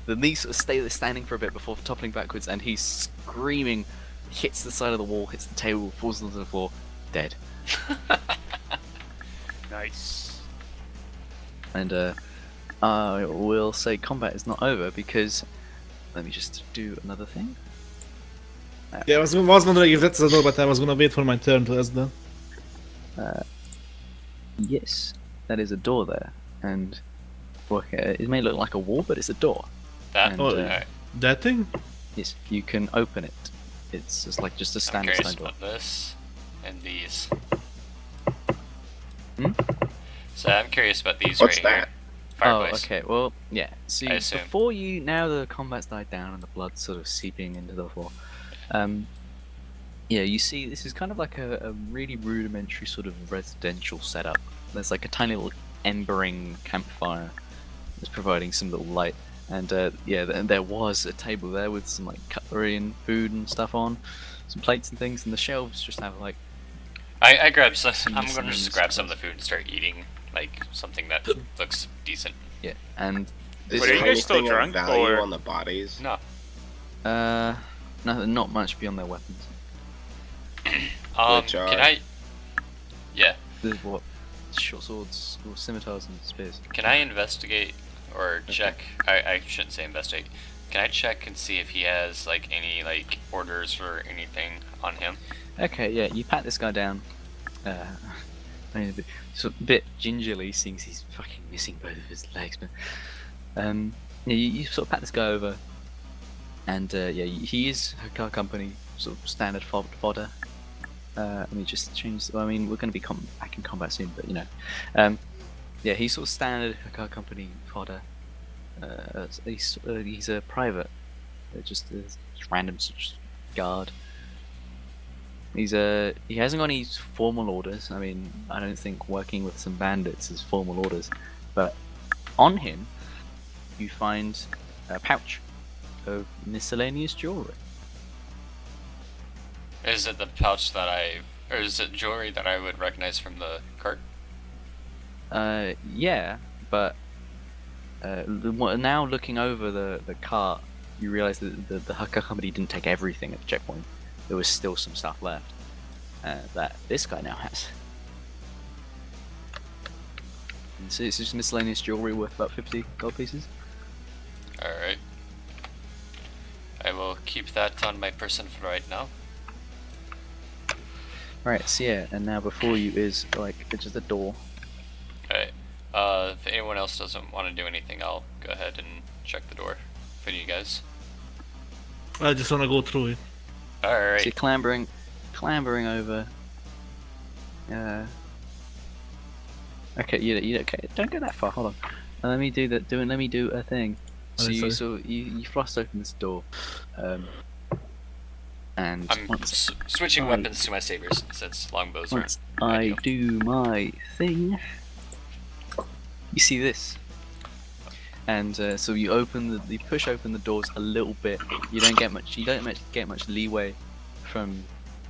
the knees sort of stay there standing for a bit before toppling backwards, and he's screaming, hits the side of the wall, hits the table, falls onto the floor, dead. Nice. And I will say combat is not over because let me just do another thing. Yeah, I was wondering if that's the door, but I was gonna wait for my turn to ask that. Yes, that is a door there, and okay, it may look like a wall, but it's a door. That? And, Oh, Alright. That thing? Yes, you can open it. It's just like just a I'm standard curious stone door. about this and these. Hmm? So I'm curious about these What's right that? here. Fireplace. Oh, okay. Well, yeah. See, I assume. before you, now the combat's died down and the blood's sort of seeping into the floor. Yeah, you see, this is kind of like a really rudimentary sort of residential setup. There's like a tiny little embering campfire that's providing some little light, and there was a table there with some like cutlery and food and stuff on, some plates and things, and the shelves just have like I grabbed some. Some I'm gonna just things. grab some of the food and start eating like something that looks decent. yeah, and Is this Wait, are you there guys still anything of drunk, value or- on the bodies? No. not much beyond their weapons. Which Can I? Yeah. There's what short swords or scimitars and spears. Can I investigate or check? I shouldn't say investigate. Can I check and see if he has like any like orders or anything on him? Okay, yeah, you pat this guy down. I mean, a bit gingerly, seeing he's fucking missing both of his legs. But yeah, you sort of pat this guy over, and yeah, he is a car company sort of standard fodder. Let me just change. I mean, we're going to be back in combat soon, but you know, yeah, he's sort of standard car company fodder. He's a private, just a random guard. He hasn't got any formal orders. I mean, I don't think working with some bandits is formal orders, but on him you find a pouch of miscellaneous jewelry. Is it the pouch that or is it jewelry that I would recognize from the cart? Yeah, but now looking over the cart, you realise that the Haka company didn't take everything at the checkpoint. There was still some stuff left that this guy now has. And so it's just miscellaneous jewelry worth about 50 gold pieces. Alright. I will keep that on my person for right now. Right, so yeah, and now before you is like just a door. Alright. If anyone else doesn't want to do anything, I'll go ahead and check the door for you guys. I just wanna go through it. Alright. So you're clambering over. Okay, you okay? Don't go that far. Hold on. Let me do that. Let me do a thing. So you thrust open this door, and I'm once switching weapons to my sabers since longbows are. once I do my thing, you see this, and so you push open the doors a little bit. You don't get much leeway from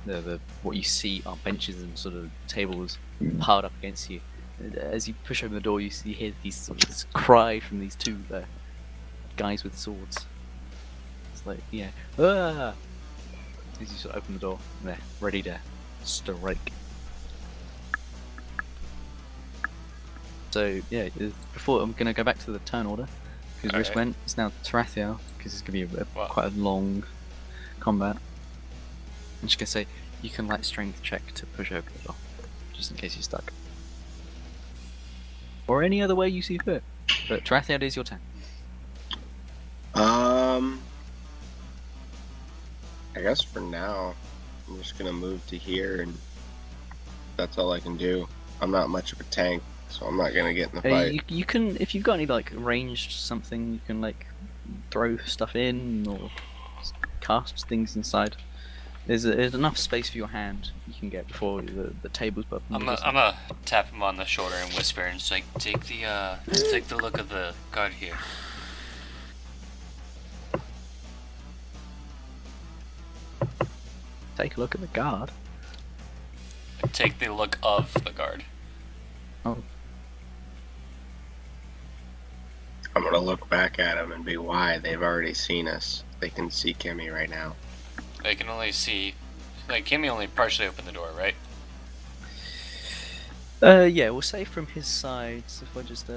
the what you see are benches and sort of tables piled up against you. As you push open the door, you hear this cry from these two guys with swords. It's like, yeah, ah! As you sort of open the door, they're ready to strike. So yeah, before I'm gonna go back to the turn order because Rish went. It's now Tarathiel because it's gonna be quite a long combat. I'm just gonna say you can like strength check to push open the door, just in case you're stuck. Or any other way you see fit. But Tarathiel, it is your turn. I guess for now, I'm just gonna move to here, and that's all I can do. I'm not much of a tank, so I'm not gonna get in the fight. You can, if you've got any like ranged something, you can like throw stuff in or cast things inside. There's enough space for your hand you can get before the table's up. I'm gonna tap him on the shoulder and whisper and just like take the look of the guard here. Take a look at the guard. Take the look of the guard. Oh. I'm gonna look back at them and be why. They've already seen us. They can see Kimmy right now. They can only see, like, Kimmy only partially opened the door, right? Yeah, we'll say from his side. So if I just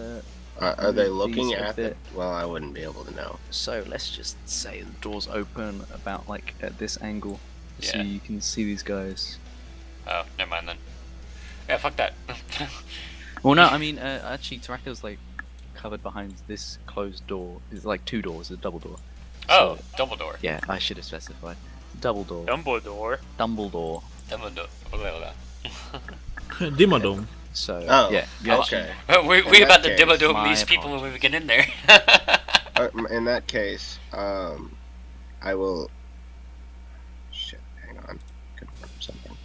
are they looking these a at bit. it? Well, I wouldn't be able to know. So let's just say the door's open about like at this angle, so Yeah. you can see these guys. Oh, never mind then. Yeah, fuck that. Well, no, I mean actually, Tarathiel's like covered behind this closed door. It's like two doors, a double door. Oh, So, Dumbledore. yeah, I should have specified. Double door. Dumbledore. Dumbledore. Dumbledore. Dimmadome. So Oh, yeah, you actually- okay. we In about that to case, Dimmadome my these people when we get in there. In that case, I will. Shit, hang on. Confirm something.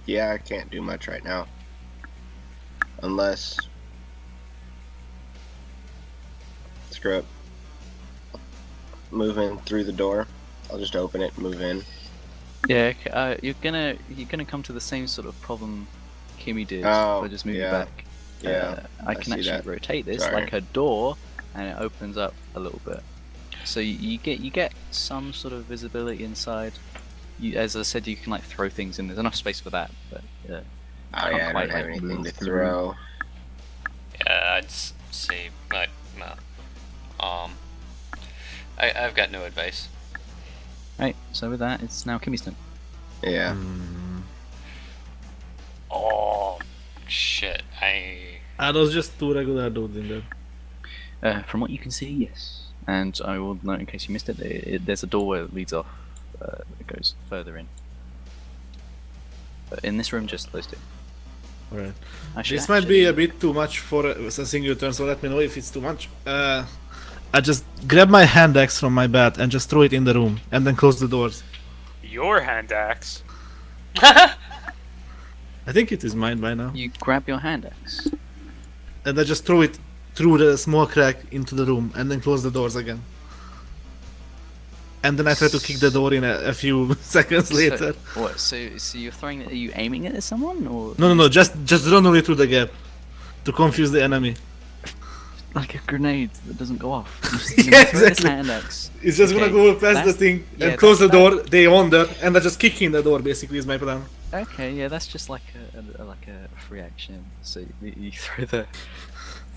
Yeah, I can't do much right now. Unless. Screw it. Move in through the door. I'll just open it and move in. Yeah, okay, you're gonna come to the same sort of problem Kimmy did. Oh, by just moving yeah. back. Yeah, I I can see actually that. rotate this Sorry. like a door, and it opens up a little bit. So you get some sort of visibility inside. As I said, you can like throw things in. There's enough space for that, but Oh Can't yeah, I quite, don't have like, anything move to through. throw. Yeah, I'd say, like, no. I've got no advice. right. So with that, it's now Kimmy's turn. Yeah. Oh, shit. Are those just two regular dudes in there? From what you can see, yes. And I will note in case you missed it, there's a doorway that leads off. That goes further in. But in this room, just those two. Alright. Actually, This might be a bit too much for a single turn, so let me know if it's too much. I just grab my hand axe from my bed and just throw it in the room, and then close the doors. Your hand axe. I think it is mine by now. You grab your hand axe. And I just throw it through the small crack into the room and then close the doors again. And then I try to kick the door in a few seconds later. So, what? So you're throwing it? Are you aiming it at someone or? No, just run away through the gap to confuse the enemy. Like a grenade that doesn't go off. Yeah, exactly. Hand axe. It's just gonna Okay, go past the that's- thing yeah, and close the that's- door. They wander, and I just kick in the door. Basically, is my plan. Okay, yeah, that's just like a free action. So you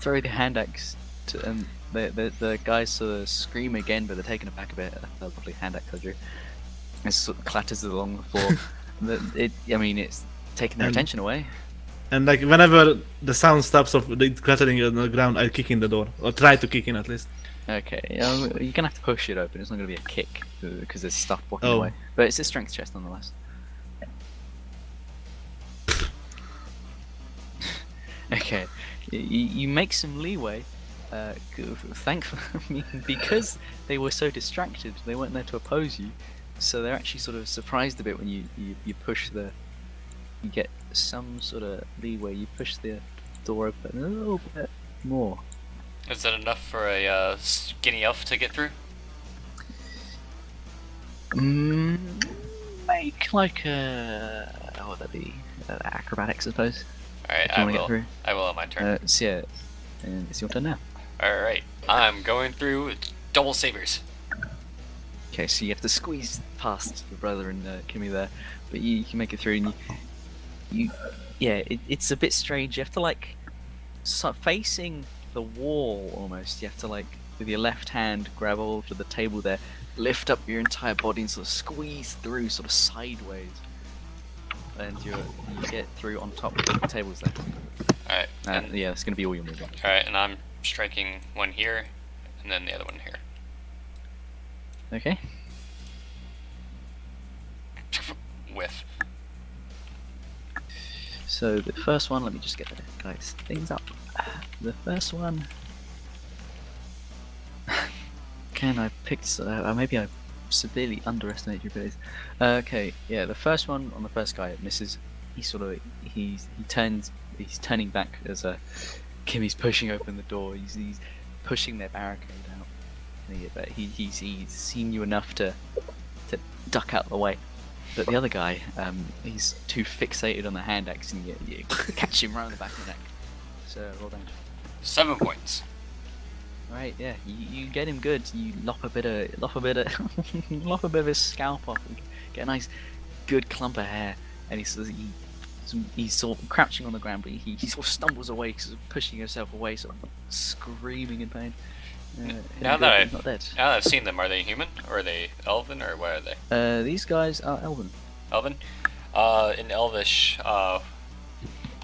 throw the hand axe to, and the guys sort of scream again, but they're taken aback a bit. A lovely hand axe I drew. It sort of clatters along the floor. It's taking their And- attention away. And like whenever the sound stops of the clattering on the ground, I kick in the door or try to kick in at least. Okay, you're gonna have to push it open. It's not gonna be a kick because there's stuff blocking Oh. the way. But it's a strength chest nonetheless. Okay, you make some leeway. Thankfully, because they were so distracted, they weren't there to oppose you. So they're actually sort of surprised a bit when you push the. You get some sort of leeway. You push the door open a little bit more. Is that enough for a skinny elf to get through? Make like what would that be? Acrobatics, I suppose. Alright, If you I want to get will. through. I will on my turn. So yeah, and it's your turn now. Alright, I'm going through double sabers. Okay, so you have to squeeze past your brother and Kimmy there, but you can make it through. And it's a bit strange. You have to like start facing the wall almost. You have to like with your left hand grab hold of the table there, lift up your entire body and sort of squeeze through, sort of sideways, and you get through on top of the tables there. Alright, And yeah, that's gonna be all your movement. alright, and I'm striking one here, and then the other one here. Okay. Whiff. So the first one, let me just get the guys things up. The first one. Can I picked? Maybe I severely underestimated your abilities. Okay, yeah, the first one on the first guy it misses. He's turning back as Kimmy's pushing open the door. He's pushing their barricade out. But he's seen you enough to duck out of the way. But the other guy, he's too fixated on the hand axe, and you catch him right on the back of the neck. So roll damage. 7 points. Right, yeah, you get him good. You lop a bit of his scalp off, and get a nice, good clump of hair, and he's sort of crouching on the ground, but he sort of stumbles away, sort of pushing himself away, sort of screaming in pain. Now Good, that he's not dead. Now that I've seen them, are they human or are they elven or what are they? These guys are elven. Elven? In Elvish, or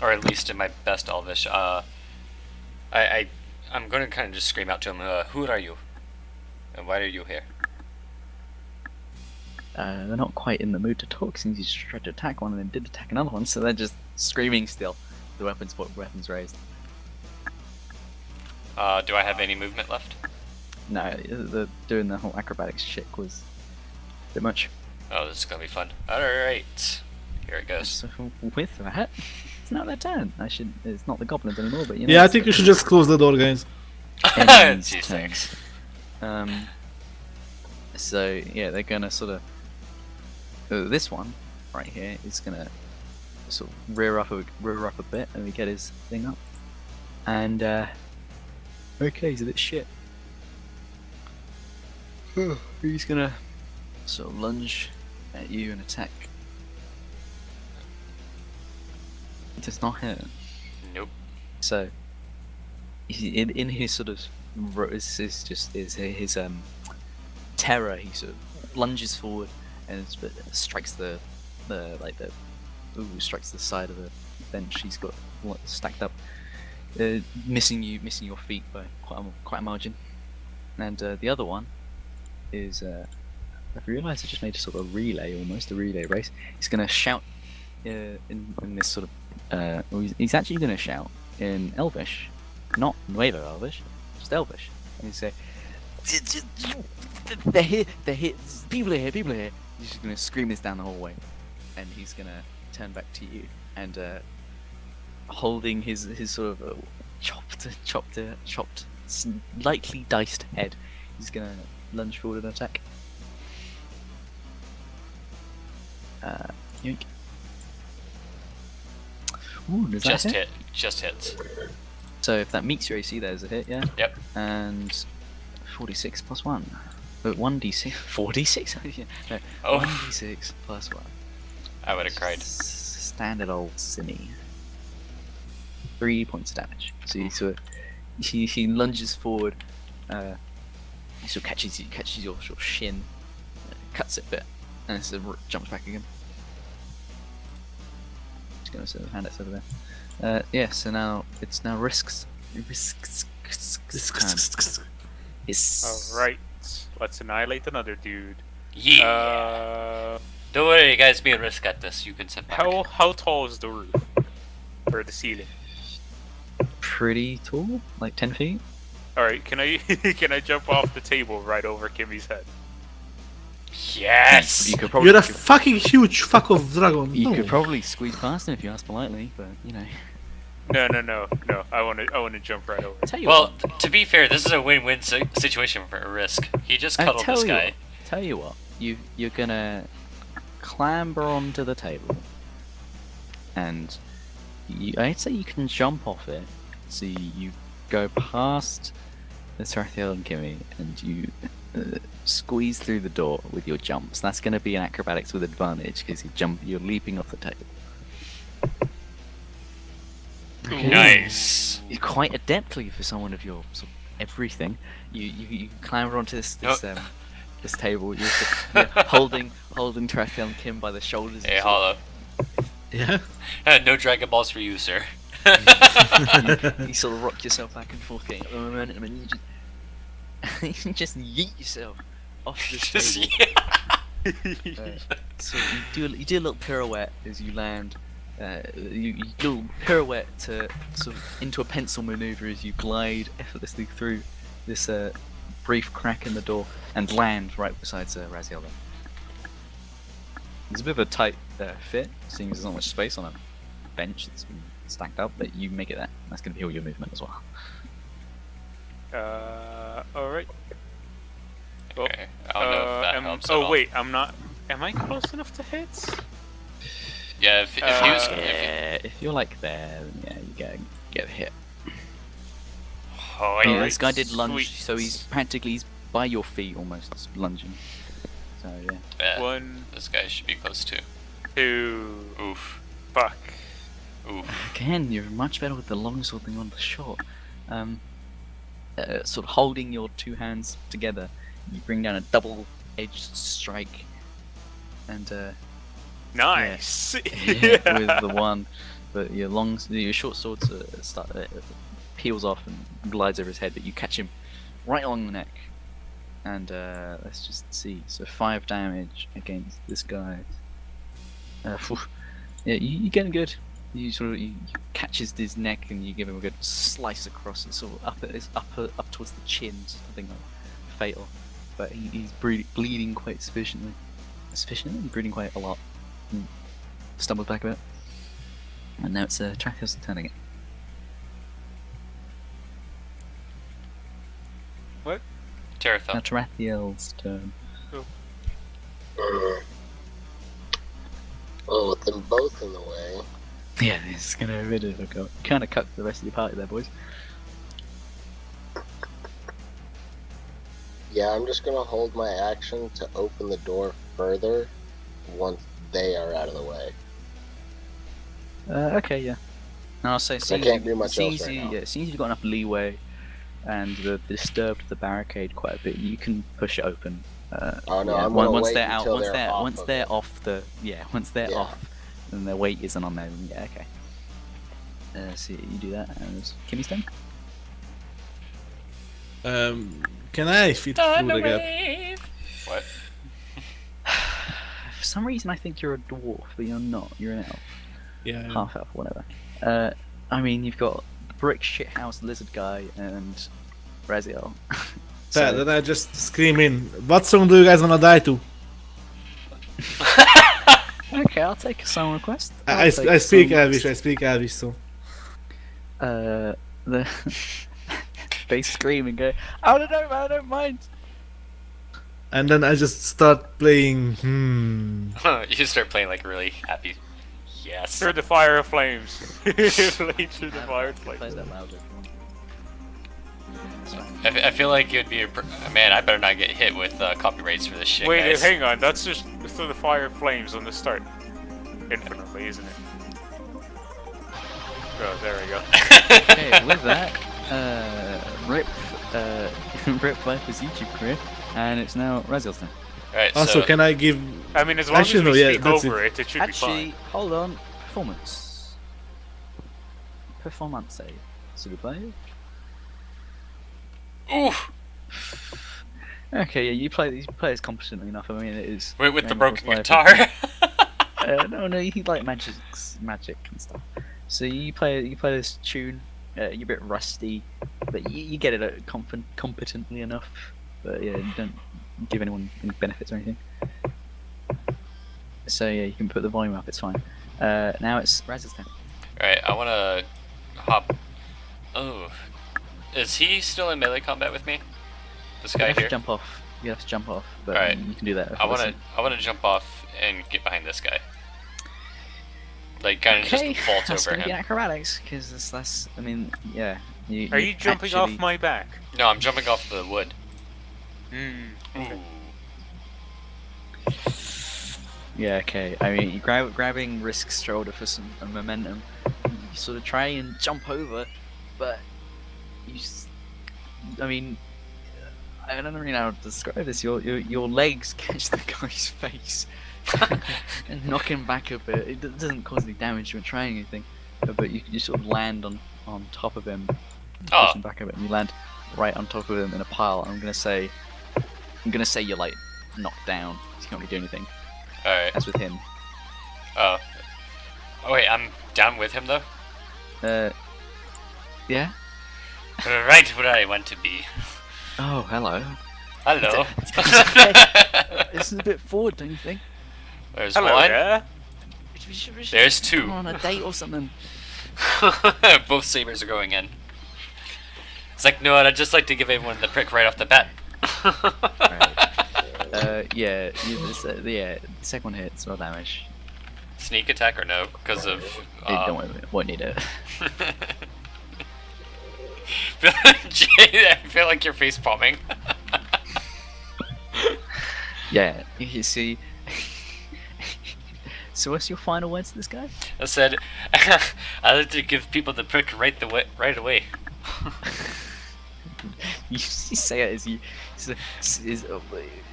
at least in my best Elvish, I'm going to kind of just scream out to him, who are you? And why are you here? They're not quite in the mood to talk since you just tried to attack one and then did attack another one, so they're just screaming still. The weapons raised. Do I have any movement left? No, doing the whole acrobatics shit was a bit much. Oh, this is going to be fun. Alright, here it goes. So with that, it's not their turn. It's not the goblins anymore, but you know. Yeah, I it's think the you should just close the door, guys. enemy's Gee, turn. thanks. So yeah, they're gonna sort of. This one right here is gonna sort of rear up a bit, and we get his thing up. And okay, he's a bit shit. He's gonna sort of lunge at you and attack. It does not hit. Nope. So, in his sort of his terror, he sort of lunges forward and strikes strikes the side of the bench. He's got stacked up, missing your feet by quite a margin. And the other one is I've realised I just made a sort of almost a relay race. He's going to shout in this sort of he's actually going to shout in Elvish, not Nuevo Elvish, just Elvish, and he's say, "They're here, people are here." He's just going to scream this down the hallway, and he's gonna turn back to you and holding his sort of chopped, slightly diced head, he's gonna lunge forward and attack. Yoink. Ooh, does that hit? Just hits. So if that meets your AC, there's a hit, yeah? Yep. And 46 plus 1. But 1d6. 4d6? No, Oh. 1d6 plus 1. I would have cried. Standard old Simmy. 3 points of damage. So you sort of, he lunges forward, he sort of catches your sort of shin, cuts it a bit, and it sort of jumps back again. Just gonna sort of hand it over there. Yeah, so now it's risks time. It's Alright, let's annihilate another dude. Yeah. Don't worry, guys. Me and Risk at this. You can sit back. How tall is the roof? Or the ceiling? pretty tall, like 10 feet. Alright, can I can I jump off the table right over Kimmy's head? Yes. You could probably You're a fucking huge fuck of dragon. you No. could probably squeeze past him if you ask politely, but you know. No. I wanna jump right over. Tell you Well, what, to be fair, this is a win-win situation for Risk. He just cuddled this guy. Tell you what, you're gonna clamber onto the table, and I'd say you can jump off it. So you go past the Tarathiel and Kimmy, and you squeeze through the door with your jumps. That's going to be an acrobatics with advantage because you're leaping off the table. Nice. You're quite adeptly for someone of your sort of everything. You clamber onto this table. You're holding Tarathiel and Kim by the shoulders. Hey, Hollow. Yeah. No Dragon Balls for you, sir. You sort of rock yourself back and forth, getting up the momentum, and you just yeet yourself off this Just, table. yeah. So you do a little pirouette as you land. You do a little pirouette to sort of into a pencil maneuver as you glide effortlessly through this brief crack in the door and land right beside Raziel. It's a bit of a tight fit, seeing as there's not much space on a bench that's been stacked up, but you make it that. That's going to be all your movement as well. Alright. Okay. I don't know if that helps at all. Wait, I'm not. Am I close enough to hit? Yeah, if If you're like there, then yeah, you get hit. Oh, Yeah, yeah. this guy did lunge, Sweet. so he's by your feet almost, lunging. So yeah. Yeah, One, this guy should be close too. 2. Oof. Fuck. Oof. Again, you're much better with the long sword than on the short. Sort of holding your two hands together, you bring down a double-edged strike, and Nice. hit with the one, but your short sword peels off and glides over his head, but you catch him right along the neck. And let's just see. So 5 damage against this guy. Yeah, you get him good. You catch his neck and you give him a good slice across it, sort of up towards the chin, something like fatal. But he's bleeding quite sufficiently. Bleeding quite a lot. Stumbles back a bit. And now it's Trackhouse turn again. What? Now Tarathiel. Tarathiel's turn. Oh, with them both in the way. Yeah, it's gonna be a bit of a go. Kind of cut the rest of your party there, boys. Yeah, I'm just gonna hold my action to open the door further once they are out of the way. Okay, yeah. Now I'll say, I can't do much else right now. Yeah, seeing as you've got enough leeway and disturbed the barricade quite a bit, you can push it open. Oh no, Yeah, I'm gonna once wait they're out, until once they're they're off once of they're it. off the once they're Yeah. off, and their weight isn't on them. Yeah, okay. So you do that, and it's Kimmy's turn. Can I fit through the gap? What? For some reason, I think you're a dwarf, but you're not. You're an elf, Yeah. half elf, whatever. I mean, you've got the brick shithouse lizard guy and Raziel. So, then I just scream in. What song do you guys wanna die to? Okay, Okay, I'll take a song request. I I'll take a speak song Elvish. I request. speak Elvish, so. The they scream and go, "I don't know, man. I don't mind." And then I just start playing. You start playing like really happy. Yes. Through the fire of flames. Play through the fire of Play flames. that louder. I feel like it would be man. I better not get hit with copyrights for this shit. Wait, guys. hang on. That's just through the fire of flames on the start. Infinitely, isn't it? Oh, there we go. Okay, with that, Rip Viper's YouTube career, and it's now Raziel's turn. Alright, Also, so can I give? I mean, as long Actually, as no, we yeah, speak that's over it, it should Actually, be fine. hold on. Performance. Performance save. Super play. oof, Okay, yeah, you play this competently enough. I mean, it is. wait with the Rainbow broken Fire guitar. no, you like magic and stuff. So you play this tune. You're a bit rusty, but you get it competently enough. But yeah, you don't give anyone any benefits or anything. So yeah, you can put the volume up. It's fine. Now it's Raz's turn. Alright, I wanna hop. Oh, is he still in melee combat with me? This You guy have to here. jump off. You have to jump off, but Alright. you can do that. I wanna jump off and get behind this guy. Like kind of Okay, just vault that's over gonna be him. acrobatics because it's less. I mean, yeah. Are you jumping off my back? No, I'm jumping off the wood. Hmm. Ooh. Yeah, okay. I mean, grabbing risks shoulder for some momentum. You sort of try and jump over, but I mean, I don't really know how to describe this. Your legs catch the guy's face and knock him back a bit. It doesn't cause any damage. You're not trying anything, but you sort of land on top of him, Oh. push him back a bit, and you land right on top of him in a pile. I'm gonna say you're like knocked down. You can't really do anything. Alright. That's with him. Oh. Oh wait, I'm down with him though. Yeah. Right where I want to be. Oh, hello. Hello. This is a bit forward, don't you think? There's Hello one. there. We should There's go two. on a date or something. Both sabers are going in. It's like, no, I'd just like to give everyone the prick right off the bat. Yeah, the second one hits, no damage. Sneak attack or no? Because of. Won't need it. Jay, I feel like you're face palming. Yeah, you see. So what's your final words to this guy? I said, I like to give people the prick right away. You say it as you,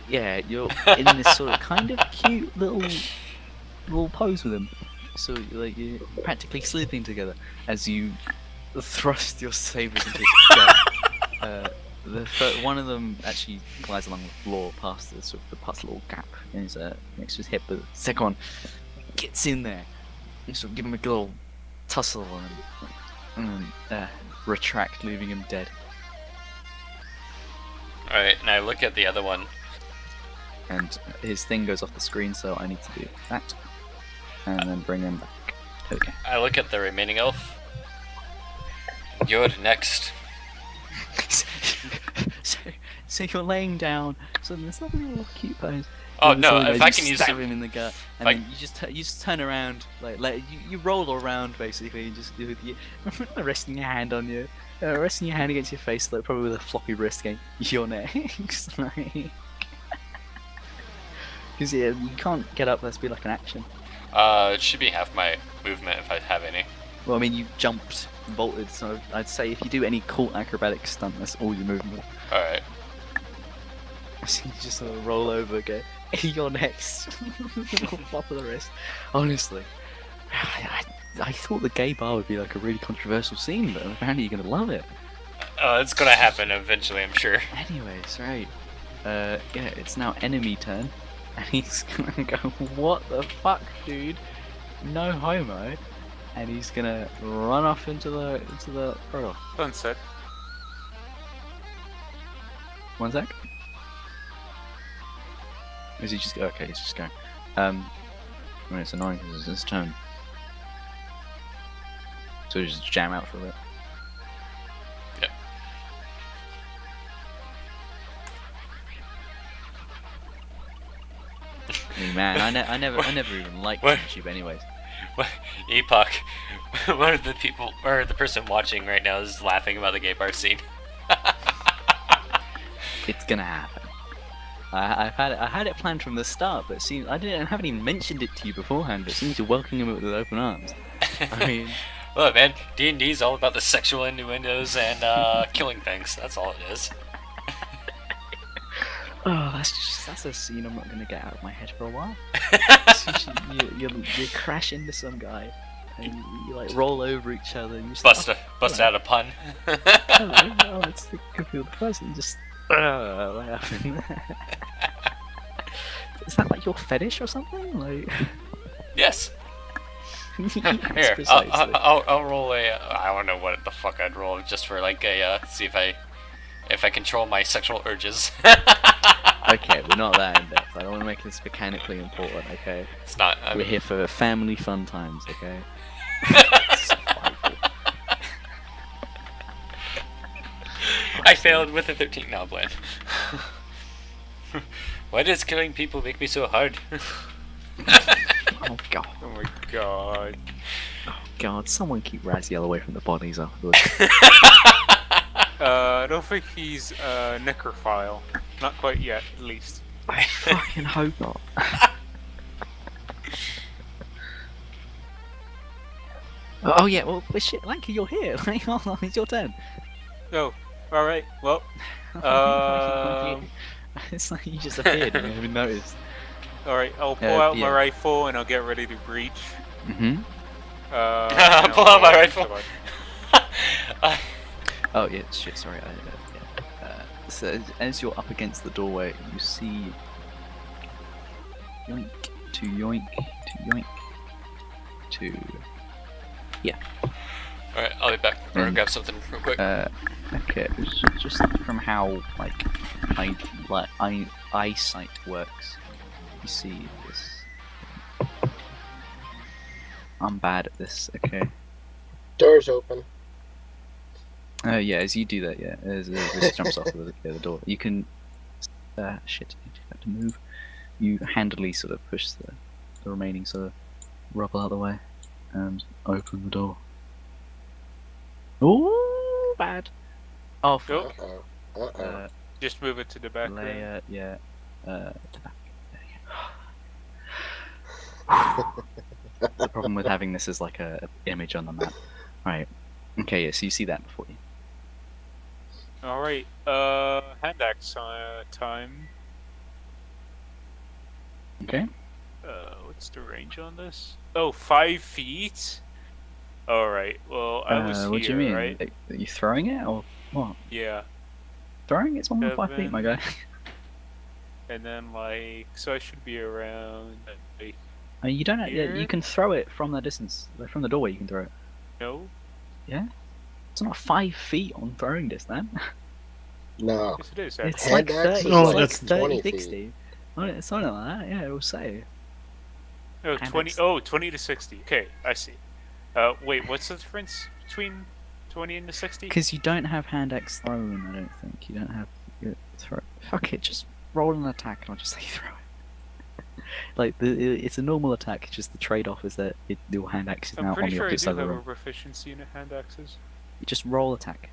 yeah, you're in this sort of kind of cute little pose with him. So like you're practically sleeping together as you thrust your sabers into his gut. One of them actually glides along the floor past the little gap in his next to his hip, but the second one gets in there. You sort of give him a little tussle and retract, leaving him dead. Alright, and I look at the other one. And his thing goes off the screen, so I need to do that. And then bring him back. Okay. I look at the remaining elf. You're next. so you're laying down, so there's not really a cute pose. Oh And no! so, If you I can use stab the him in the gut, and I- then you just turn around, like you roll around basically, and just with you resting your hand on you, resting your hand against your face, like probably with a floppy wrist against your neck. Because yeah, you can't get up. That's be like an action. it should be half my movement if I have any. Well, I mean, you jumped, vaulted, so I'd say if you do any cool acrobatic stunt, that's all your movement. Alright. So you just sort of roll over, go, you're next. Flop of the wrist. Honestly, I thought the gay bar would be like a really controversial scene, but apparently you're gonna love it. It's gonna happen eventually, I'm sure. Anyways, right. Yeah, it's now enemy turn, and he's gonna go, what the fuck, dude? No homo. And he's gonna run off into the corridor. Sunset. One sec. Or is he just okay? He's just going. When it's annoying because it's his turn. So you just jam out for a bit. Yep. I mean, man, I never even liked What? YouTube anyways. What? Epoch. One of the people, or the person watching right now, is laughing about the gay bar scene. It's gonna happen. I had it planned from the start, but it seems I haven't even mentioned it to you beforehand. But it seems you're welcoming it with open arms. I mean, Look, man, D&D is all about the sexual innuendos and killing things. That's all it is. oh, that's a scene I'm not gonna get out of my head for a while. you crash into some guy, and you like roll over each other, and you just Bust out a pun. hello, oh, it's the computer person. Just what happened? Is that like your fetish or something? Like Yes. yes, Here, precisely. I'll roll a. I don't know what the fuck I'd roll just for like a see if I control my sexual urges. Okay, we're not that in depth. I don't want to make this mechanically important. Okay, It's not. we're here for family fun times. Okay. I failed with a 13 now plan. Why does killing people make me so hard? Oh god. Oh my god. Oh god. Someone keep Raziel away from the bodies afterwards. I don't think he's a necrophile. Not quite yet, at least. I fucking hope not. Oh yeah. Well, shit, Lanky, you're here. Like, oh, it's your turn. Oh, alright, well. It's like you just appeared and you haven't noticed. Alright, I'll pull out my yeah. rifle and I'll get ready to breach. Mm-hmm. Pull out my rifle. Oh yeah, shit. Sorry. So as you're up against the doorway, you see yoink to yoink to yoink to Alright, I'll be back. I'm gonna grab something real quick. okay. Just from how eyesight works, you see this. I'm bad at this. Okay. Doors open. Yeah, as you do that, yeah, as this jumps off of the door, you can. Shit, you have to move. You handily sort of push the remaining sort of rubble out of the way and open the door. Ooh, bad. Oh, fuck. Uh-oh. Uh-oh. Just move it to the back. Layer, yeah. To back. There you go. The problem with having this is like a image on the map. Right. Okay, yeah, so you see that before you. Alright, hand axe time. Okay. What's the range on this? Oh, 5 feet? Alright, well, I was here, what do you mean? right? Are you throwing it or what? Yeah. Throwing it's more than 5 feet, my guy. And then, like, so I should be around, like, You don't. here? You can throw it from the distance, like from the doorway. You can throw it. no? Yeah. It's not 5 feet on throwing distance. No. Yes, it is, It's actually. like Hand axe 30. is Oh, It's like that's 30, 20 60. Something like that. Yeah, it will say. Oh, hand 20, axe. oh, 20 to 60. Okay, I see. Wait, what's the difference between 20 and the 60? Because you don't have hand axe thrown. I don't think you don't have throw. Fuck it. Just roll an attack, and I'll just say throw it. Like it's a normal attack. Just the trade-off is that your hand axe is I'm now on pretty the sure I opposite do side of have the a room. proficiency in hand axes. You just roll attack.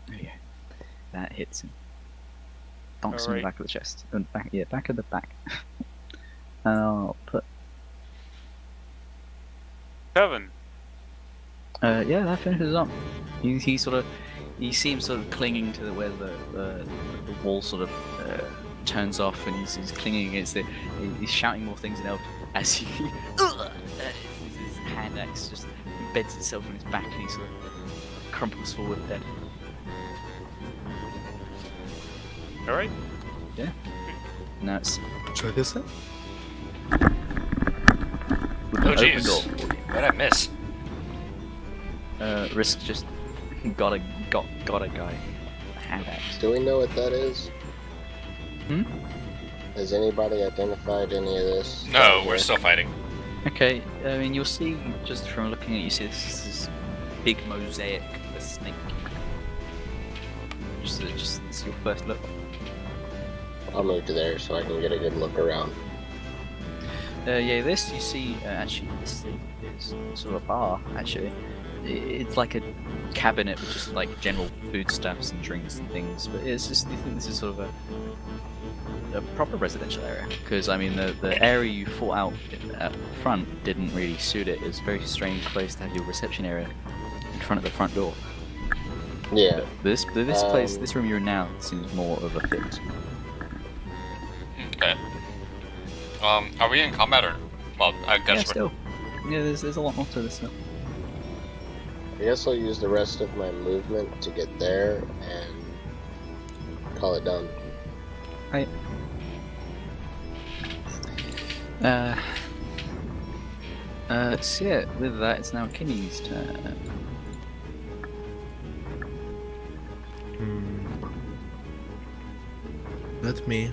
There you go. That hits him. Donks in the Alright. back of the chest. Back of the back. And I'll put. 7. Yeah, that finishes up. He sort of. You see him sort of clinging to where the wall sort of turns off, and he's clinging against it. He's shouting more things in elf as he. His hand axe just embeds itself in his back, and he sort of crumples forward dead. Alright. Now it's Try this out. with Oh an open jeez. door. What'd I miss? Risk just got a guy. Hand axe. Do we know what that is? Hmm? Has anybody identified any of this? No, we're still fighting. Okay, I mean, you'll see just from looking at it, you see this big mosaic of a snake. Just this is your first look. I'll move to there so I can get a good look around. Yeah, this you see actually this is sort of a bar. Actually, it's like a cabinet with just like general foodstuffs and drinks and things. But it's just, you think this is sort of a proper residential area, because I mean the area you fought out at front didn't really suit it. It's a very strange place to have your reception area in front of the front door. Yeah. This place, this room you're in now, seems more of a fit. Okay. Are we in combat or? Well, I guess Yeah, we're. still. Yeah, there's a lot more to this stuff. I guess I'll use the rest of my movement to get there and call it done. Right. So yeah, with that, it's now Kimmy's turn. Let me.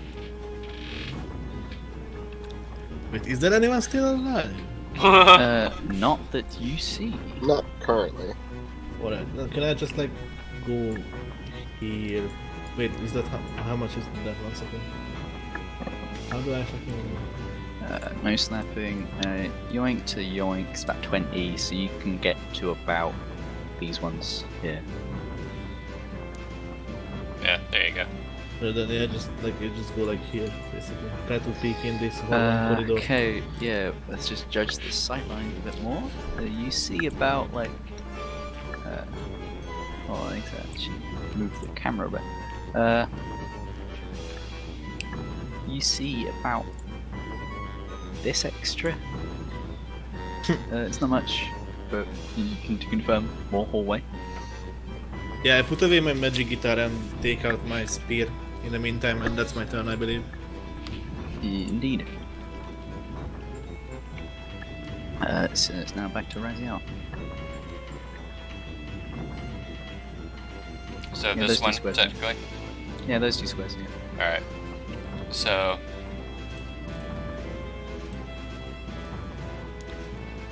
Wait, is there anyone still alive? Not that you see. Not currently. Alright, can I just like go here? Wait, is that how much is that? 1 second. How do I fucking? No snapping. Yoink to yoink, it's about 20, so you can get to about these ones here. Yeah, there you go. So then yeah, just go like here, basically. Try to peek in this whole corridor. Okay, yeah, let's just judge the sightlines a bit more. You see about like. Oh, I need to actually move the camera a bit. You see about this extra. It's not much, but you can confirm more hallway. Yeah, I put away my magic guitar and take out my spear in the meantime, and that's my turn, I believe. Indeed. So it's now back to Raziel. So Yeah, this those two one, squares, technically? Yeah, those two squares, yeah. Alright. So...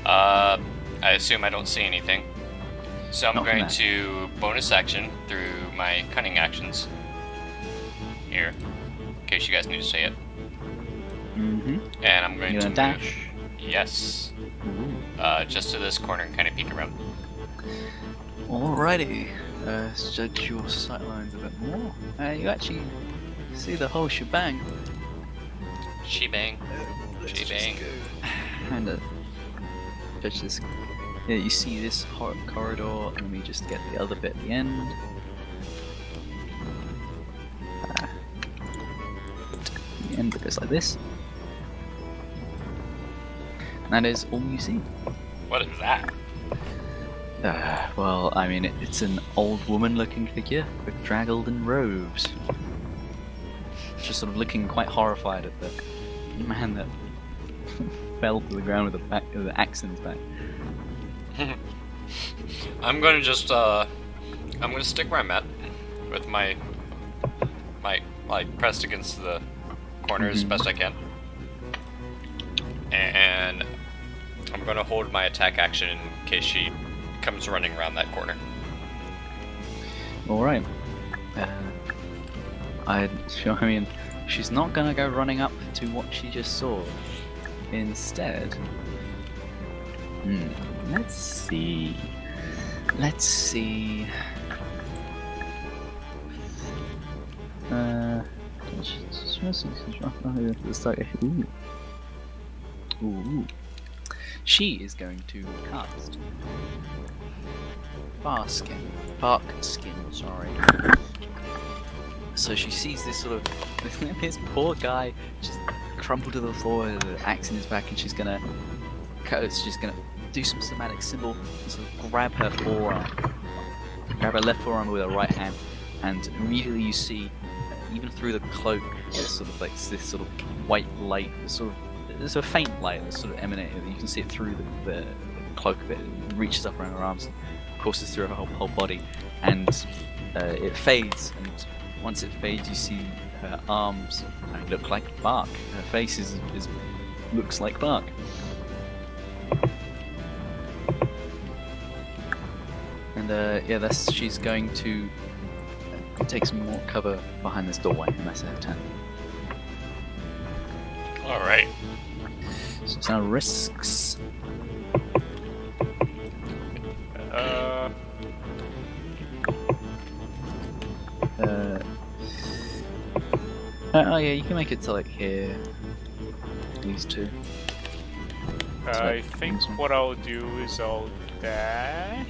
I assume I don't see anything. So I'm Not from going that. to bonus action through my cunning actions. Here. In case you guys need to say it. Mm-hmm. And I'm going You're to gonna move... dash. Yes. Just to this corner and kind of peek around. Alrighty. Let's judge your sightlines a bit more. You actually see the whole shebang. She-bang. She-bang. And judge this. Yeah, you see this corridor, and let me just get the other bit at the end. The end that goes like this. And that is all you see. What is that? Well, I mean, it's an old woman-looking figure with draggled-in robes. Just sort of looking quite horrified at the man that fell to the ground with the axe in his back. I'm gonna just I'm gonna stick where I'm at with my like pressed against the corner as best I can, and I'm gonna hold my attack action in case she comes running around that corner. All right. I mean, she's not gonna go running up to what she just saw. Instead, let's see. Ooh. She is going to cast bark skin, sorry. So she sees this sort of this poor guy just crumpled to the floor with an axe in his back, and she's gonna do some somatic symbol and sort of grab her left forearm with her right hand, and immediately you see, even through the cloak, this sort of white light, there's a faint light that's sort of emanating. You can see it through the cloak a bit. It reaches up around her arms, and courses through her whole body, and it fades. And once it fades, you see Her arms look like bark. Her face is looks like bark. And yeah, she's going to take some more cover behind this doorway, and that's her turn. Alright. So it's now risks. Oh yeah, you can make it to like here. These two. I think what I'll do is I'll dash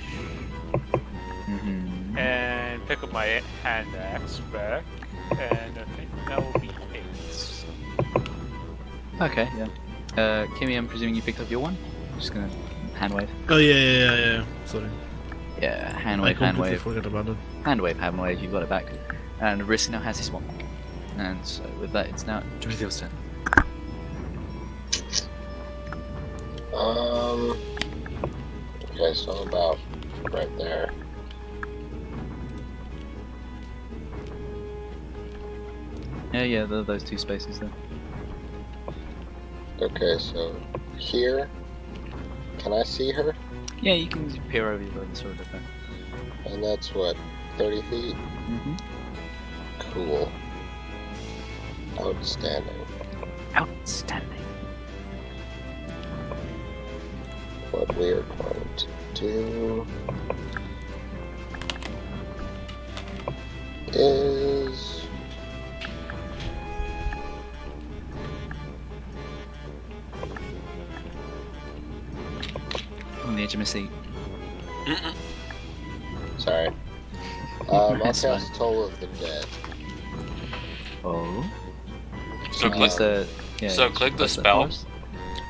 Mm-hmm. and pick up my hand axe back, and I think that will be it. Okay, yeah. Kimmy, I'm presuming you picked up your one? Just gonna hand wave. Oh yeah. Sorry. Yeah, hand I wave, hand completely wave. forgot about it. Hand wave, you've got it back. And Risk now has his one. And so with that, it's now Drithiel's turn. Okay, so about right there. Yeah, those two spaces there. Okay, so here. Can I see her? Yeah, you can peer over your brother's sword there. And that's what, 30 feet? Mm-hmm. Cool. Outstanding. Outstanding. What we're going to do is On the edge of my seat. sorry. I'll That's cast fine. Toll of the Dead. Oh. So You click, use the- yeah, so just click the press spell. force.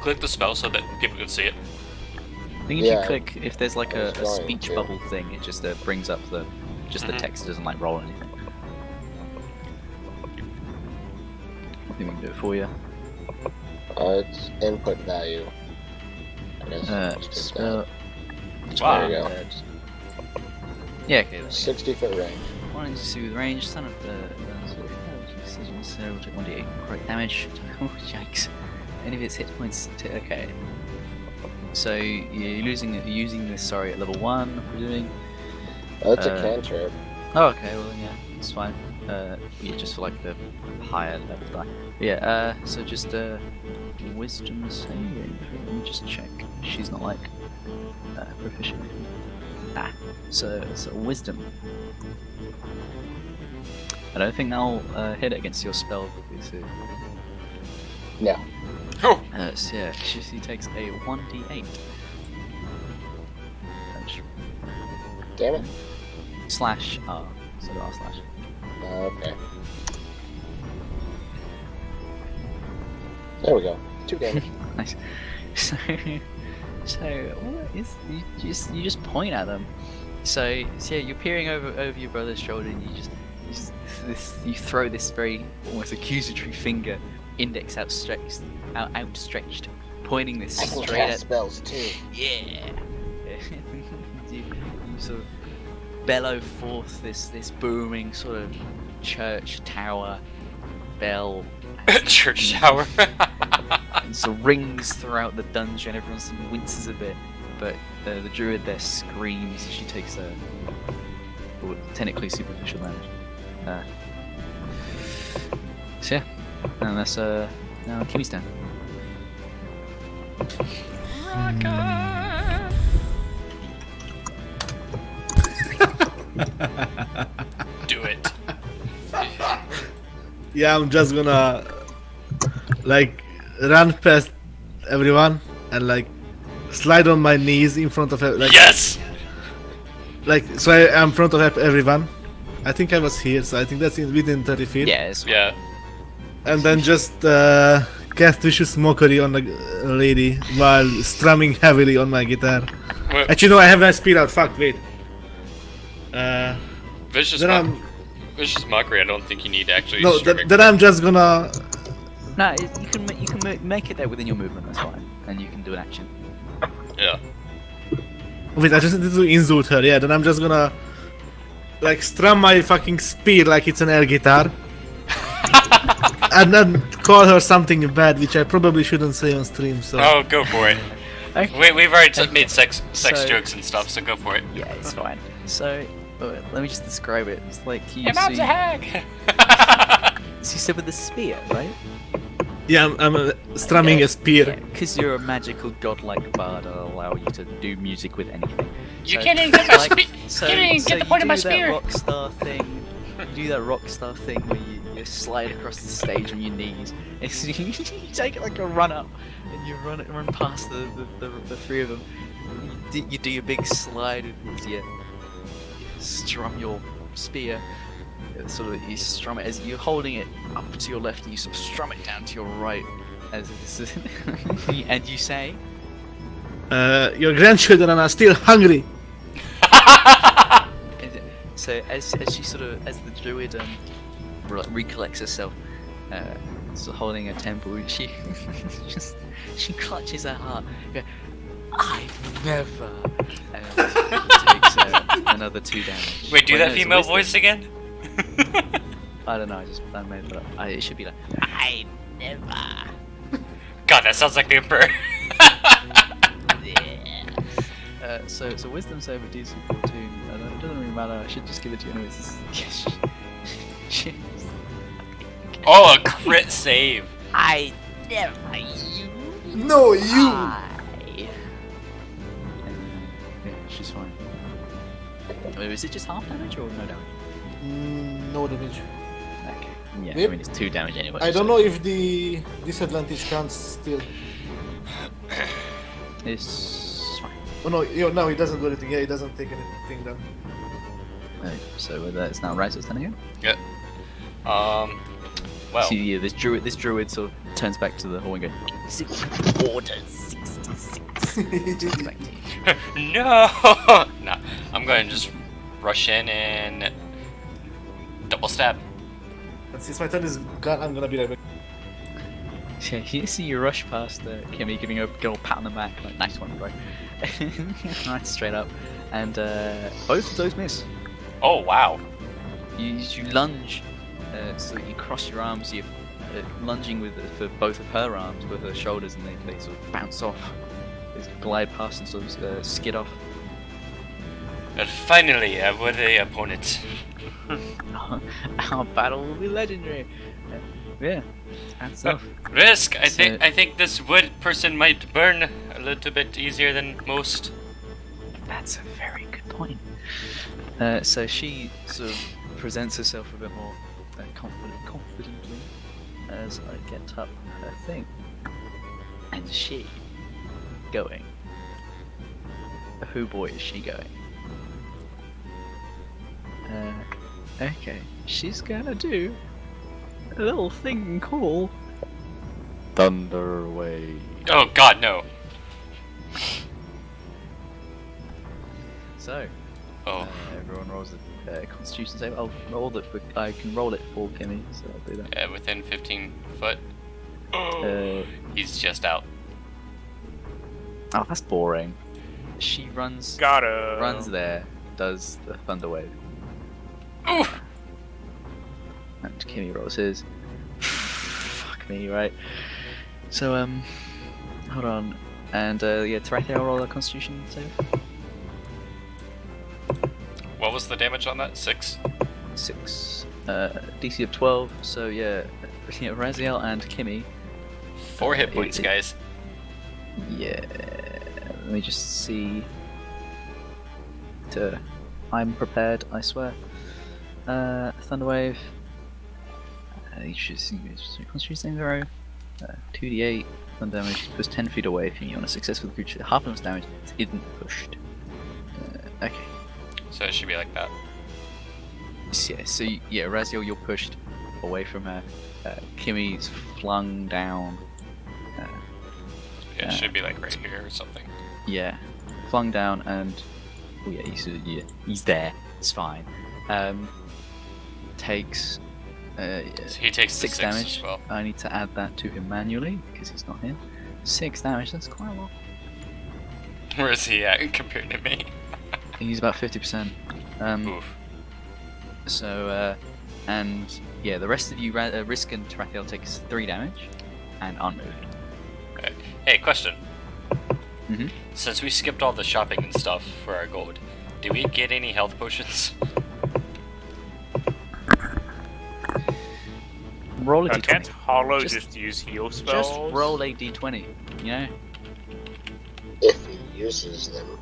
click the spell so that people can see it. I think if Yeah, you click, if there's like I a was going speech to. bubble thing, it just brings up the Mhm. text. It doesn't like roll or anything. I think we can do it for you. It's input value. I guess just take Spell. Wow. There you go. Yeah, okay. that. 60-foot range. Why don't you see with range? Son of the. We'll take 1d8 correct damage. Oh, yikes. Any of its hit points. Okay. So you're using this, sorry, at level 1, I'm presuming. Oh, it's a cantrip. Oh, okay, well, yeah, it's fine. Yeah, just for like the higher level die. Yeah, so just wisdom saving. Let me just check. She's not like proficient. So wisdom. I don't think that'll hit against your spell ability. No. Oh, So yeah, she takes a 1d8 damage. Damn it. Slash R. So R slash. Okay. There we go. 2 damage. Nice. So what is you just point at them. So yeah, you're peering over your brother's shoulder, and you throw this very almost accusatory finger, index outstretched, pointing this I can straight cast at. spells too. Yeah. you sort of bellow forth this booming sort of church tower bell. church tower. And so rings throughout the dungeon. Everyone sort of winces a bit, but the druid there screams. She takes a technically superficial damage. So yeah, and that's now Kimmy's turn. Do it. Yeah, I'm just gonna like run past everyone and like slide on my knees in front of like Yes! like so I'm in front of everyone. I think I was here, so I think that's within 30 feet. Yeah, it's Yeah. And then just cast vicious mockery on the lady while strumming heavily on my guitar. Wait, Actually, no, I have my speed out. Fuck, wait. vicious, Then I'm vicious mockery, I don't think you need to actually no. strike. Then I'm just gonna. no. You can make it there within your movement. That's fine, and you can do an action. Yeah. Wait, I just need to insult her. Yeah, then I'm just gonna like strum my fucking speed like it's an air guitar. and then call her something bad, which I probably shouldn't say on stream. So Oh, go for it. Okay. We've already made sex So- jokes and stuff, so go for it. Yeah, it's fine. So, let me just describe it. It's like you Your mom's see, a hag! so you said with the spear, right? yeah, I'm strumming a spear. Because you're a magical godlike bard, I'll allow you to do music with anything. You So, can't even get my like, spear! Can't even get the you point of my do that spear! rock star thing. You do that rock star thing where you slide across the stage on your knees. It's, you take it like a run up, and you run past the three of them. You do your big slide, and you strum your spear. Sort of, you strum it as you're holding it up to your left, and you sort of strum it down to your right, as this and you say, Your grandchildren are still hungry. so as she sort of, as the druid recollects herself, sort of holding her temple, she she clutches her heart. Goes, I never. And takes another 2 damage. Wait, do Wait, that no, it's a female wisdom. voice again? I don't know. I made it up. It should be like, I never. God, that sounds like the Emperor. So wisdom save with DC 14. It doesn't really matter. I should just give it to you anyways. Shit. Oh, a crit save. I never. You. No, you. Yeah, she's fine. Wait, is it just half damage or no damage? No damage. Okay. Yeah, Yep. I mean it's 2 damage anyway. I so don't know if the disadvantage counts still. It's fine. Oh no, he doesn't do anything. Yeah, he doesn't take anything down. Right, so it's now Raz's turn again. Yep. Well, See, yeah, this druid sort of turns back to the hall and goes, 6 orders, 66. Turns back to you. no! Nah, I'm going to just rush in and double stab. And since my turn is gone, I'm gonna be right back. Yeah, you see you rush past Kimmy, giving her a good old pat on the back, like, nice one, bro. Right, straight up. And both of those miss. Oh, wow. You lunge, so you cross your arms, you're lunging for both of her arms, with her shoulders, and they sort of bounce off. They glide past and sort of skid off. But finally, a worthy opponent. Our battle will be legendary. Yeah, and stuff. Risk. I So- think this wood person might burn a little bit easier than most. That's a very good point. So she sort of presents herself a bit more confidently as I get up her thing. And she going. Who boy is she going? Okay, she's gonna do a little thing called Thunder Wave. Oh God, no. So, Oh, everyone rolls a Constitution save. I'll roll it I can roll it for Kimmy, so I'll do that. within 15 foot. Uh, He's just out. Oh, that's boring. She runs Gotta. there, does the Thunder Wave, Ooh. and Kimmy rolls his. Fuck me, right? So hold on, and yeah, Tarathiel roll a Constitution save. What was the damage on that? 6. 6. DC of 12. So yeah, Raziel and Kimmy. 4 hit points, it- guys. Yeah. Let me just see. I'm prepared, I swear. Thunderwave. You should see Constitution saving throw. 2d8 thunder damage plus 10 feet away from you on a successful creature. Half of its damage isn't pushed. Okay. So it should be like that. So yeah, Raziel, you're pushed away from her. Kimmy's flung down. It should be like right here or something. Yeah, flung down, and oh yeah, he's there. It's fine. Takes So he takes the 6 6 damage. as well. I need to add that to him manually because he's not here. 6 damage. That's quite a lot. Where is he at compared to me? He's about 50%. Oof. So and yeah, the rest of you, Risk and Tarathiel takes 3 damage and aren't moved. Okay. Hey, question. Mhm. Since we skipped all the shopping and stuff for our gold, do we get any health potions? Roll a d20. Can't Hollow Just- just use heal spells? Just roll a d20, you know? If he uses them.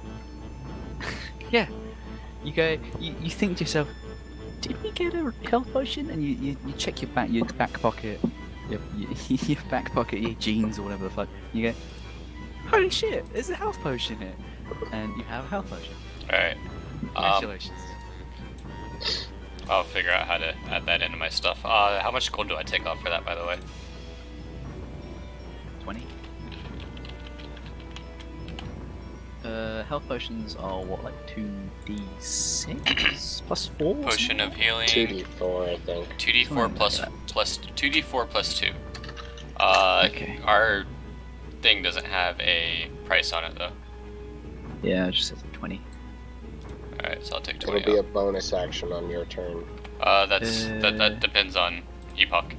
Yeah. You go, you think to yourself, did we get a health potion? And you check your back pocket, your back pocket, your jeans or whatever the fuck. You go, holy shit, there's a health potion here. And you have a health potion. Alright. Congratulations. I'll figure out how to add that into my stuff. How much gold do I take off for that, by the way? 20. Health potions are what, like 2d6 plus 4? Potion of healing. 2d4, I think. 2d4 plus 2d4 plus 2. Okay. Our thing doesn't have a price on it though. Yeah, it just says 20. Alright, so I'll take 20 It'll be a off. bonus action on your turn. That depends on Epoch.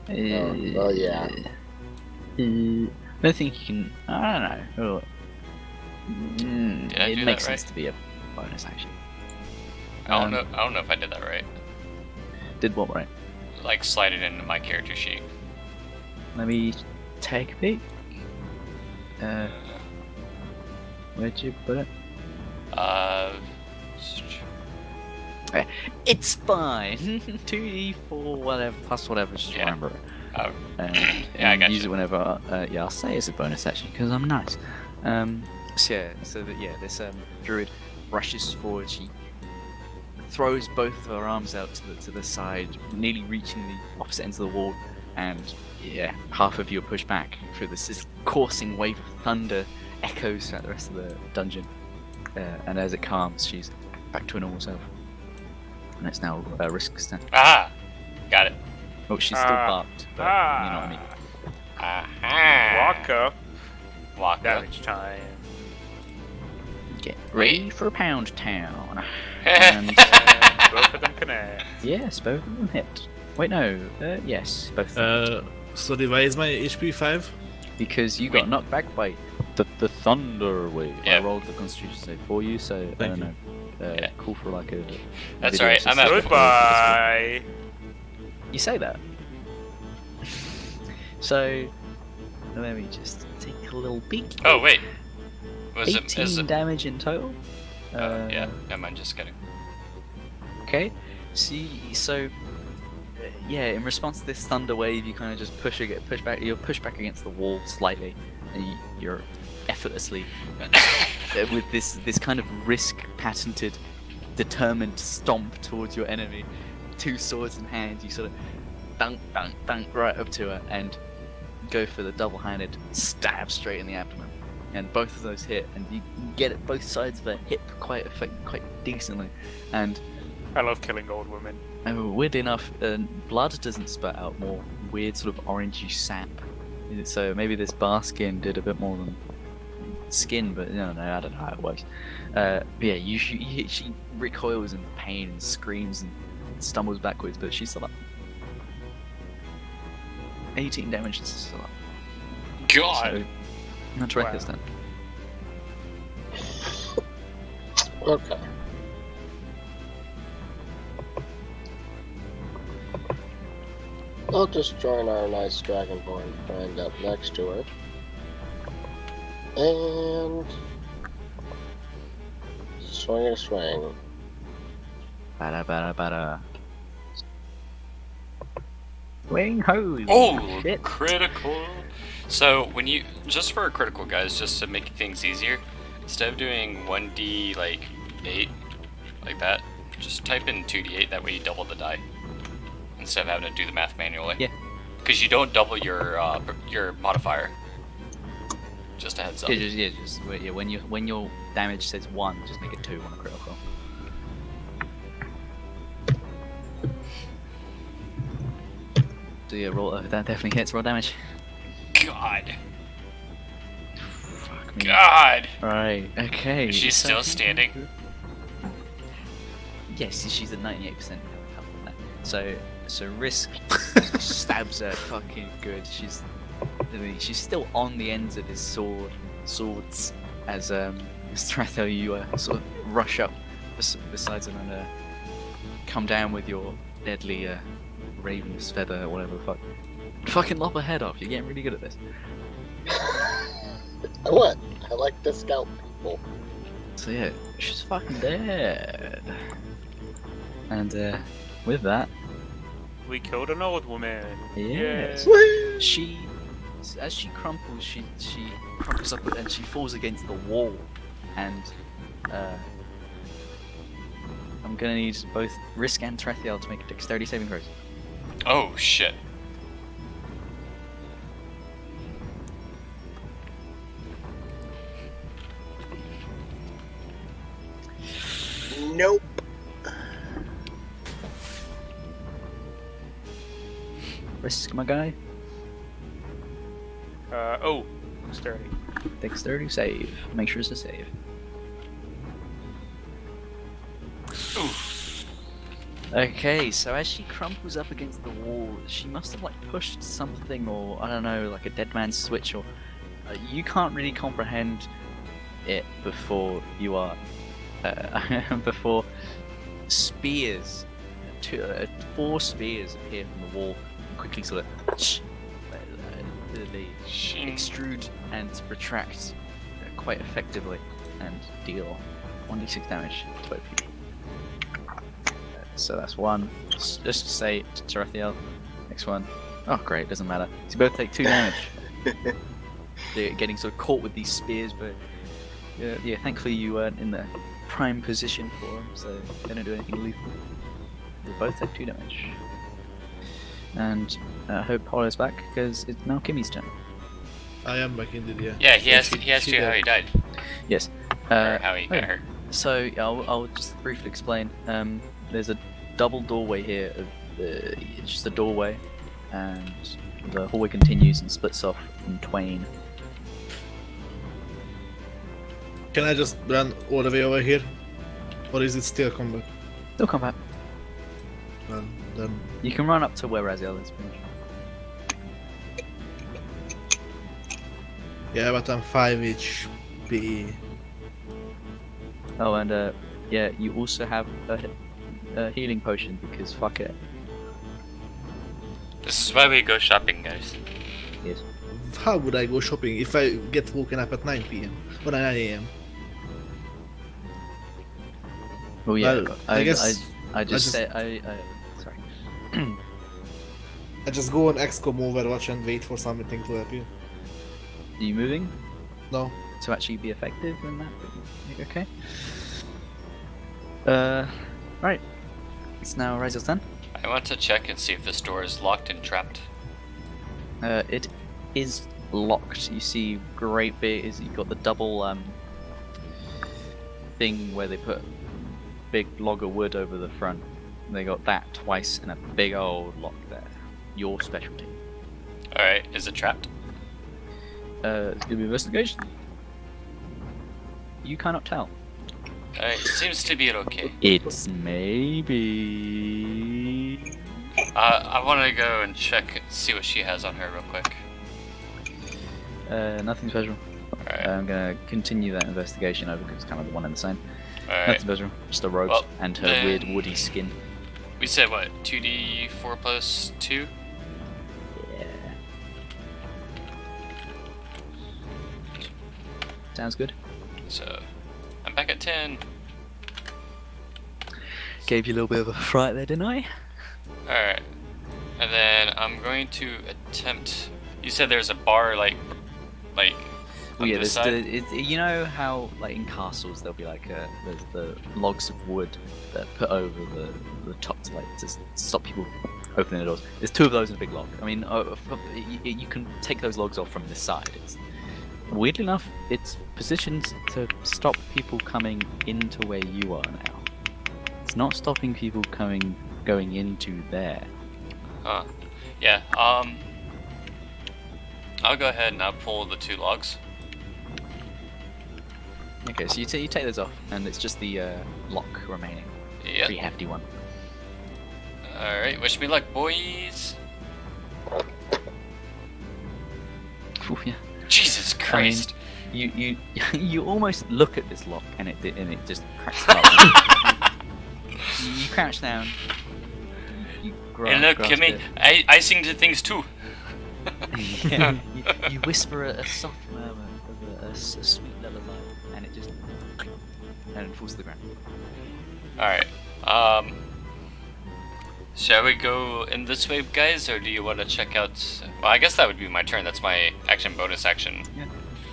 Well, yeah. I don't think you can. I don't know. Did I It do makes that right? sense to be a bonus action. I don't know if I did that right. Did what right? Like slide it into my character sheet. Let me take a peek. Where'd you put it? It's fine. 2d4 whatever plus whatever. Just Yeah. remember it. Yeah, I And got use you. it whenever. Yeah, I'll say it's a bonus action because I'm nice. So this druid rushes forward. She throws both of her arms out to the side, nearly reaching the opposite ends of the wall, and yeah, half of you are pushed back through this coursing wave of thunder echoes throughout the rest of the dungeon. And as it calms, she's back to her normal self. And it's now Risk's turn. Ah! Got it. Oh, she's still barked, but you know what I mean. Aha! Walk up. Walk up. Damage time. Get ready for Pound Town. And Both of them connect. yes, both of them hit. Wait, no. Yes, both of them. So why is my HP 5? Because you got knocked back by the thunder wave. I Yeah. rolled the Constitution save for you, so I Thank don't you. know. Yeah. Cool for like a. That's video alright, I'm system. at Goodbye. You say that. So let me just take a little peek. Oh wait. Was 18 it damage in total. yeah, never mind, just kidding. Okay. So yeah, in response to this thunder wave, you kind of just push back. You're pushed back against the wall slightly, and you're effortlessly with this kind of Risk patented, determined stomp towards your enemy. 2 swords in hand, you sort of dunk right up to her and go for the double-handed stab straight in the abdomen. And both of those hit, and you get at both sides of her hip quite decently. And I love killing old women. weirdly enough, blood doesn't spurt out, more weird sort of orangey sap. So maybe this bar skin did a bit more than skin, but no, I don't know how it works. But yeah, she recoils in pain and screams and stumbles backwards, but she's still up. 18 damage is still up. God! So, not to wreck this then. Okay. I'll just join our nice dragonborn friend up next to her. And swing a swing. Bada. Swing ho! Oh, shit. critical. So when you, just for a critical guys, just to make things easier, instead of doing 1d like 8, like that, just type in 2d8, that way you double the die. Instead of having to do the math manually. Yeah. Because you don't double your modifier. Just a heads up. When your damage says 1, just make it 2 on a critical. So yeah, roll. That definitely hits. Roll damage. God. Fuck me. God. Right. Okay. Is she still standing? Yes, she's at 98% health on that. So Risk stabs her fucking good. She's still on the ends of his swords as Stratho, you sort of rush up besides him and come down with your deadly raven's feather or whatever the fuck. Fucking lop her head off. You're getting really good at this. What? I like to scout people. So yeah, she's fucking dead. And with that, We killed an old woman. yes, Yeah. she, as she crumples, she crumples up and she falls against the wall. And I'm gonna need both Risk and Trethiel to make a dexterity saving throws. Oh shit. Nope. Risk, my guy. Oh, dexterity. Dexterity save. Make sure it's a save. Okay, so as she crumples up against the wall, she must have like pushed something, or I don't know, like a dead man's switch, or you can't really comprehend it before you are before spears, 4 spears appear from the wall and quickly sort of they extrude and retract quite effectively and deal 1d6 damage to both of you. So that's 1. Just to say to Tarathiel. Next one. Oh great, doesn't matter. So you both take 2 damage. They're getting sort of caught with these spears, but yeah, thankfully you weren't in the prime position for them, so they don't do anything lethal. They both take 2 damage. And I hope Paulo's back, because it's now Kimmy's turn. I am back indeed, yeah. Yeah, he asked she you how did. he died. Yes. Or how he got hurt. So I'll just briefly explain. There's a double doorway here. It's just a doorway, and the hallway continues and splits off in twain. Can I just run all the way over here? Or is it still combat? They'll come back. Well, then... You can run up to where Raziel is. pretty much. Yeah, but I'm 5 HP. Oh, and yeah, you also have a healing potion because fuck it. This is why we go shopping, guys. Yes. How would I go shopping if I get woken up at 9 PM or 9 AM? Oh yeah. Well, I guess I just just- said sorry. I just go on XCOM Overwatch and wait for something to happen. Are you moving No. to actually be effective in that? Okay. Right. It's now Raziel's turn. I want to check and see if this door is locked and trapped. It is locked. You see, great bit is you got the double thing where they put big log of wood over the front. They got that twice and a big old lock there. Your specialty. Alright, is it trapped? It's gonna be investigation. You cannot tell. Alright, it seems to be okay. It's maybe. I want to go and check and see what she has on her real quick. Nothing special. Alright. I'm gonna continue that investigation over because it's kind of the one and the same. Alright. Nothing special. Just the robes Well, and her then- weird woody skin. We said what? 2d4 plus 2? Yeah. Sounds good. So, I'm back at 10. Gave you a little bit of a fright there, didn't I? Alright. And then I'm going to attempt. You said there's a bar, like Oh on yeah, this there's side? you know how like in castles there'll be like there's the logs of wood that are put over the top to like to stop people opening the doors. There's 2 of those in a big log. I mean, you can take those logs off from this side. It's weirdly enough, it's positioned to stop people coming into where you are now. It's not stopping people going into there. Huh. Yeah, I'll go ahead and I'll pull the 2 logs. Okay, so you take those off, and it's just the lock remaining. Yep. Pretty hefty one. Alright, wish me luck, boys. Ooh, yeah. Jesus Christ. You almost look at this lock and it just cracks apart. You crouch down. You Hey, look, grasp Kimmy, it. I sing to things too. Yeah, you whisper a soft murmur of a sweet lullaby, and it just and it falls to the ground. Alright, shall we go in this way, guys, or do you want to check out... Well, I guess that would be my turn. That's my action, bonus action, Yeah.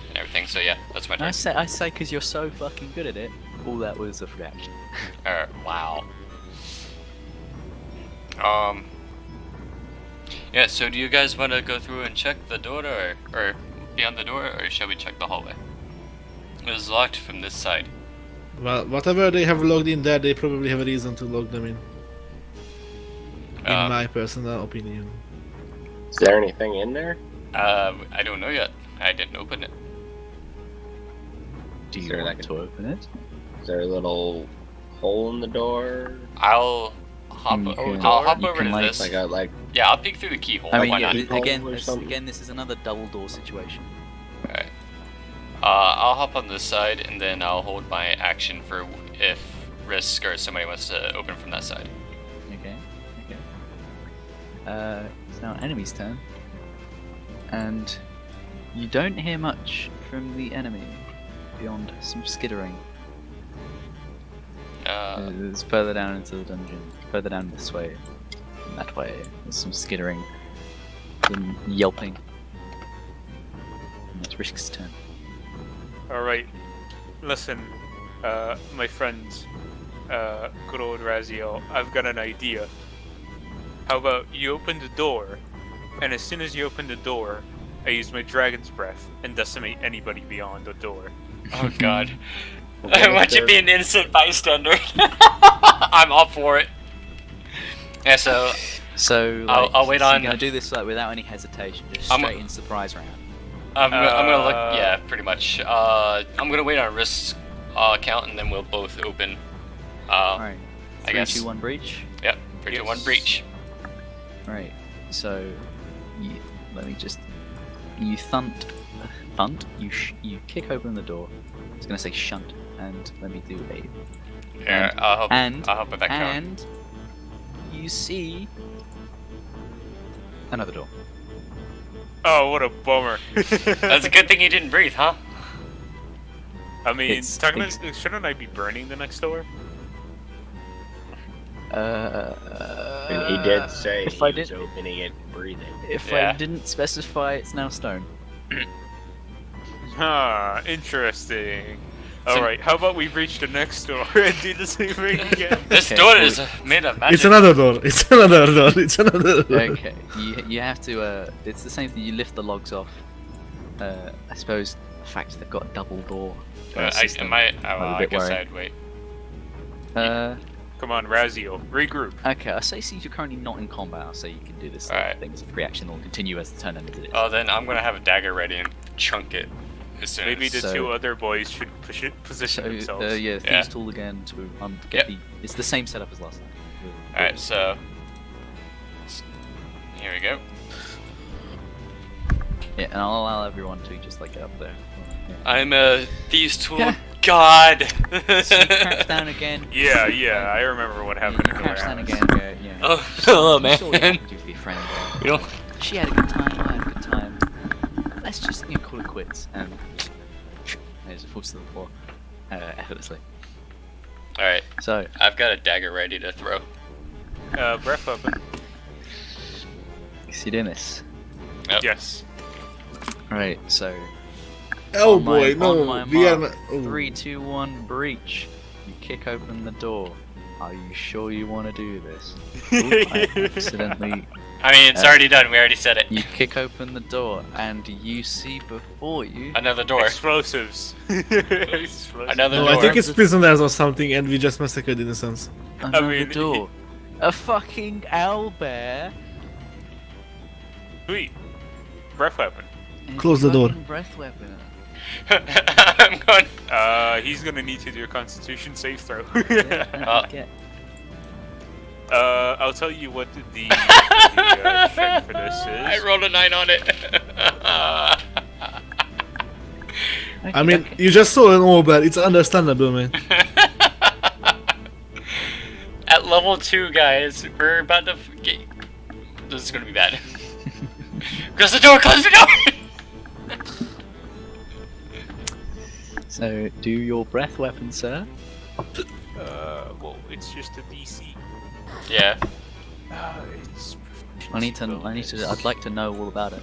and everything, so yeah, that's my turn. I say, because you're so fucking good at it. All that was a free action. Wow. Yeah, so do you guys want to go through and check the door, or beyond the door, or shall we check the hallway? It was locked from this side. Well, whatever they have logged in there, they probably have a reason to log them in. In my personal opinion. Is there anything in there? I don't know yet. I didn't open it. Do Is you there want like to open it? Is there a little hole in the door? I'll hop, You can- I'll hop you over can, to like- this. Yeah, I'll peek through the keyhole. I mean, Why yeah, not? Hole again, or something? this is another double door situation. Alright. I'll hop on this side, and then I'll hold my action for if Risk or somebody wants to open from that side. Okay. It's now enemy's turn, and you don't hear much from the enemy beyond some skittering. It's further down into the dungeon, further down this way, and that way. There's some skittering, some yelping. And it's Risk's turn. Alright, listen, my friends, good old Raziel, I've got an idea. How about you open the door, and as soon as you open the door, I use my dragon's breath and decimate anybody beyond the door. Oh god. I want you to be an innocent bystander. I'm all for it. Yeah, so So I'll wait so on- You're gonna do this like without any hesitation, just I'm- straight in surprise round. I'm gonna look. Yeah, pretty much. I'm gonna wait on Risk's count, and then we'll both open. Alright. I 3, guess. 2, 1 breach. Yep. 3, 2, 1, Yes. breach. Right. So, let me just. You you kick open the door. I was gonna say shunt, and let me do a. Yeah, I'll help. And I'll help with that count. and you see another door. Oh, what a bummer. That's a good thing you didn't breathe, huh? I mean, It's- technically, shouldn't I be burning the next door? And he did say if I he was did- opening it and breathing. If Yeah. I didn't specify, it's now stone. Huh, interesting. So- Alright, how about we reach the next door and do the same thing again? This Okay, door cool. is made of magic. It's another door. It's another door. It's another door. Okay. You have to. It's the same thing. You lift the logs off. I suppose the fact they've got a double door. Oh, system I might be a I bit guess worrying. I'd wait. Come on, Raziel, regroup. Okay, I say since you're currently not in combat, I'll say you can do this Alright. thing as a free action or continue as the turn ends it is. Oh, then I'm gonna have a dagger ready and chunk it as soon Maybe as. the So- two other boys should position So, themselves. yeah, Thieves Yeah. Tool again to Yep. get the. It's the same setup as last time. Alright, so. Here we go. Yeah, and I'll allow everyone to just like get up there. Yeah. I'm a thieves tool Yeah. god. So you crouch down again. Yeah, I remember what You happened in the crouch down warehouse. again. Yeah. Oh, hello, You saw what man. happened to your friend there. You know, She had a good time. I had a good time. Let's just call it quits and it just falls to the floor effortlessly. Alright, So I've got a dagger ready to throw. Breath weapon. you doing this? Yep. Yes. Right. So Oh on boy, my, no. on my We are mark, not. Oh. 3, 2, 1, breach. You kick open the door. Are you sure you want to do this? Oop, I accidentally. I mean, it's already done. We already said it. You kick open the door, and you see before you. Another door. Explosives. Explosives. Another No, door. I think it's prisoners or something, and we just massacred innocents. Another mean, door. A fucking owlbear. Sweet. Breath weapon. and Close the door. fucking Breath weapon. I'm going. He's gonna need to do a Constitution save throw. Yeah, let me Uh. get- I'll tell you what the check for this is. I rolled a 9 on it. I mean, you just saw an Owlbear. It's understandable, man. At level 2, guys, we're about to get... This is gonna be bad. Close the door! Close the door! So, do your breath weapon, sir. Well, it's just a DC. Yeah. It's I'd like to know all about it.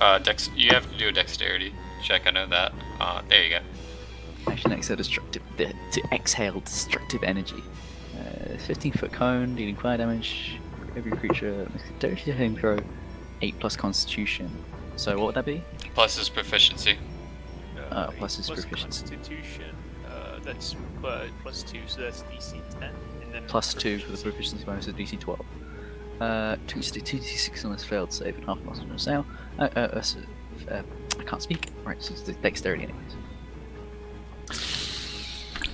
You have to do a dexterity check. I know that. There you go. Action exhale destructive to exhale destructive energy. 15-foot cone dealing fire damage. Every creature makes a dexterity saving throw. 8+ Constitution. So what would that be? Plus his proficiency. Plus his proficiency. Constitution. That's +2, so that's DC 10. And then +2 for the proficiency bonus is DC 12. 2d6 on this failed save and half loss on a sail. I can't speak. Right, so it's the dexterity anyways.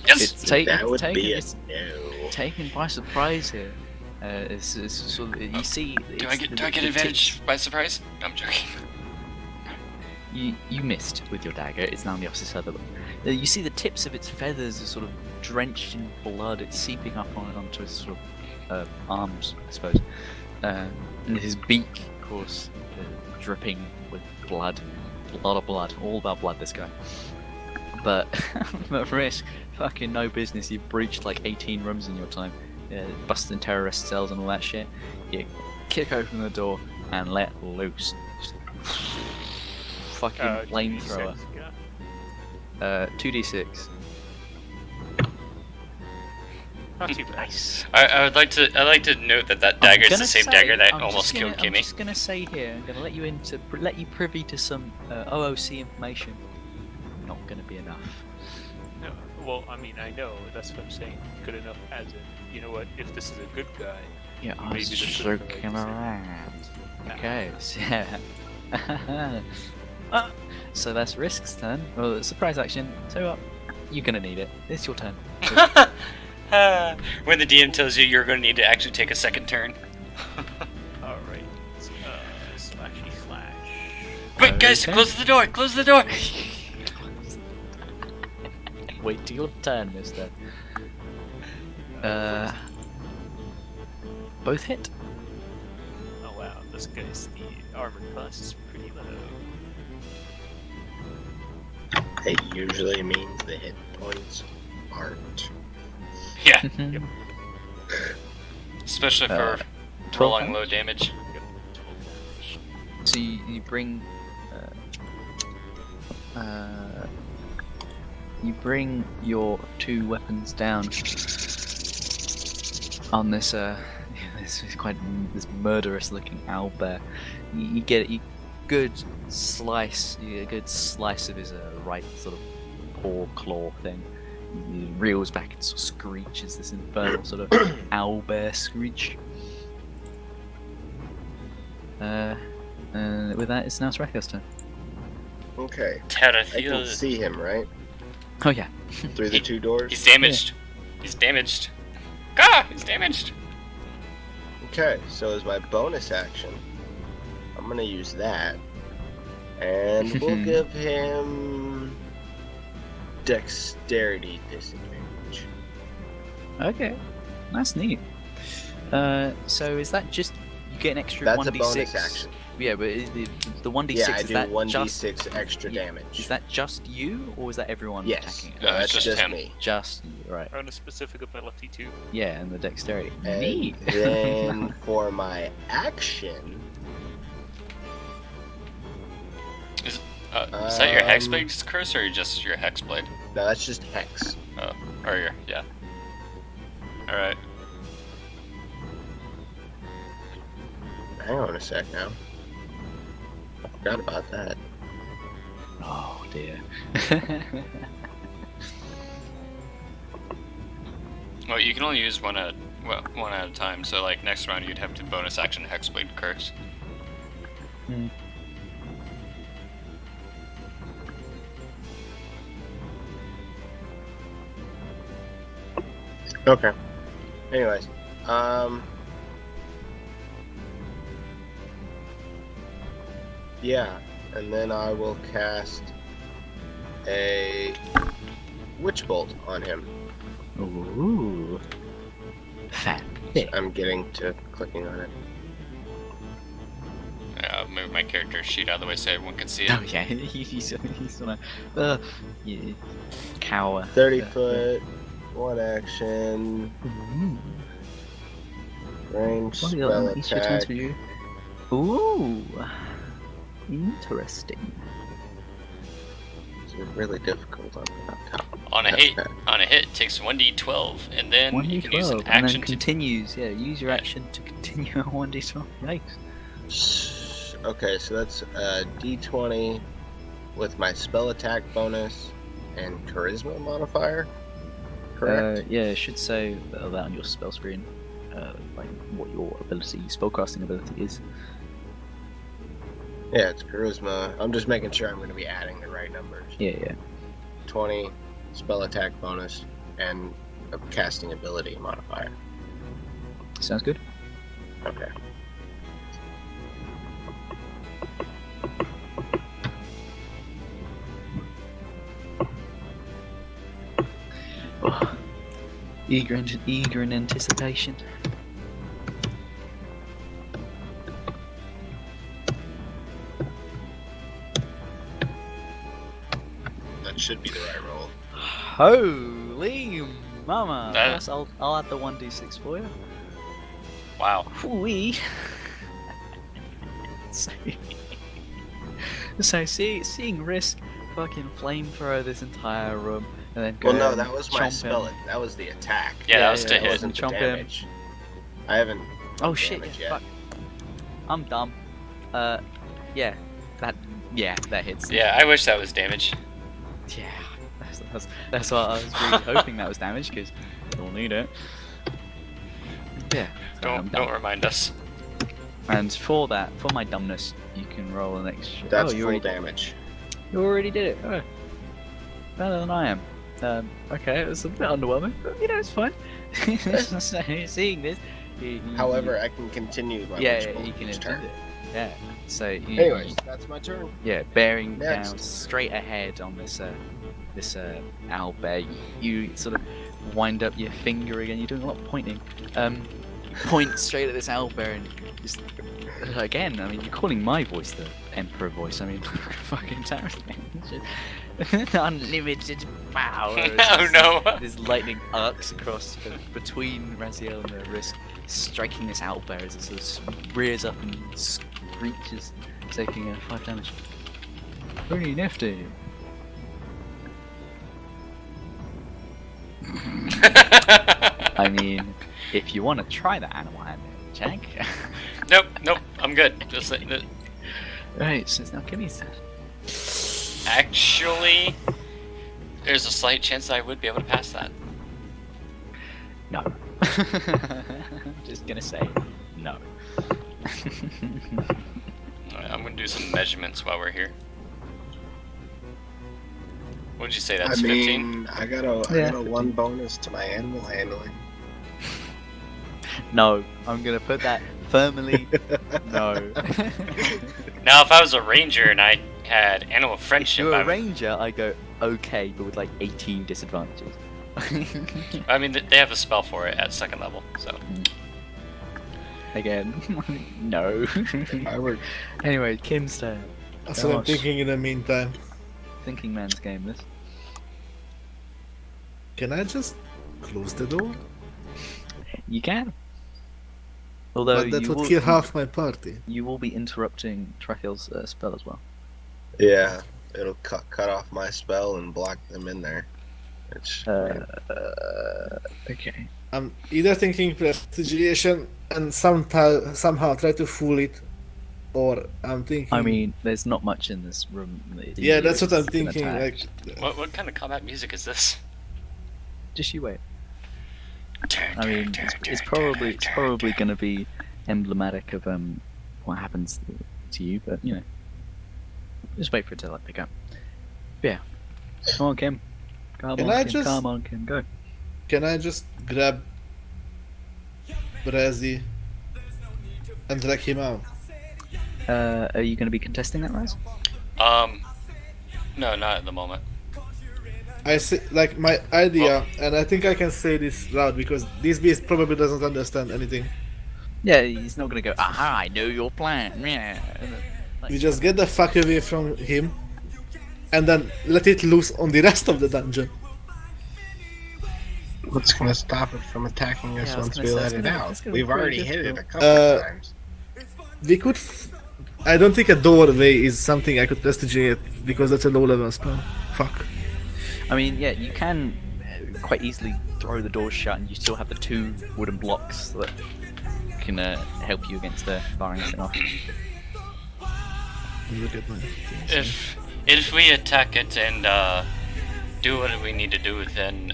Yes! It's taken by surprise here. It's sort of, you see. Do I get advantage by surprise? No, I'm joking. You missed with your dagger. It's now on the opposite side of the room. You see the tips of its feathers are sort of drenched in blood. It's seeping up onto its sort of arms, I suppose. And his beak, of course, dripping with blood. A lot of blood. All about blood, this guy. But at risk, fucking no business. You've breached like 18 rooms in your time. Busting terrorist cells and all that shit. You kick open the door and let loose. Just fucking flamethrower. 2d6. not too bad. Nice. I'd like to note that dagger is the same dagger that almost killed Kimmy. I'm just gonna say here, I'm gonna let you privy to some OOC information. Not gonna be enough. No, well, I mean, I know, that's what I'm saying. Good enough as in, you know what, if this is a good guy, Yeah, I maybe was this just is the looking right around. Nah. Okay, so yeah. So that's Risk's turn. Well, surprise action. So you're gonna need it. It's your turn. When the DM tells you you're going to need to actually take a second turn. Alright, slashy slash. Quick, guys, Okay. close the door! Close the door! Wait till your turn, mister. Both hit? Oh wow, this guy's the armor class is pretty low. It usually means the hit points aren't. Yeah, Yep. especially for 12 rolling damage? low damage. So you bring your two weapons down on this this murderous looking owlbear. You get a good slice of his right sort of paw claw thing. He reels back and sort of screeches this infernal sort of owlbear screech. With that, it's now Srathio's turn. Okay. I Terrathiel. can see him, right? Oh yeah. Through the two doors? He's damaged. He's damaged. Gah! He's damaged. Okay, so as my bonus action, I'm gonna use that. And we'll give him dexterity disadvantage. Okay, that's neat. So is that just you get an extra That's 1d6? a bonus action. Yeah, but the 1d6 Yeah, I is do that 1d6 just extra yeah, damage. Is that just you, or is that everyone Yes, attacking it? no, it's that's just just him. me. Just right. On a specific ability too. Yeah, and the dexterity. And Neat. then for my action, Is that your Hexblade curse or just your Hexblade? no, that's just hex. Or your, yeah. Alright. Hang on a sec now. I forgot about that. Oh dear. Well, you can only use one at a time, so like next round you'd have to bonus action Hexblade curse. Okay. Anyways, Yeah, and then I will cast a Witch Bolt on him. Ooh. Fat. I'm getting to clicking on it. I'll move my character sheet out of the way so everyone can see it. Oh yeah, he's on a yeah, cower. 30 foot, one action, Ooh. range, What spell are each your turns attack. for you? Ooh. Interesting. It's really difficult on top. On a hit, it takes 1d12, and then you can use an 1d12 and action then to continues. Yeah, use your action to continue on 1d12. Yikes. Okay, so that's a d20 with my spell attack bonus and charisma modifier. Correct? Yeah, it should say that on your spell screen, like what your spellcasting ability is. Yeah, it's charisma. I'm just making sure I'm going to be adding the right numbers. Yeah. 20 spell attack bonus and a casting ability modifier. Sounds good. Okay. Oh, eager in anticipation. That should be the right roll. Holy mama! That- Yes, I'll add the 1d6 for you. Wow. Whee! so seeing Risk fucking flamethrow this entire room and then go Well, no, and that was my chomp spell. him. That was the attack. Yeah, that was to That hit. wasn't the Chomp him. damage. I haven't. Oh shit! damage Yeah, yet. fuck. I'm dumb. Yeah, that hits. Yeah, I wish that was damage. Yeah, that's what I was really hoping that was damage because we'll need it. Yeah. so I'm Don't dumb. remind us. And for my dumbness, you can roll an extra. That's oh, you full already, damage. you already did it. Oh, better than I am. Okay, it was a bit underwhelming, but it's fine. Seeing this. However, I can continue my yeah, Witch yeah, Bolt you can each intend turn. it. Yeah. So Anyways, that's my turn. yeah, bearing Next. down straight ahead on this owlbear, you sort of wind up your finger again. You're doing a lot of pointing. Point straight at this owlbear and just again. I mean, you're calling my voice the Emperor voice. I mean, fucking terrifying. Unlimited power. Oh no! This lightning arcs across between Raziel and the Risk, striking this owlbear as it sort of rears up and screeches, taking 5 damage. Pretty nifty. I mean, if you want to try the animal hand check. Nope, I'm good. Just Right, so it's now Kimmy's turn. actually, there's a slight chance that I would be able to pass that. No. Just gonna say no. Alright, I'm gonna do some measurements while we're here. What'd you say? That's I 15. mean, I got a 1 bonus to my animal handling. No, I'm gonna put that firmly. No. Now, if I was a ranger and I had animal If friendship, you're I a would- ranger, I go okay, but with like 18 disadvantages. I mean, they have a spell for it at 2nd level, so. Again, no. I were Anyway, Kim's turn. That's what I'm Gosh. thinking in the meantime. Thinking man's game. This. Can I just close the door? You can. Although But that you would will, kill half my party. you will be interrupting Trachiel's spell as well. Yeah, it'll cut off my spell and block them in there. Which Okay. I'm either thinking prestigiation and somehow try to fool it, or I'm thinking. I mean, there's not much in this room. That yeah, that's what I'm it's been thinking. attacked. Like, What kind of combat music is this? Just you wait. I mean, it's probably going to be emblematic of what happens to you, but just wait for it to like pick up. But yeah, come on, Kim. Come Can on, I Kim. just- Come on, Kim. Go. can I just grab Brazy and drag him out? Are you going to be contesting that, Rise? No, not at the moment. I see, like my idea, and I think I can say this loud because this beast probably doesn't understand anything. Yeah, he's not going to go, aha, I know your plan. Yeah. Like, We just get the fuck away from him, and then let it loose on the rest of the dungeon. What's gonna stop it from attacking us Yeah, I was once gonna we say, let it's it gonna- out? it's gonna be We've pretty already hit it a difficult. couple times. We could. I don't think a doorway is something I could prestigiate because that's a low level spell. Fuck. I mean, yeah, you can quite easily throw the doors shut and you still have the 2 wooden blocks that can help you against the firing it off. Look at my things. If we attack it and do what we need to do, then,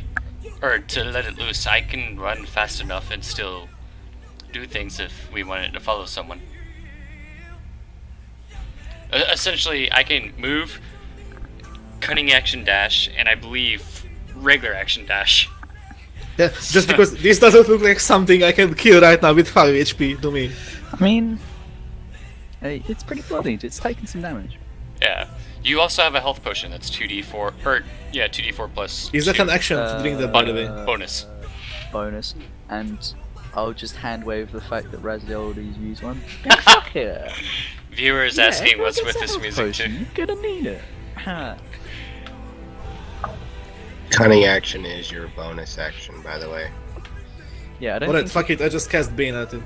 or to let it loose, I can run fast enough and still do things if we wanted to follow someone. Essentially, I can move, cunning action dash, and I believe regular action dash. Yeah, just because this doesn't look like something I can kill right now with 5 HP to me. I mean, it's pretty bloodied. It's taking some damage. Yeah. You also have a health potion that's 2d4, or yeah, 2d4 plus. Is that 2 an action to drink that, by the way? bonus? Bonus. And I'll just hand wave the fact that Razioli's used one. Yeah, fuck yeah. Viewers Yeah, asking everyone what's gets with a this health music potion. too. You're gonna need it. Ha. Cunning action is your bonus action, by the way. Yeah, I don't Alright, think fuck it, I just cast Bane at it.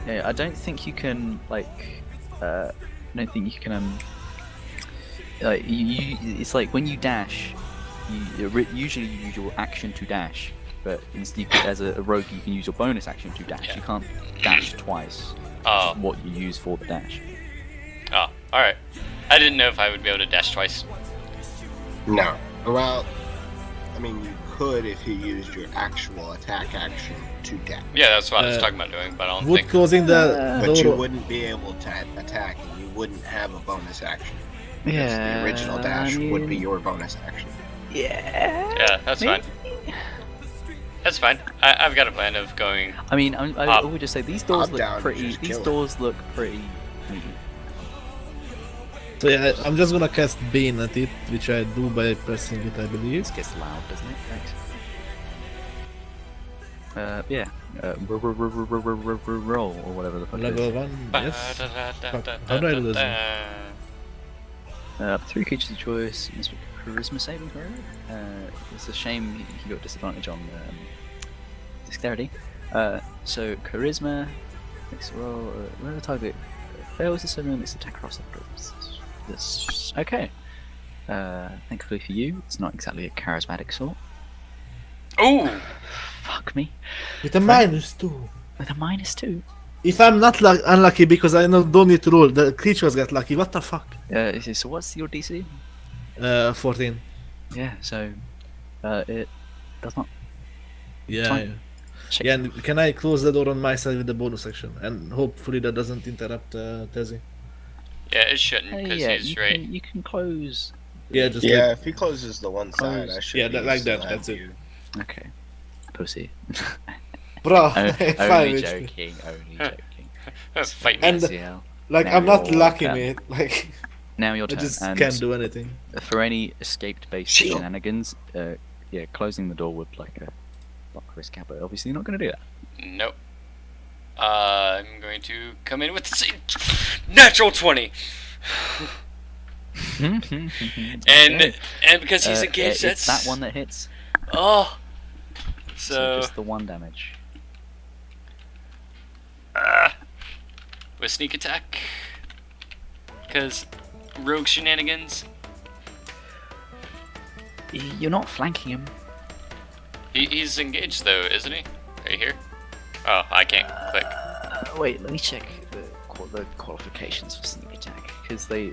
Yeah, I don't think you can I don't think you can like it's like when you dash, usually you use your action to dash, but instead as a rogue you can use your bonus action to dash. Yeah. You can't dash twice. Oh. Which is what you use for the dash. Oh, alright. I didn't know if I would be able to dash twice. No. Well, I mean, you could if you used your actual attack action to dash. Yeah, that's what I was talking about doing, but I don't Would think. closing the But you door. wouldn't be able to attack, and you wouldn't have a bonus action. Because Yeah, the original dash I would be mean- your bonus action. Yeah. Yeah, that's fine. That's fine. I've got a plan of going. I mean, I would just say these doors I'm look down to pretty. just These kill it. doors look pretty. neat. So yeah, I'm just gonna cast Bane at it, which I do by pressing it, I believe. This gets loud, doesn't it? Thanks. Yeah. Roll or whatever the fuck it Level is. 1, yes. How do I do this? 3 creatures of choice. Must be charisma saving throw. It's a shame he got disadvantage on dexterity. So charisma. Makes a roll. Whenever the target fails to summon its attack across the group. This okay. Thankfully for you, it's not exactly a charismatic sort. Ooh! Fuck me. With a -2. With a -2. If I'm not unlucky because I don't need to roll, the creatures get lucky. What the fuck? So what's your DC? 14. Yeah, so it does not. Yeah. Fine. Yeah. Check. Yeah, and can I close the door on my side with the bonus action? And hopefully that doesn't interrupt Tezzy. Yeah, it shouldn't, because yeah, he's you right. can, you can close. Yeah, just Yeah, if he closes the one side, Close. I should Yeah, be like still that, have that's it. you. Okay, pussy. bro, only 5 HP. joking. Only joking. Fight me. And CL. like Now I'm not your lucky, turn. mate. Like Now your I turn. just and can't do anything. for any escaped-based Shield. shenanigans, yeah, closing the door would block risk out, but obviously you're not going to do that. Nope. I'm going to come in with the natural 20. And because he's engaged, it's that's that one that hits. Oh. So So just the 1 damage. with sneak attack, because rogue shenanigans. You're not flanking him. He's engaged though, isn't he? Right here. Oh, I can't click. Wait, let me check the qualifications for sneak attack because they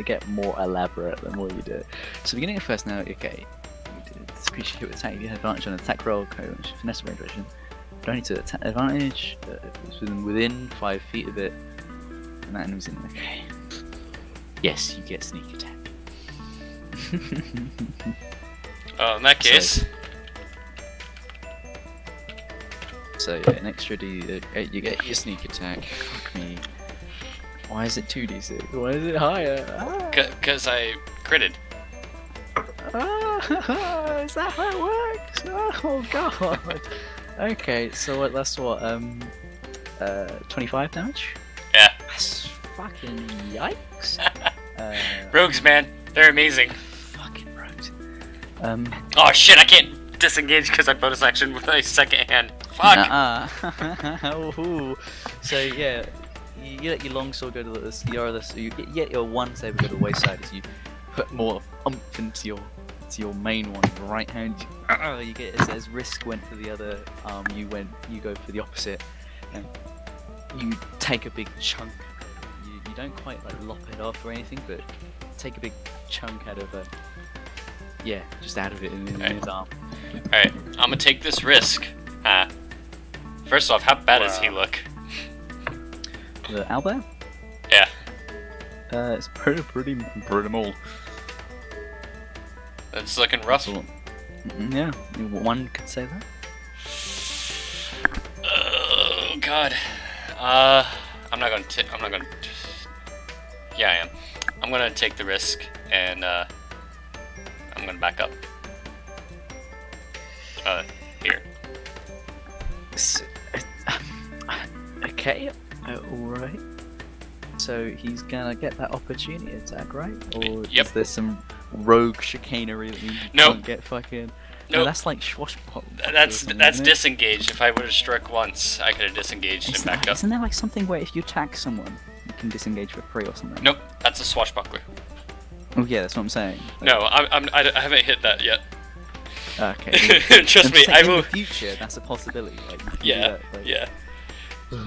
get more elaborate the more you do it. So beginning of first now, okay. This creature hit with attack. You have advantage on an attack roll, coach, finesse range version. Don't need to attack advantage. It's within 5 feet of it, and that enemy's in. Okay. Yes, you get sneak attack. Oh, in that case, So yeah, an extra D. You get your sneak attack. Fuck me. Why is it 2d6? Why is it higher? Because I critted. Is that how it works? Oh god. Okay, so that's what 25 damage. Yeah. That's fucking yikes. Rogues, man, they're amazing. Fucking rogues. Oh shit, I can't disengage because I bonus action with my second hand. Fuck. Ooh. So yeah, you let your longsword go to the other. So you get your one saber go to the wayside as you put more umph into your main one, the right hand. You get it says Risk went for the other arm. You go for the opposite, and you take a big chunk. You don't quite like lop it off or anything, but take a big chunk out of just out of it in his arm. Alright, I'm gonna take this risk. First off, how bad does he look? The Owlbear? Yeah. It's pretty maul. It's looking rough. Yeah, one could say that. Oh god. I'm not gonna. Yeah, I am. I'm gonna take the risk and I'm gonna back up. Here. Okay, alright. So he's gonna get that opportunity attack, right? Or Yep. is there some rogue chicanery that we Nope. can't get fucking... No, Nope. that's like swashbuckle. That's disengaged. If I would have struck once, I could have disengaged and backed up. Isn't there like something where if you attack someone, you can disengage for free or something? Nope, that's a swashbuckler. Oh yeah, that's what I'm saying. No, I haven't hit that yet. Okay. Trust I'm me, saying I in will. the future, that's a possibility. Like, you can do Yeah, that, like, yeah.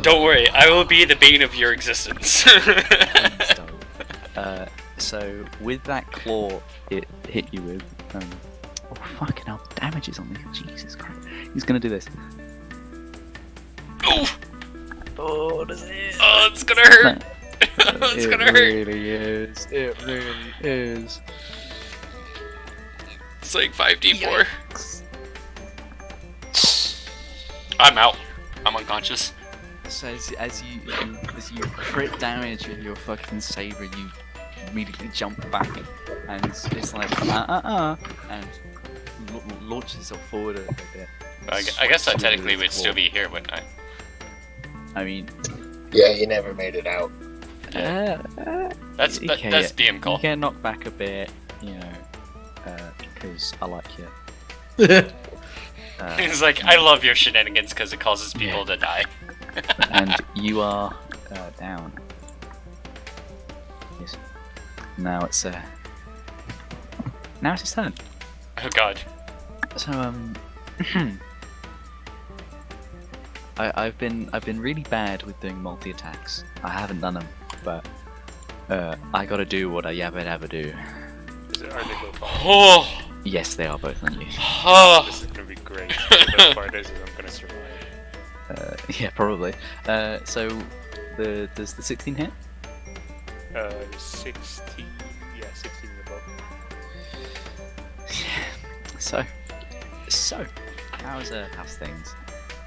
Don't worry, I will be the bane of your existence. So with that claw it hit you with, oh fucking hell, the damage is on me. Jesus Christ. He's gonna do this. Oof. Oh, does it? Oh, it's gonna hurt. It's It gonna hurt. really is. It really is. It's like 5d4. I'm out. I'm unconscious. So as you crit damage with your fucking saber, you immediately jump back and it's like and launches yourself forward a bit. I guess I technically would still be here, wouldn't I? I mean, Yeah, he never made it out. That's DM call. You get knocked back a bit, you know, because I like you. He's like, I love your shenanigans because it causes people to die. And you are down. Yes. Now it's his turn. Oh god. So I've been really bad with doing multi attacks. I haven't done them, but I gotta do what I yabba dabba do. Are they both on? Oh. Yes, they are both on you. Oh. This is gonna be great. The best part is I'm gonna survive. Yeah, probably. So does the 16 hit? 16. Yeah, 16 and above. So how's things?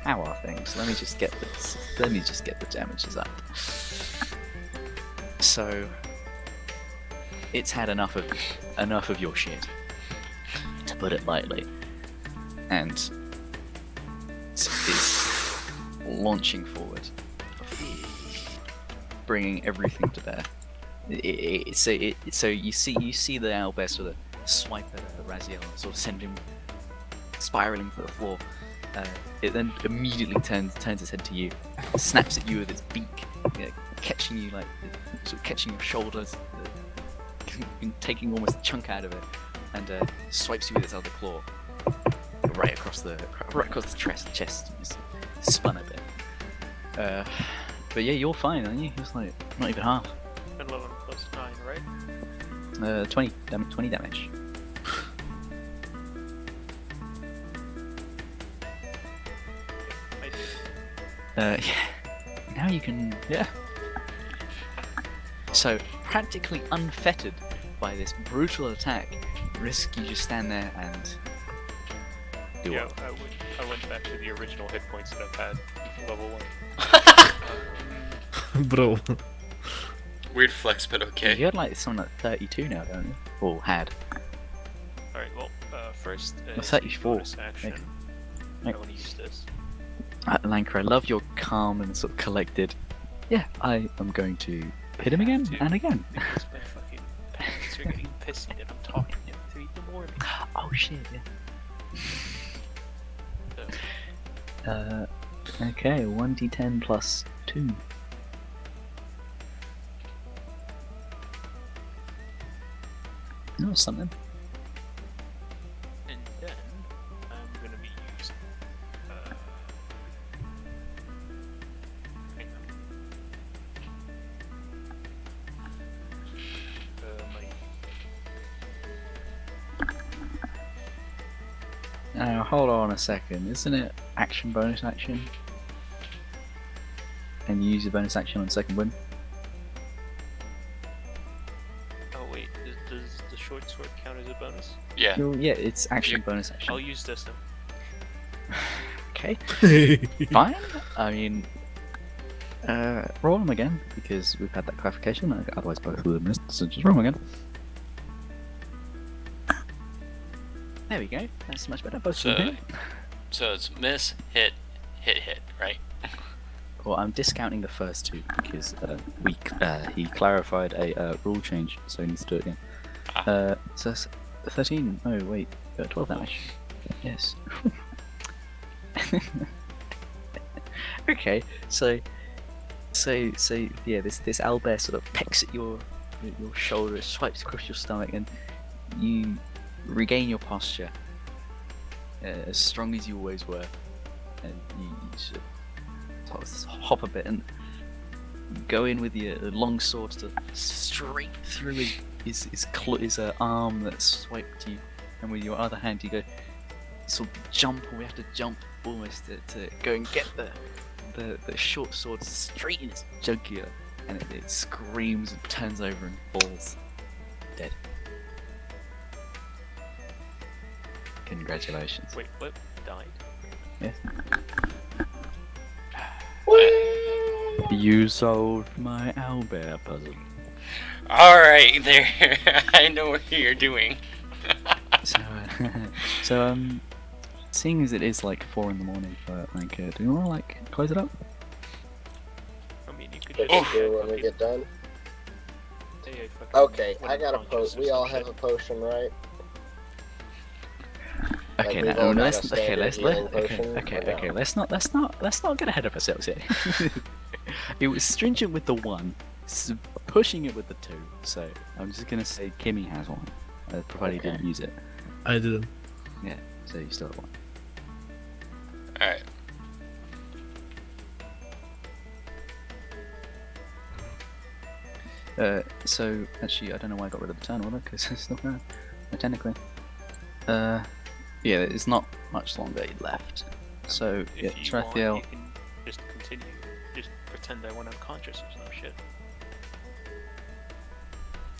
How are things? Let me just get the damages up. So it's had enough of your shit, to put it lightly, and is launching forward, bringing everything to bear. So you see the owlbear sort of swipe at Raziel and sort of send him spiraling to the floor. It then immediately turns its head to you, snaps at you with its beak, catching you like sort of catching your shoulders, taking almost a chunk out of it, and swipes you with its other claw right across the chest. You just spun a bit. But yeah, you're fine, aren't you? It's like not even half. 11 plus 9, right? 20 damage. I did. Yeah. Now you can, yeah. So, practically unfettered by this brutal attack, Risk, you just stand there and do Yeah, what? I went back to the original hit points that I've had level 1. Bro. Weird flex, but okay. You had like something like 32 now, don't you? Or had. Alright, well, first, Well, as 34, the bonus action, I Like, want to use this. Lanker, I love your calm and sort of collected. Yeah, I am going to hit him again to. and again. Because my fucking parents are getting pissy that I'm talking at 3 in the morning. Oh shit, yeah. Okay, 1d10 plus 2. No, something. And then I'm gonna be using hang on. My Now, hold on a second. Isn't it action bonus action? And you use your bonus action on second win? oh wait, does the short sword count as a bonus? Yeah. Well, yeah, it's action You- bonus action. I'll use this then. Okay, fine. I mean, roll them again because we've had that clarification. Otherwise, both of them missed. So just roll them again. There we go. That's much better. Both of them hit. So it's miss, hit, hit, right? Well, I'm discounting the first two because he clarified a rule change, so he needs to do it again. So that's 13. Oh wait, 12 damage. Yes. Okay, so yeah, this owlbear sort of pecks at your shoulder, swipes across your stomach, and you regain your posture as strong as you always were, and you sort of hop a bit and go in with your long sword to straight through his arm that swiped you, and with your other hand you go sort of jump, or we have to jump almost to go and get the short sword straight in its jugular, and it screams and turns over and falls dead. Congratulations. Wait, what? Died? Yes. You solved my owlbear puzzle. Alright, there. I know what you're doing. So, seeing as it is like 4 in the morning for Lanka, do you want to like close it up? I mean, you could What just you do when we get done? say I fucking Okay, went I got a unconscious potion. or We all some have shit. a potion, right? Okay, Like, we now, all got a let's standard healing potion, or no? okay. Let's not get ahead of ourselves here. It was stringent with the 1, pushing it with the 2. So I'm just gonna say Kimmy has one, provided he didn't use it. I didn't. Yeah, so you still have one. Alright. So actually, I don't know why I got rid of the turn order because it's not there. Technically, yeah, it's not much longer left. So yeah, If you want, Tarathiel. you can just continue. Just pretend I went unconscious or some shit.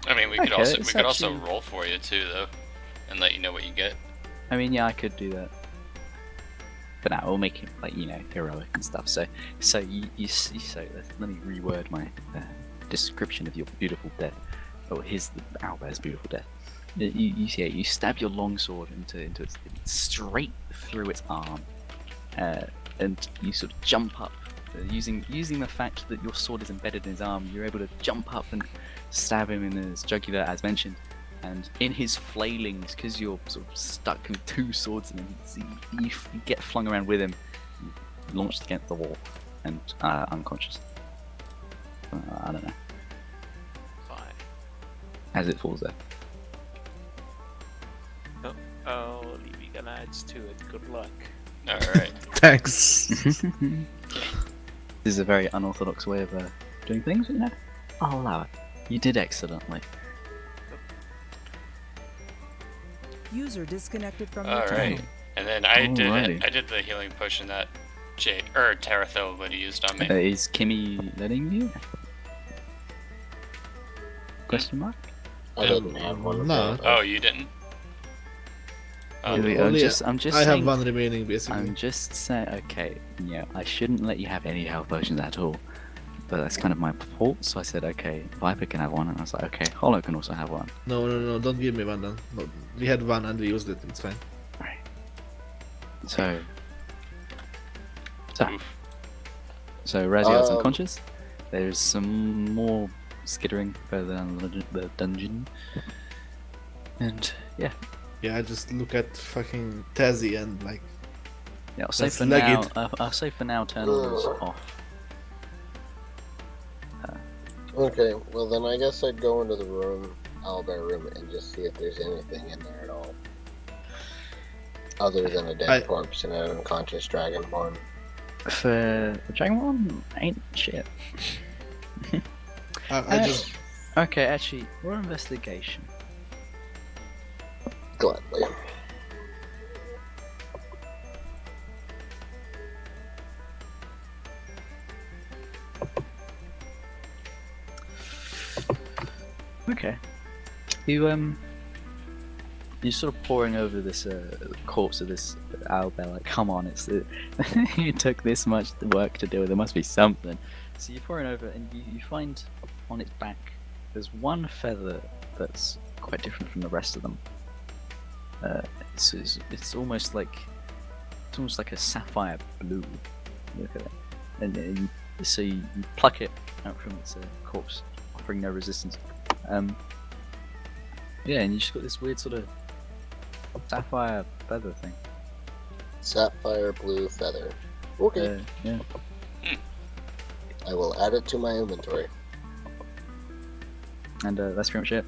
I mean, we could Okay, also it's also actually- roll for you too, though, and let you know what you get. I mean, yeah, I could do that. But now we'll make it like heroic and stuff. So you so let me reword my description of your beautiful death, or his owlbear's beautiful death. You stab your longsword into its straight through its arm, and you sort of jump up. Using the fact that your sword is embedded in his arm, you're able to jump up and stab him in his jugular, as mentioned. And in his flailings, because you're sort of stuck with 2 swords in him, you get flung around with him, launched against the wall, and unconscious. I don't know. Fine. As it falls there. I'll leave you lads to it. Good luck. Alright. Thanks. This is a very unorthodox way of doing things, you know? I'll allow it. You did excellently. User disconnected from your Alright. channel. And then I Alrighty. did the healing potion that Tarathiel would have used on me. Is Kimmy letting you? Question mark? I didn't have one. No. Oh, you didn't? Oh, Really, Only- I'm just I saying, have one remaining, basically. I'm just saying, okay, yeah, I shouldn't let you have any health potions at all. but that's kind of my fault. So I said, okay, Viper can have one, and I was like, okay, Hollow can also have one. No, don't give me one then. No, we had one and we used it, it's fine. Right. So Raziel's unconscious. There's some more skittering further down the dungeon, and yeah. Yeah, I just look at fucking Tazzy and like. Yeah, I'll say Let's for leg now. it. I'll say for now, turn orders off. Okay, well then I guess I'd go into the room, Owlbear room, and just see if there's anything in there at all. Other than a dead corpse and an unconscious dragonborn. For the Dragonborn, ain't shit. I just. Okay, actually, roll investigation. Gladly. Okay. You're sort of poring over this corpse of this owlbear, like, come on, you took this much work to do it, there must be something. So you're poring over and you find on its back there's one feather that's quite different from the rest of them. It's almost like a sapphire blue. Look at it. And so you pluck it out from its corpse, offering no resistance. Yeah, and you just got this weird sort of sapphire feather thing. Sapphire blue feather. Okay. Yeah. I will add it to my inventory. And that's pretty much it.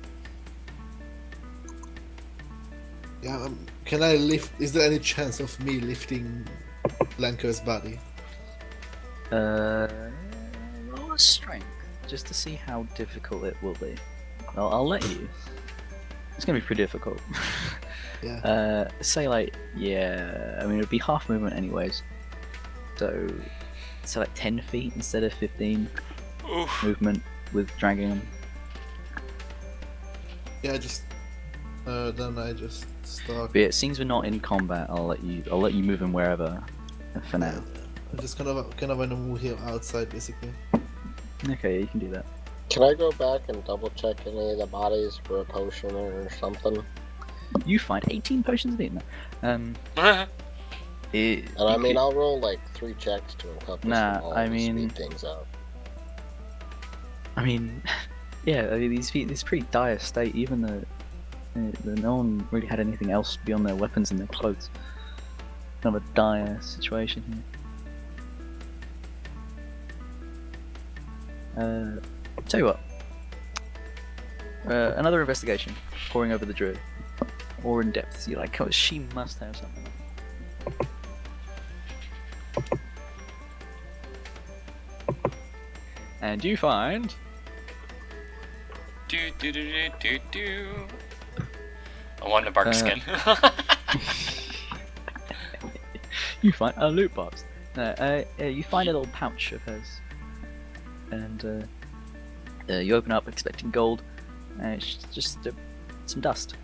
Yeah, can I lift? Is there any chance of me lifting Lanker's body? Roll a strength, just to see how difficult it will be. I'll let you. It's gonna be pretty difficult. Yeah. Say like, yeah, I mean it'd be half movement anyways. So like 10 feet instead of 15 movement with dragging them. Yeah, then I just start. But yeah, since we're not in combat, I'll let you move him wherever for now. I'm just kind of wanna move him outside basically. Okay, yeah, you can do that. Can I go back and double check any of the bodies for a potion or something? You find 18 potions of healing. And I mean, I'll roll like 3 checks to encompass them all to speed things up. I mean, yeah, I mean, these pretty dire state. Even though no one really had anything else beyond their weapons and their clothes. Kind of a dire situation here. Tell you what. Another investigation, poring over the druid, or in depth. You're like, oh, she must have something. And you find I want a bark skin. you find a loot box. You find a little pouch of hers, and you open up expecting gold, and it's just some dust.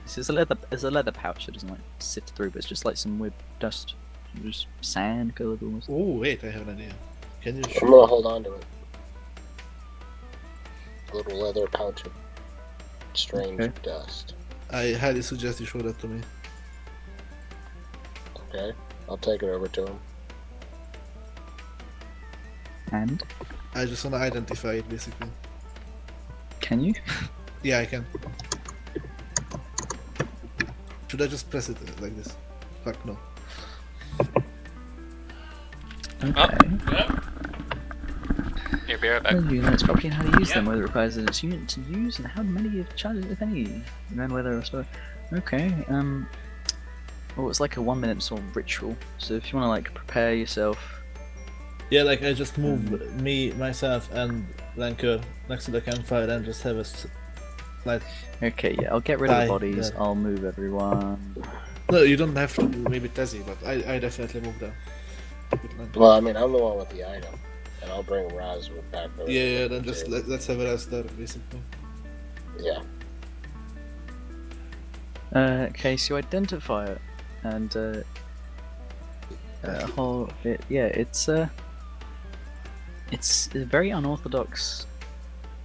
It's a leather pouch that doesn't like sift through, but it's just like some weird dust, just sand colored almost. Oh wait, I have an idea. Can you? I'm gonna hold on to it. A little leather pouch of strange dust. I highly suggest you show that to me. Okay, I'll take it over to him. And I just wanna identify it basically. can you? Yeah, I can. Should I just press it like this? Fuck no. Okay. Here, be right back. Well, you know it's probably how to use them, whether it requires an unit to use, and how many of charges, if any, and then whether or so. Okay. Well, it's like a 1 minute sort of ritual. So if you want to like prepare yourself. Yeah, like I just move myself, and Lanker next to the campfire, and just have a like. Okay, yeah, I'll get rid of the Die, bodies. yeah. I'll move everyone. No, you don't have to. Maybe Tezzy, but I definitely move them. Well, I mean, I'm the one with the item, and I'll bring Raz with back over. Yeah, then just let's have a rest there, basically. Yeah. Okay, so you identify it, and yeah, it's It's a very unorthodox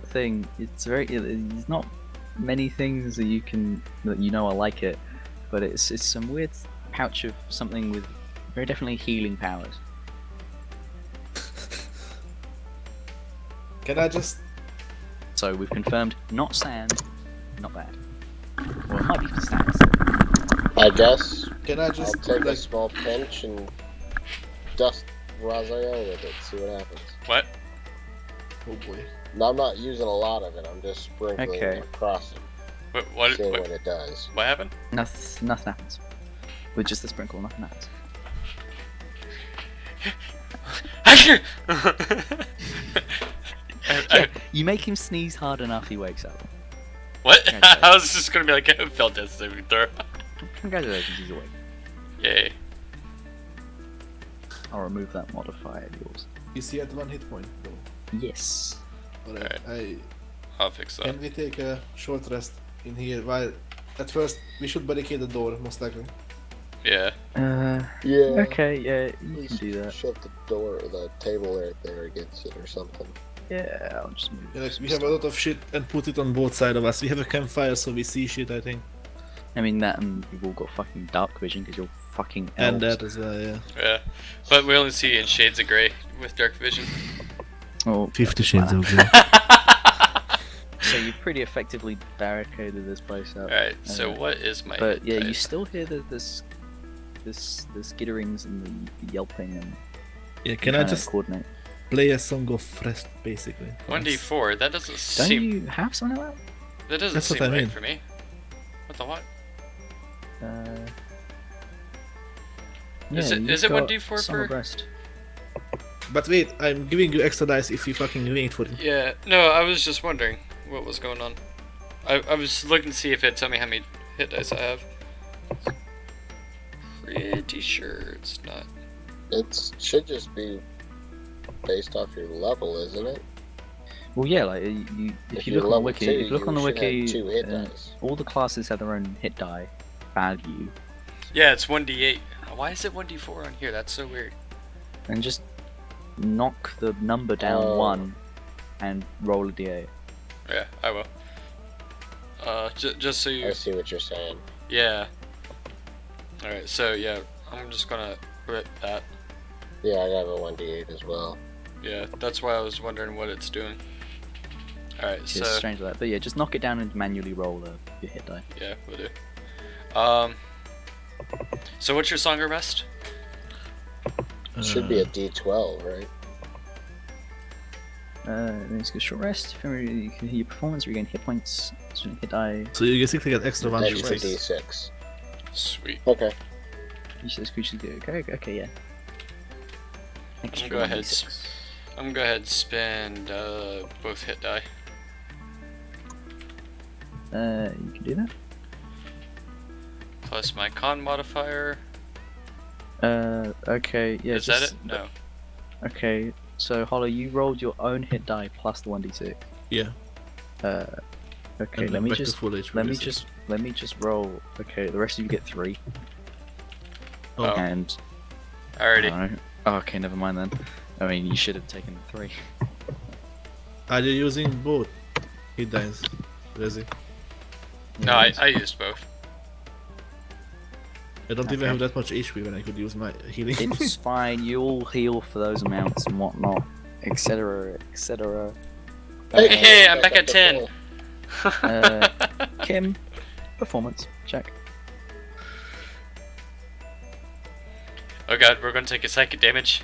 thing. There's not many things that you know are like it, but it's some weird pouch of something with very definitely healing powers. Can I just... So we've confirmed not sand, not bad. Well, it might be sand. I guess Can I I'll just... take a like, small pinch and dust Raziel with it, see what happens. What? oh boy. No, I'm not using a lot of it, I'm just sprinkling Okay. it across it, What? seeing What, what it does. what happened? Nothing happens. With just the sprinkle, nothing happens. You make him sneeze hard enough, he wakes up. What? Congratulations. I was just gonna be like, I felt that saving throw. Congratulations, he's awake. Yay. I'll remove that modifier of yours. Is he at 1 hit point though? Yes. Alright, I'll fix that. can we take a short rest in here while... At first, we should barricade the door, most likely. Yeah. Yeah. Okay, yeah, you Please can do that. shut the door, the table right there against it or something. Yeah, I'll just move. Yeah, like, we have a lot of shit and put it on both sides of us. We have a campfire so we see shit, I think. I mean, that and you've all got fucking dark vision because you're fucking elves. And that as well, yeah. Yeah. But we only see in shades of grey with dark vision. Oh, 50 Shades of Grey. so you pretty effectively barricaded this place up. Alright, so Uh, what is my But hit yeah, you dice? still hear the skitterings and the yelping and Yeah, can I trying to just coordinate. play a song of rest, basically? for us? 1d4, that doesn't Don't seem... you have something like That doesn't That's what seem I right mean. for me. What the what? that? Is it- you've is it got 1d4 Song of for- Rest. But wait, I'm giving you extra dice if you fucking wait for it. Yeah, no, I was just wondering what was going on. I was looking to see if it'd tell me how many hit dice I have. Pretty sure it's not. It should just be based off your level, isn't it? Well, yeah, like if you you're look on the level wiki, 2, if you look on the should have wiki, 2 hit uh, dice. all the classes have their own hit die value, Yeah, it's 1d8. Why is it 1d4 on here? That's so weird. and just knock the number down Oh. 1 and roll a d8. Yeah, I will. Just so you... I see what you're saying. Yeah. Alright, so yeah, I'm just gonna rip that. Yeah, I have a 1d8 as well. Yeah, that's why I was wondering what it's doing. Alright, It's so... strange like that, but yeah, just knock it down and manually roll your hit die. Yeah, we'll do. So what's your song of rest? It should be a d12, right? Then it's a short rest. You can hear your performance, regain hit points, hit die. So you basically get extra 1 Extra short rest. d6. Sweet. Okay. Each of those creatures do. Okay, yeah. Extra go ahead, 1d6. I'm gonna go ahead and spend both hit die. You can do that. Plus my con modifier. Okay, yeah. Is that just- it? No. Okay, so Hollow, you rolled your own hit die plus the 1d6. Yeah. Okay, And let me back to just full HP, let me basically. just roll. Okay, the rest of you get 3, Oh. and Alrighty. I don't know. Oh, okay, never mind then. I mean, you should have taken the 3. Are you using both hit dice, Rezi? No, I used both. I don't even Okay. have that much HP when I could use my healing. It's fine. You all heal for those amounts and whatnot, etc., etc. Hey, I'm back up at the 10. full. Kim, performance check. Oh god, we're gonna take a psychic damage.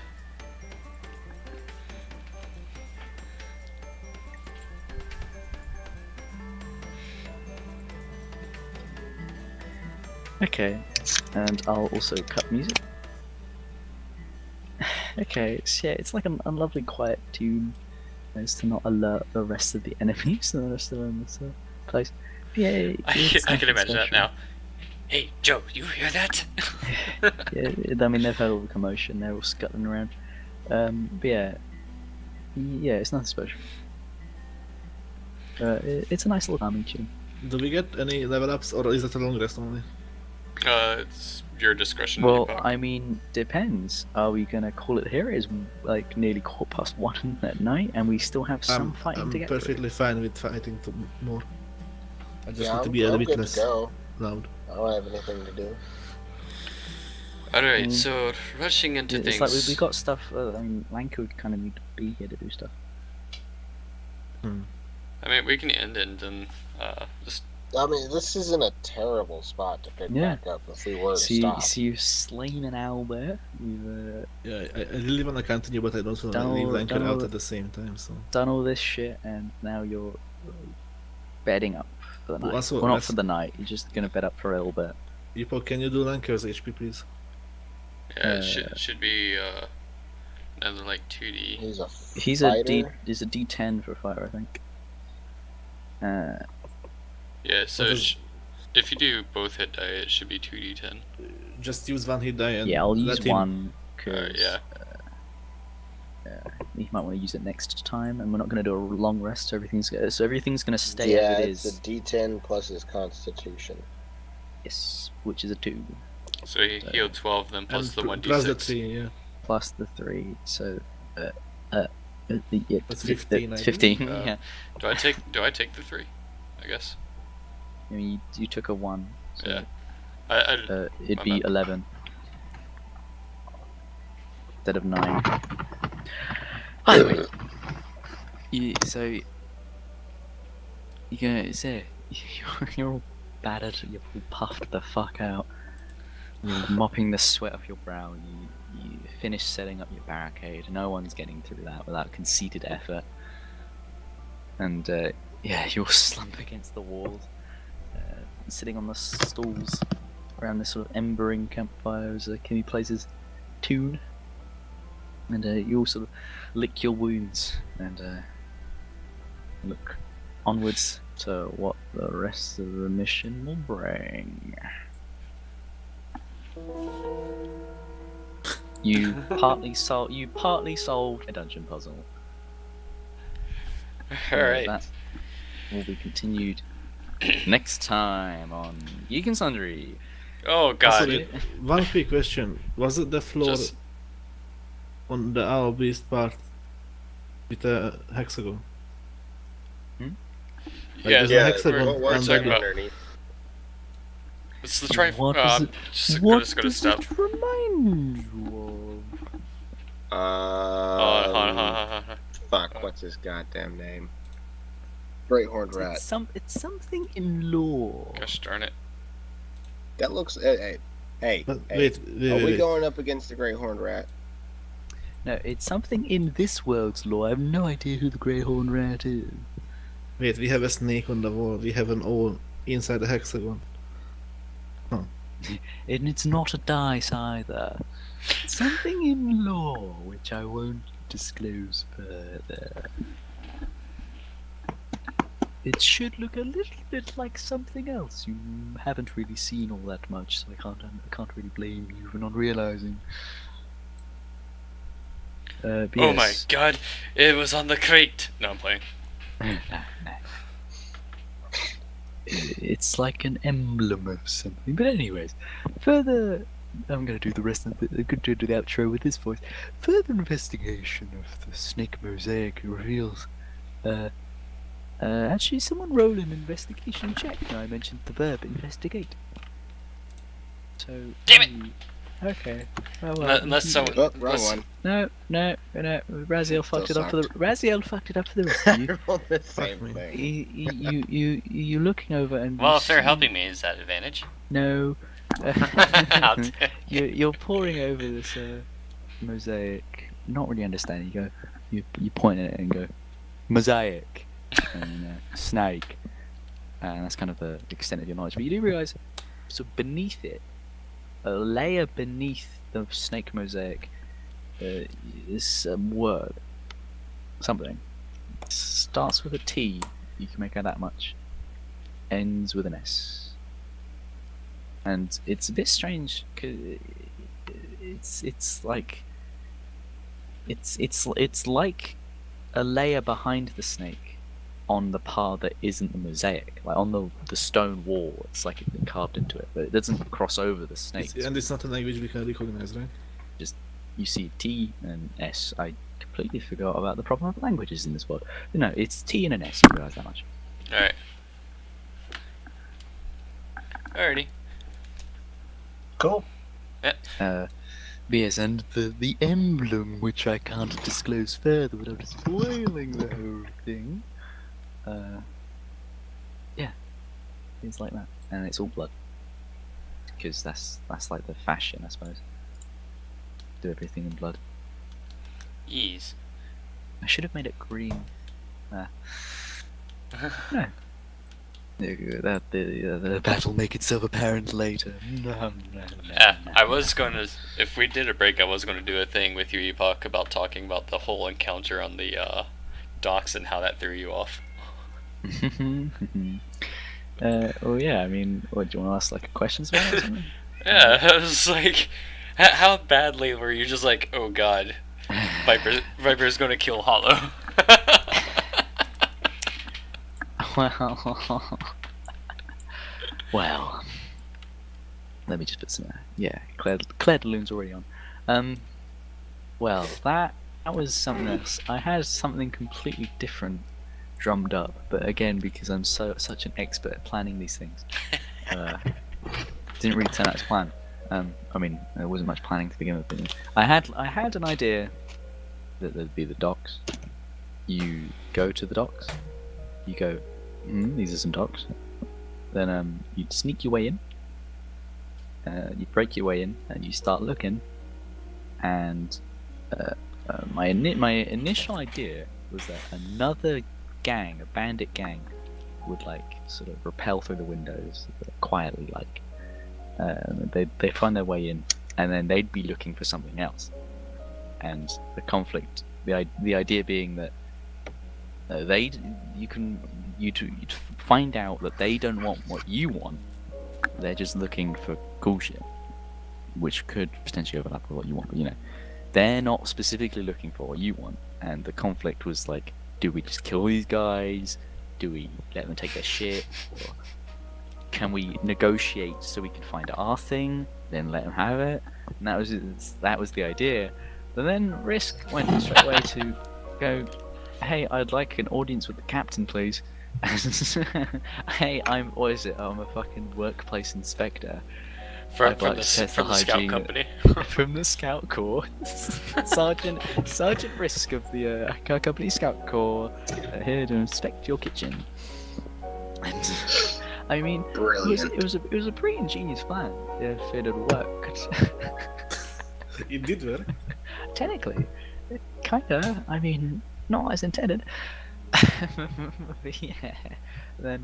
Okay, and I'll also cut music. Okay, so yeah, it's like an unlovely quiet tune as to not alert the rest of the enemies and the rest of them in this place. Yeah, I can imagine that now. Hey, Joe, you hear that? Yeah, I mean they've heard all the commotion, they're all scuttling around. But yeah, it's nothing special. It's a nice little calming tune. Do we get any level ups or is that a long rest only? It's your discretion. Well, Deepak. I mean, depends. Are we gonna call it here? It's like nearly 1:15 at night, and we still have some fighting I'm to get through. perfectly fine with fighting more. I just Yeah, need to I'm, be a I'm little bit good less to go. loud. I don't have anything to do. Alright, Mm. so rushing into It's things. like we got stuff. I mean, Lanka would kind of need to be here to do stuff. I mean, we can end it and then just. I mean, this isn't a terrible spot to pick Yeah. back up if we were to So, stop. you've slain an owlbear. You've Yeah, I really want to continue, but I don't want to Done leave all- Lanker done all out the- at the same time. So done all this shit, and now you're bedding up for the night. Also, well, not let's- for the night. You're just gonna bed up for a little bit. Ipo, can you do Lanker's HP, please? Yeah, it should be another like 2D. He's a He's fighter. He's a D10 for a fighter, I think. Yeah, so What is- if you do both hit die, it should be 2D10. Just use one hit die and Yeah, I'll let use him- one because Yeah. you might want to use it next time, and we're not going to do a long rest. So everything's going to stay Yeah, as it it's is. a D10 plus his Constitution. Yes, which is a 2 So he healed 12 then plus and the pl- 1d6. plus the 3, yeah. plus the 3. So yeah, That's 15, I think. 15. Uh, Yeah, Do I take the 3? I guess. I mean, you took a 1. So, Yeah. it'd My be bad. 11 instead of 9. By the way, so you're gonna say you're all battered, you're all puffed the fuck out. You're mopping the sweat off your brow. You finish setting up your barricade. No one's getting through that without conceited effort. And yeah, you're slumped against the walls, sitting on the stools around this sort of embering campfire as Kimmy plays his tune. And you all sort of lick your wounds and look onwards to what the rest of the mission will bring. You partly solved a dungeon puzzle. Alright. That will be continued next time on Geek and Sundry. Oh god. Also, one quick question: was it the floor Just- on the Owl Beast part with the hexagon? Like, Yeah, there's a yeah, hexagon we're under talking the- about- underneath. Let's try. What does it- Just what gonna does stop. it remind you Hold on. Fuck, what's his goddamn name? Great horned of? rat. It's something in lore. Gosh darn it. That looks. Hey, But hey. wait, Are we wait. going up against the great horned rat? No, it's something in this world's lore. I have no idea who the Grey Horn Rat is. Wait, we have a snake on the wall. We have an owl inside the hexagon. And it's not a dice either. It's something in lore which I won't disclose further. It should look a little bit like something else. You haven't really seen all that much, so I can't really blame you for not realizing. But Oh my yes. god, it was on the crate. No, I'm playing. No. It's like an emblem of something. But anyways, further. I'm gonna do the rest of the outro with this voice. Further investigation of the snake mosaic reveals. Actually, someone roll an investigation check. Now I mentioned the verb investigate. So. Damn it! Okay. Oh, well, Unless someone. Oh, wrong unless- one. No. Raziel fucked it up for the. sucked. Raziel fucked it up for the rest of you. I rolled the same me. thing. You're looking over and. Well, you if they're see- helping me, is that advantage? No. I'll take it. You're poring over this mosaic, not really understanding. You point at it and go, mosaic, and snake, and that's kind of the extent of your knowledge. But you do realise, so beneath it, a layer beneath the snake mosaic, is some word, something. Starts with a T. You can make out that much. Ends with an S. And it's a bit strange because it's like it's like a layer behind the snake on the part that isn't the mosaic, like on the stone wall. It's like it's been carved into it, but it doesn't cross over the snakes. And it's not a language we can recognize, right? Just you see T and S. I completely forgot about the problem of languages in this world. No, it's T and an S. You realise that much. Alright. Alrighty. Cool. Yes, and the emblem, which I can't disclose further without spoiling the whole thing. Yeah, things like that, and it's all blood, because that's like the fashion, I suppose. Do everything in blood. Ease. I should have made it green. No. The battle make itself apparent later. No. I was going to, if we did a break, I was going to do a thing with you, Epoch, about talking about the whole encounter on the docks and how that threw you off. Well, yeah. I mean, what do you want to ask? Like questions about it or something? Yeah, I was like, how badly were you just like, oh god, Viper's going to kill Hollow? Well, let me just put some. Yeah, Claire de Lune's already on. Well, that was something else. I had something completely different drummed up, but again, because I'm such an expert at planning these things, didn't really turn out to plan. I mean, there wasn't much planning to begin with. But I had an idea that there'd be the docks. You go to the docks. You go. These are some docks. Then you'd sneak your way in. You break your way in, and you start looking. And my initial idea was that another gang, a bandit gang, would like sort of rappel through the windows quietly, like they find their way in, and then they'd be looking for something else. And the conflict, the idea being that you'd find out that they don't want what you want. They're just looking for cool shit, which could potentially overlap with what you want. But they're not specifically looking for what you want. And the conflict was like, do we just kill these guys? Do we let them take their shit? Or can we negotiate so we can find our thing, then let them have it? And that was the idea. But then Risk went straight away to go, hey, I'd like an audience with the captain, please. Hey, I'm a fucking workplace inspector. From the scout company. From the scout corps. Sergeant Risk of the company scout corps, here to inspect your kitchen. And I mean, it was a pretty ingenious plan if it had worked. It did work. Technically, kinda. I mean, not as intended. But yeah, then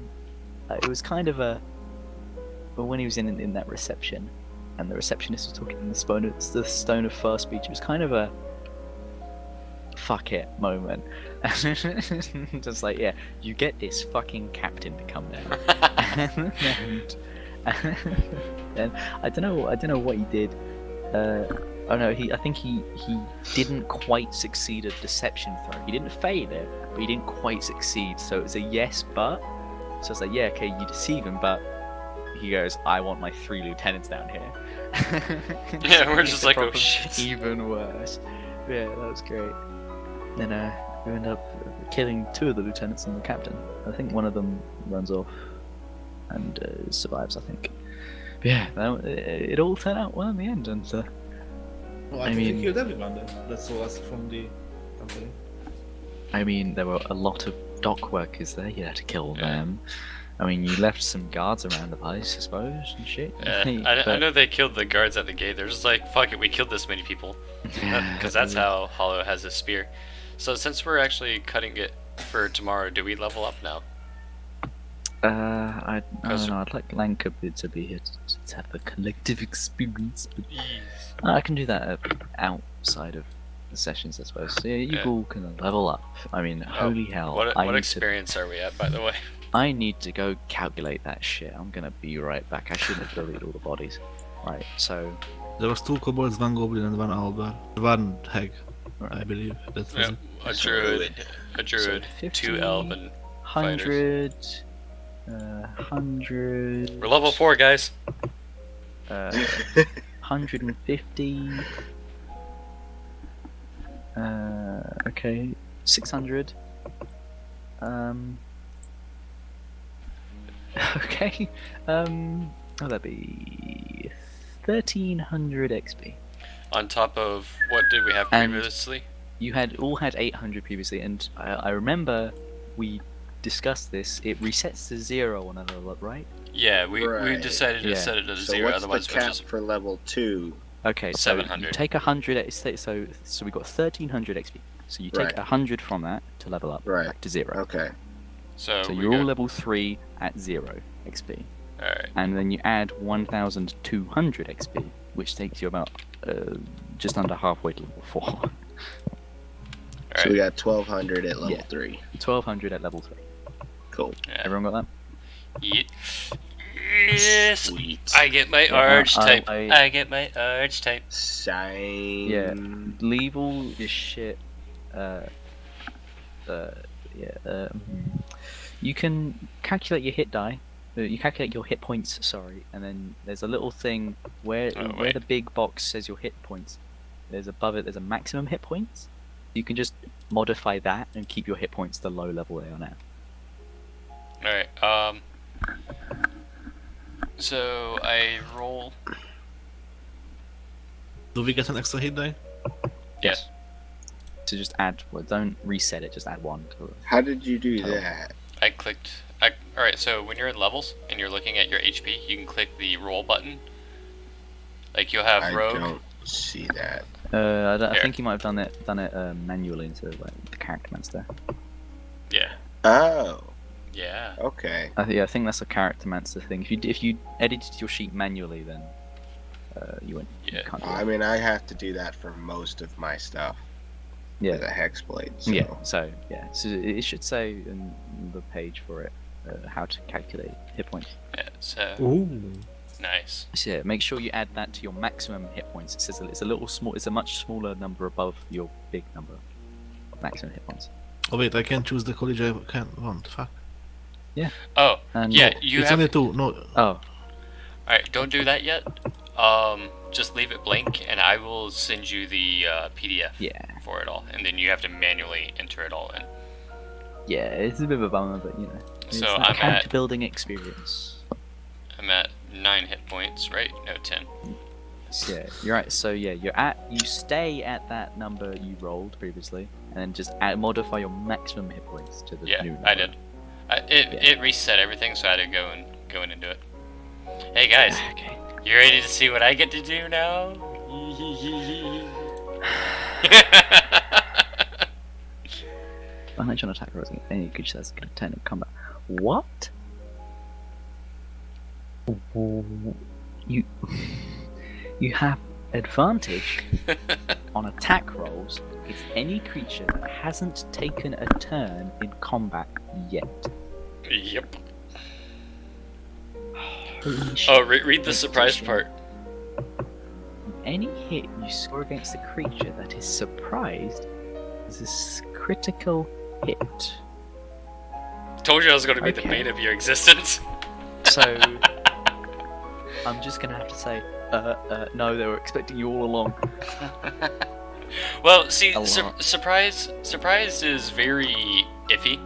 it was kind of but when he was in that reception, and the receptionist was talking in the Stone of Fur speech, it was kind of a fuck it moment. Just like, yeah, you get this fucking captain to come down. and I don't know what he did. I think he didn't quite succeed at deception throw. He didn't fail it, but he didn't quite succeed. So it was a yes, but. So it's like, yeah, okay, you deceive him, but he goes, I want my 3 lieutenants down here. Yeah, we're just like, oh shit. Even worse. Yeah, that was great. Then we end up killing 2 of the lieutenants and the captain. I think one of them runs off and survives, I think. But yeah, it all turned out well in the end, and Well, I think they killed everyone then. That's all us from the company. I mean, there were a lot of dock workers there. You had to kill them. I mean, you left some guards around the place, I suppose, and shit. I know they killed the guards at the gate. They're just like, fuck it, we killed this many people. Because that's how Hollow has his spear. So since we're actually cutting it for tomorrow, do we level up now? I don't know. I'd like Lanka to be here to have the collective experience, but I can do that outside of the sessions, I suppose. So yeah, you all can level up. I mean, holy hell! What experience are we at, by the way? I need to go calculate that shit. I'm gonna be right back. I shouldn't have deleted all the bodies. Right, so there was 2 kobolds, 1 goblin, and 1 owlbear. 1 hag, I believe. That was it. A druid, so 2 elf, and 100, 100. We're level 4, guys. 150. Okay, 600. Okay. Oh, that'd be 1300 XP. On top of what did we have And- previously? You had 800 previously, and I remember we discussed this. It resets to 0 on a level up, right? Yeah, we Right. decided to Yeah. set it to So 0, what's otherwise the we'll cap just... for level 2? Okay, so 700. you take 100. So we got 1300 XP. So you take Right. 100 from that to level up Right. back to 0. Okay. So, So we you're all got... level 3 at 0 XP. Alright. And then you add 1200 XP, which takes you about just under halfway to level 4. So we Alright. got 1200 at level Yeah. 3. 1200 at level 3. Cool. Yeah. Everyone got that? Yes! Sweet. I get my Yeah, archetype. I- I get my archetype. Sign. Yeah. Leave all your shit. You can calculate your hit die. You calculate your hit points. Sorry, and then there's a little thing where Oh, where wait. the big box says your hit points. There's above it. There's a maximum hit points. You can just modify that and keep your hit points the low level they are now. Alright, so I roll... Do we get an extra hit die? Yes. So just add. Well, don't reset it. Just add 1 to it. How did you do Oh. that? I clicked... Alright, so when you're in levels and you're looking at your HP, you can click the roll button. Like you'll have I rogue. don't see that. I Here. think you might have done it manually instead of like the character master. Yeah. Oh, Yeah. okay. I think that's a character master thing. If you edited your sheet manually, then you wouldn't. You Yeah. can't do I it. mean, I have to do that for most of my stuff. Yeah. With a hex blade. So. Yeah. So it should say in the page for it how to calculate hit points. Yeah, so Ooh. nice. So yeah, make sure you add that to your maximum hit points. It says it's a little small. It's a much smaller number above your big number. Maximum hit points. Oh wait, I can't choose the college I can't want. Fuck. Oh, And yeah, you it's have... only 2. No. Oh, Alright, don't do that yet. Just leave it blank and I will send you the PDF yeah. for it all. And then you have to manually enter it all in. Yeah, it's a bit of a bummer, but you know. It's So that I'm character at- building experience. I'm at 9 hit points, right? No, 10. So, yeah, you're right. So yeah, you stay at that number you rolled previously, and then just modify your maximum hit points to the Yeah, new number. I did. It reset everything, so I had to go in and do it. Hey guys, Okay. you ready to see what I get to do now? Advantage on attack rolls against any creature that's going to turn in combat. What? You you have advantage on attack rolls against any creature that hasn't taken a turn in combat yet. Yep. Holy shit. Oh, read the That's surprise interesting. part. Any hit you score against a creature that is surprised is a critical hit. Told you I was going to be the Okay. bane of your existence. So I'm just gonna have to say, no, they were expecting you all along. Well, see, A lot. surprise is very iffy.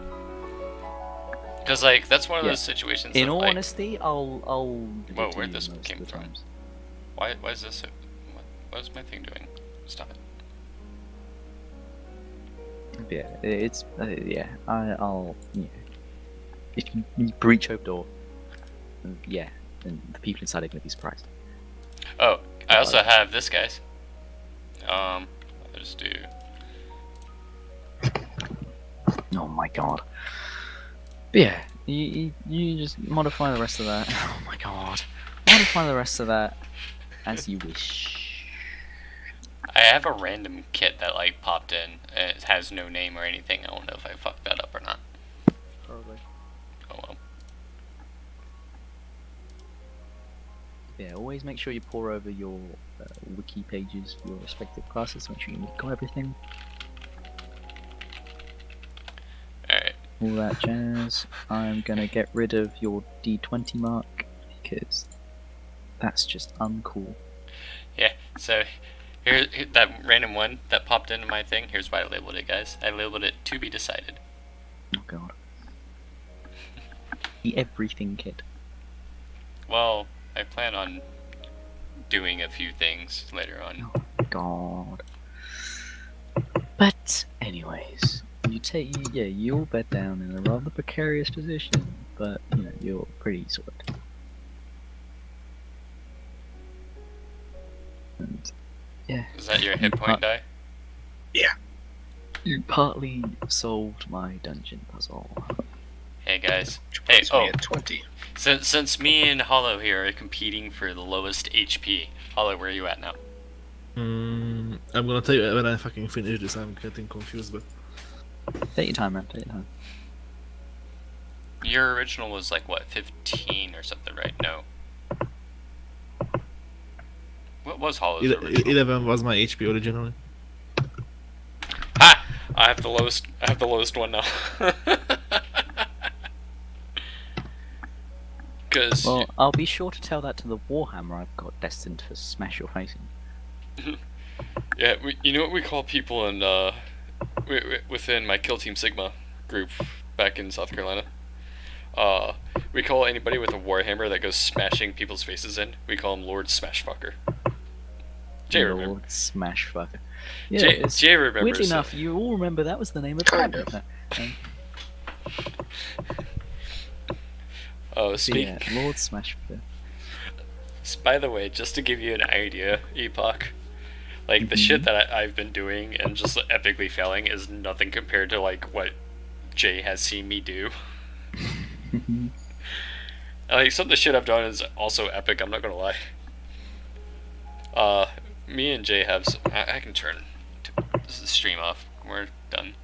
Because, like, that's one of Yeah. those situations In that, all like, honesty, I'll give Whoa, it to where'd you this most came of the from? times. why is this... What is my thing doing? Stop it. Yeah, it's I'll if you breach open door, yeah, then the people inside are gonna be surprised. Oh, I also have this, guys. I'll just do... Oh my god. But yeah, you just modify the rest of that. Oh my god. Modify the rest of that as you wish. I have a random kit that, like, popped in. It has no name or anything. I don't know if I fucked that up or not. Probably. Oh well. Yeah, always make sure you pour over your wiki pages for your respective classes to make sure you got everything. Alright. all that jazz. I'm gonna get rid of your D20 mark because that's just uncool. Yeah, so here that random one that popped into my thing, here's why I labeled it, guys. I labeled it to be decided. Oh god. The everything kid. Well, I plan on doing a few things later on. Oh god. But anyways, you all bed down in a rather precarious position, but you're pretty sorted. And yeah. Is that your hit point die? You partly solved my dungeon puzzle. Hey guys. Which Hey, puts me at 20. Since me and Hollow here are competing for the lowest HP, Hollow, where are you at now? I'm gonna tell you when I fucking finish this. I'm getting confused, but Take your time, man. Take your time. Your original was like what, 15 or something, right? No. What was Hollow's original? 11 was my HP originally. Ha! I have the lowest. I have the lowest one now. Because Well, I'll be sure to tell that to the Warhammer I've got destined to smash your face in. yeah, you know what we call people in within my Kill Team Sigma group back in South Carolina. We call anybody with a Warhammer that goes smashing people's faces in. We call him Lord Smashfucker. Jay remember. Lord Smash Fucker. Yeah, Jay remembers. weirdly enough, you all remember that was the name of the Kind band. of. Oh, So yeah, Lord Smash Fucker. By the way, just to give you an idea, Epoch, like the shit that I've been doing and just epically failing is nothing compared to like what Jay has seen me do. Like some of the shit I've done is also epic. I'm not gonna lie. Me and Jay have. I can turn this stream off. We're done.